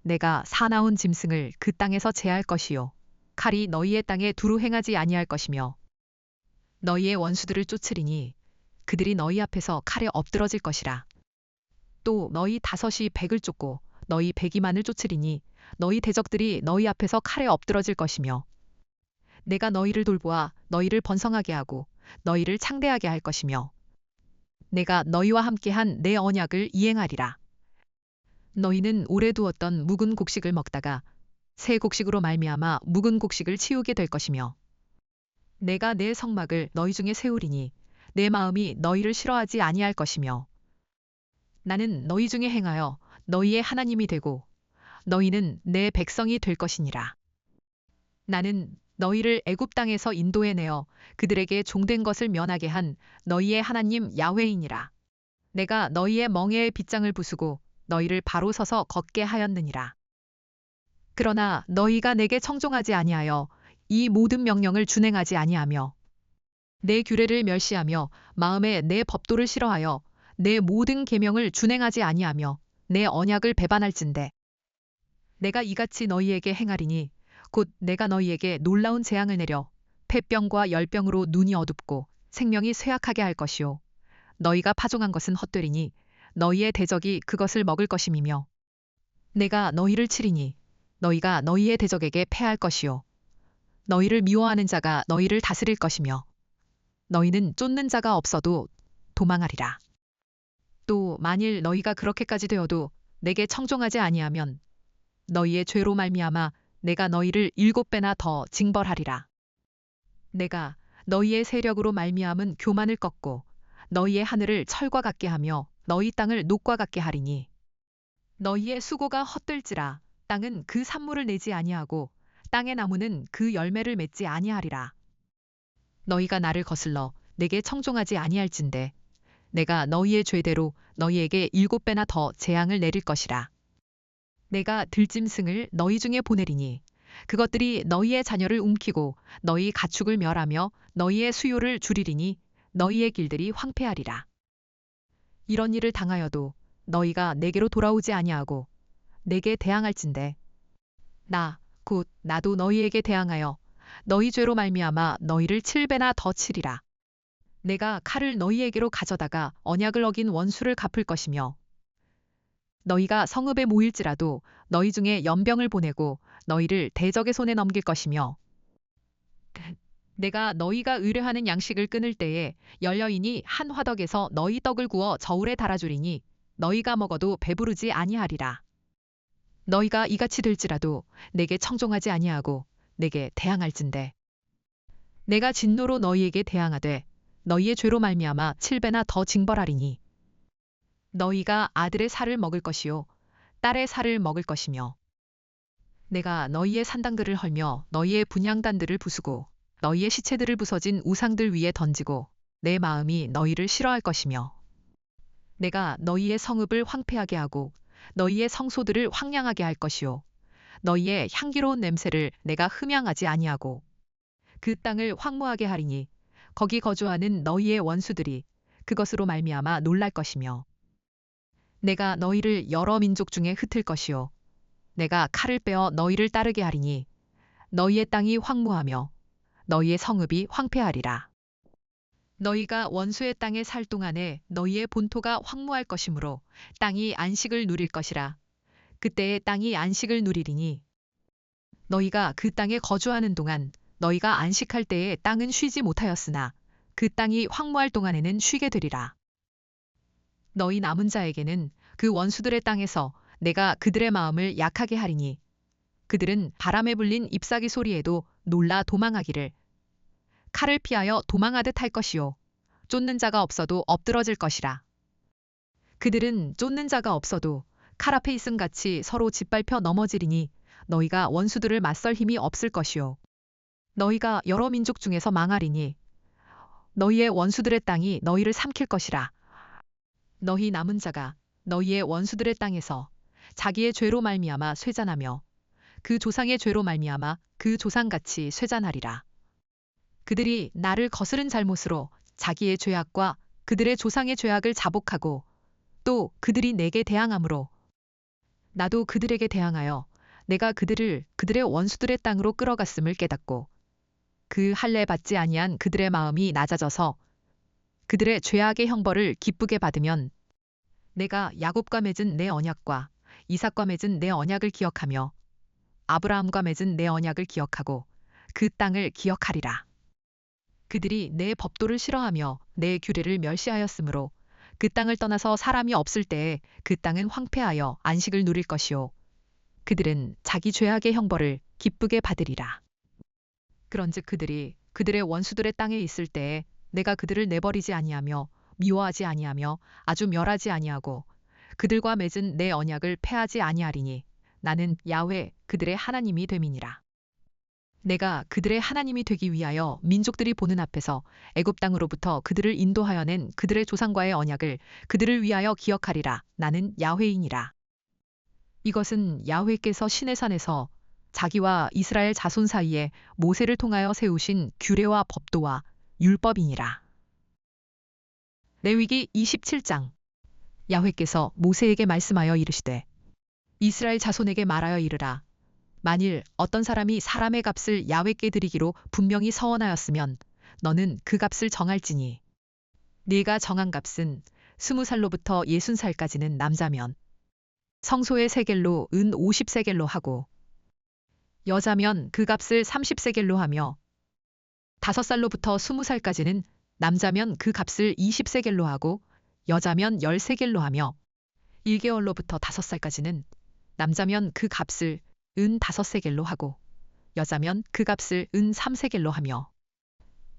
내가 사나운 짐승을 그 땅에서 제할 것이요 칼이 너희의 땅에 두루 행하지 아니할 것이며 너희의 원수들을 쫓으리니 그들이 너희 앞에서 칼에 엎드러질 것이라. 또 너희 다섯이 백을 쫓고 너희 백이만을 쫓으리니 너희 대적들이 너희 앞에서 칼에 엎드러질 것이며 내가 너희를 돌보아 너희를 번성하게 하고 너희를 창대하게 할 것이며 내가 너희와 함께한 내 언약을 이행하리라. 너희는 오래 두었던 묵은 곡식을 먹다가 새 곡식으로 말미암아 묵은 곡식을 치우게 될 것이며 내가 내 성막을 너희 중에 세우리니 내 마음이 너희를 싫어하지 아니할 것이며 나는 너희 중에 행하여 너희의 하나님이 되고 너희는 내 백성이 될 것이니라. 나는 너희를 애굽 땅에서 인도해내어 그들에게 종된 것을 면하게 한 너희의 하나님 야훼이니라. 내가 너희의 멍에의 빗장을 부수고 너희를 바로 서서 걷게 하였느니라. 그러나 너희가 내게 청종하지 아니하여 이 모든 명령을 준행하지 아니하며 내 규례를 멸시하며 마음에 내 법도를 싫어하여 내 모든 계명을 준행하지 아니하며 내 언약을 배반할진대 내가 이같이 너희에게 행하리니 곧 내가 너희에게 놀라운 재앙을 내려 폐병과 열병으로 눈이 어둡고 생명이 쇠약하게 할 것이요 너희가 파종한 것은 헛되리니 너희의 대적이 그것을 먹을 것임이며 내가 너희를 치리니 너희가 너희의 대적에게 패할 것이요 너희를 미워하는 자가 너희를 다스릴 것이며 너희는 쫓는 자가 없어도 도망하리라. 또 만일 너희가 그렇게까지 되어도 내게 청종하지 아니하면 너희의 죄로 말미암아 내가 너희를 7배나 더 징벌하리라. 내가 너희의 세력으로 말미암은 교만을 꺾고 너희의 하늘을 철과 같게 하며 너희 땅을 녹과 같게 하리니 너희의 수고가 헛될지라 땅은 그 산물을 내지 아니하고 땅의 나무는 그 열매를 맺지 아니하리라. 너희가 나를 거슬러 내게 청종하지 아니할진대 내가 너희의 죄대로 너희에게 7배나 더 재앙을 내릴 것이라. 내가 들짐승을 너희 중에 보내리니 그것들이 너희의 자녀를 움키고 너희 가축을 멸하며 너희의 수요를 줄이리니 너희의 길들이 황폐하리라. 이런 일을 당하여도 너희가 내게로 돌아오지 아니하고 내게 대항할진대 나 곧 나도 너희에게 대항하여 너희 죄로 말미암아 너희를 7배나 더 치리라. 내가 칼을 너희에게로 가져다가 언약을 어긴 원수를 갚을 것이며 너희가 성읍에 모일지라도 너희 중에 연병을 보내고 너희를 대적의 손에 넘길 것이며 내가 너희가 의뢰하는 양식을 끊을 때에 열여인이 한 화덕에서 너희 떡을 구워 저울에 달아주리니 너희가 먹어도 배부르지 아니하리라. 너희가 이같이 될지라도 내게 청종하지 아니하고 내게 대항할진대 내가 진노로 너희에게 대항하되 너희의 죄로 말미암아 7배나 더 징벌하리니 너희가 아들의 살을 먹을 것이요 딸의 살을 먹을 것이며 내가 너희의 산당들을 헐며 너희의 분향단들을 부수고 너희의 시체들을 부서진 우상들 위에 던지고 내 마음이 너희를 싫어할 것이며 내가 너희의 성읍을 황폐하게 하고 너희의 성소들을 황량하게 할 것이요 너희의 향기로운 냄새를 내가 흠양하지 아니하고 그 땅을 황무하게 하리니 거기 거주하는 너희의 원수들이 그것으로 말미암아 놀랄 것이며 내가 너희를 여러 민족 중에 흩을 것이요 내가 칼을 빼어 너희를 따르게 하리니 너희의 땅이 황무하며 너희의 성읍이 황폐하리라. 너희가 원수의 땅에 살 동안에 너희의 본토가 황무할 것이므로 땅이 안식을 누릴 것이라. 그때의 땅이 안식을 누리리니 너희가 그 땅에 거주하는 동안 너희가 안식할 때에 땅은 쉬지 못하였으나 그 땅이 황무할 동안에는 쉬게 되리라. 너희 남은 자에게는 그 원수들의 땅에서 내가 그들의 마음을 약하게 하리니 그들은 바람에 불린 잎사귀 소리에도 놀라 도망하기를 칼을 피하여 도망하듯 할 것이요 쫓는 자가 없어도 엎드러질 것이라. 그들은 쫓는 자가 없어도 칼 앞에 있음같이 서로 짓밟혀 넘어지리니 너희가 원수들을 맞설 힘이 없을 것이요 너희가 여러 민족 중에서 망하리니 너희의 원수들의 땅이 너희를 삼킬 것이라. 너희 남은 자가 너희의 원수들의 땅에서 자기의 죄로 말미암아 쇠잔하며 그 조상의 죄로 말미암아 그 조상같이 쇠잔하리라. 그들이 나를 거스른 잘못으로 자기의 죄악과 그들의 조상의 죄악을 자복하고 또 그들이 내게 대항함으로 나도 그들에게 대항하여 내가 그들을 그들의 원수들의 땅으로 끌어갔음을 깨닫고 그 할례 받지 아니한 그들의 마음이 낮아져서 그들의 죄악의 형벌을 기쁘게 받으면 내가 야곱과 맺은 내 언약과 이삭과 맺은 내 언약을 기억하며 아브라함과 맺은 내 언약을 기억하고 그 땅을 기억하리라. 그들이 내 법도를 싫어하며 내 규례를 멸시하였으므로 그 땅을 떠나서 사람이 없을 때에 그 땅은 황폐하여 안식을 누릴 것이요 그들은 자기 죄악의 형벌을 기쁘게 받으리라. 그런즉 그들이 그들의 원수들의 땅에 있을 때에 내가 그들을 내버리지 아니하며 미워하지 아니하며 아주 멸하지 아니하고 그들과 맺은 내 언약을 폐하지 아니하리니 나는 야훼 그들의 하나님이 됨이니라. 내가 그들의 하나님이 되기 위하여 민족들이 보는 앞에서 애굽 땅으로부터 그들을 인도하여 낸 그들의 조상과의 언약을 그들을 위하여 기억하리라. 나는 야훼이니라. 이것은 야훼께서 시내 산에서 자기와 이스라엘 자손 사이에 모세를 통하여 세우신 규례와 법도와 율법이니라. 레위기 27장. 야훼께서 모세에게 말씀하여 이르시되 이스라엘 자손에게 말하여 이르라. 만일 어떤 사람이 사람의 값을 야훼께 드리기로 분명히 서원하였으면 너는 그 값을 정할지니 네가 정한 값은 20살로부터 60살까지는 남자면 성소의 세겔로 은 50세겔로 하고 여자면 그 값을 30세겔로 하며 5살로부터 20살까지는 남자면 그 값을 20세겔로 하고 여자면 10세겔로 하며 1개월로부터 5살까지는 남자면 그 값을 은 5세겔로 하고 여자면 그 값을 은 3세겔로 하며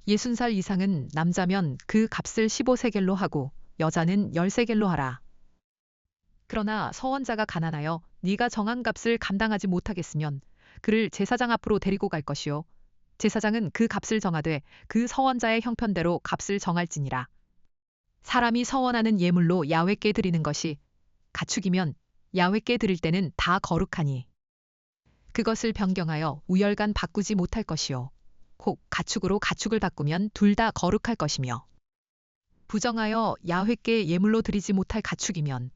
60살 이상은 남자면 그 값을 15세겔로 하고 여자는 10세겔로 하라. 그러나 서원자가 가난하여 네가 정한 값을 감당하지 못하겠으면 그를 제사장 앞으로 데리고 갈 것이요 제사장은 그 값을 정하되 그 서원자의 형편대로 값을 정할지니라. 사람이 서원하는 예물로 야훼께 드리는 것이 가축이면 야훼께 드릴 때는 다 거룩하니 그것을 변경하여 우열간 바꾸지 못할 것이요 혹 가축으로 가축을 바꾸면 둘 다 거룩할 것이며 부정하여 야훼께 예물로 드리지 못할 가축이면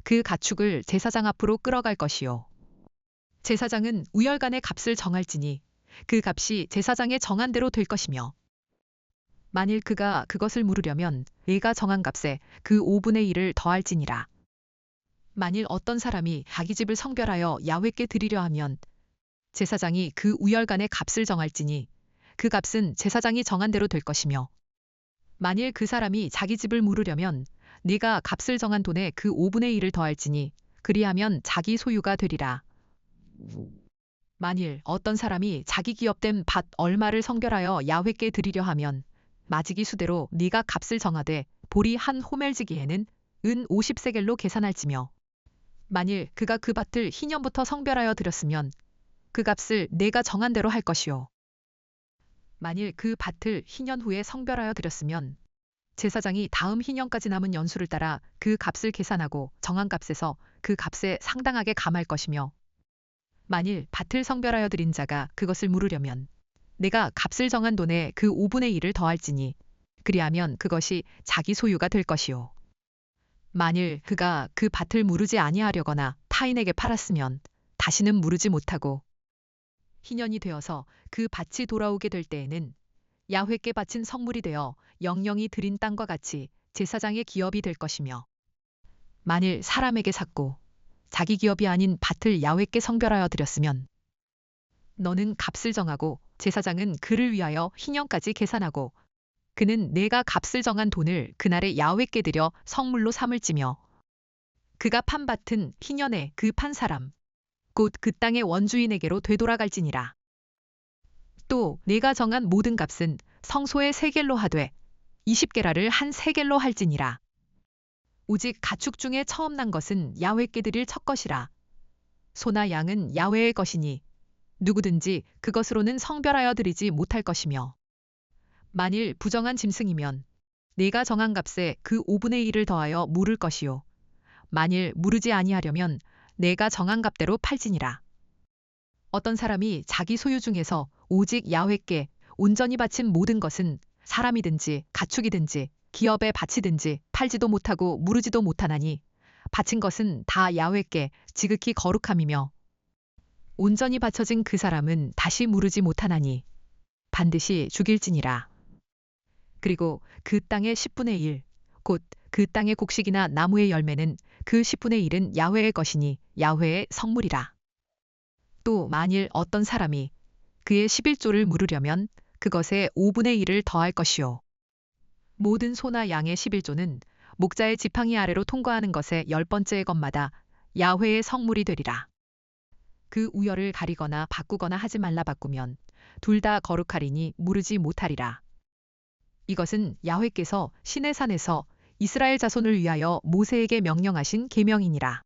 그 가축을 제사장 앞으로 끌어갈 것이요. 제사장은 우열간의 값을 정할지니 그 값이 제사장의 정한 대로 될 것이며 만일 그가 그것을 물으려면 내가 정한 값에 그 5분의 1을 더할지니라. 만일 어떤 사람이 자기 집을 성별하여 야훼께 드리려 하면 제사장이 그 우열간의 값을 정할지니 그 값은 제사장이 정한 대로 될 것이며 만일 그 사람이 자기 집을 물으려면 네가 값을 정한 돈에 그 5분의 1을 더할지니 그리하면 자기 소유가 되리라. 만일 어떤 사람이 자기 기업된 밭 얼마를 성별하여 야훼께 드리려 하면 마지기 수대로 네가 값을 정하되 보리 한 호멜지기에는 은 50세겔로 계산할지며 만일 그가 그 밭을 희년부터 성별하여 드렸으면 그 값을 내가 정한 대로 할 것이요. 만일 그 밭을 희년 후에 성별하여 드렸으면 제사장이 다음 희년까지 남은 연수를 따라 그 값을 계산하고 정한 값에서 그 값에 상당하게 감할 것이며 만일 밭을 성별하여 드린 자가 그것을 물으려면 내가 값을 정한 돈에 그 5분의 1을 더할지니 그리하면 그것이 자기 소유가 될 것이요. 만일 그가 그 밭을 무르지 아니하려거나 타인에게 팔았으면 다시는 무르지 못하고 희년이 되어서 그 밭이 돌아오게 될 때에는 야훼께 바친 성물이 되어 영영이 드린 땅과 같이 제사장의 기업이 될 것이며 만일 사람에게 샀고 자기 기업이 아닌 밭을 야훼께 성별하여 드렸으면 너는 값을 정하고 제사장은 그를 위하여 희년까지 계산하고 그는 내가 값을 정한 돈을 그날에 야훼께 드려 성물로 삼을지며 그가 판 밭은 희년에 그 판 사람 곧 그 땅의 원주인에게로 되돌아갈지니라. 또 내가 정한 모든 값은 성소의 세겔로 하되 20게라를 한 세겔로 할지니라. 오직 가축 중에 처음 난 것은 야훼께 드릴 첫 것이라. 소나 양은 야훼의 것이니 누구든지 그것으로는 성별하여 드리지 못할 것이며 만일 부정한 짐승이면 내가 정한 값에 그 5분의 1을 더하여 물을 것이요. 만일 무르지 아니하려면 내가 정한 값대로 팔지니라. 어떤 사람이 자기 소유 중에서 오직 야훼께 온전히 바친 모든 것은 사람이든지 가축이든지 기업에 바치든지 팔지도 못하고 무르지도 못하나니 바친 것은 다 야훼께 지극히 거룩함이며 온전히 바쳐진 그 사람은 다시 무르지 못하나니 반드시 죽일지니라. 그리고 그 땅의 10분의 1, 곧 그 땅의 곡식이나 나무의 열매는 그 10분의 1은 야훼의 것이니 야훼의 성물이라. 또 만일 어떤 사람이 그의 11조를 물으려면 그것에 5분의 1을 더할 것이요. 모든 소나 양의 11조는 목자의 지팡이 아래로 통과하는 것의 10번째 것마다 야훼의 성물이 되리라. 그 우열을 가리거나 바꾸거나 하지 말라. 바꾸면 둘 다 거룩하리니 무르지 못하리라. 이것은 야훼께서 시내산에서 이스라엘 자손을 위하여 모세에게 명령하신 계명이니라.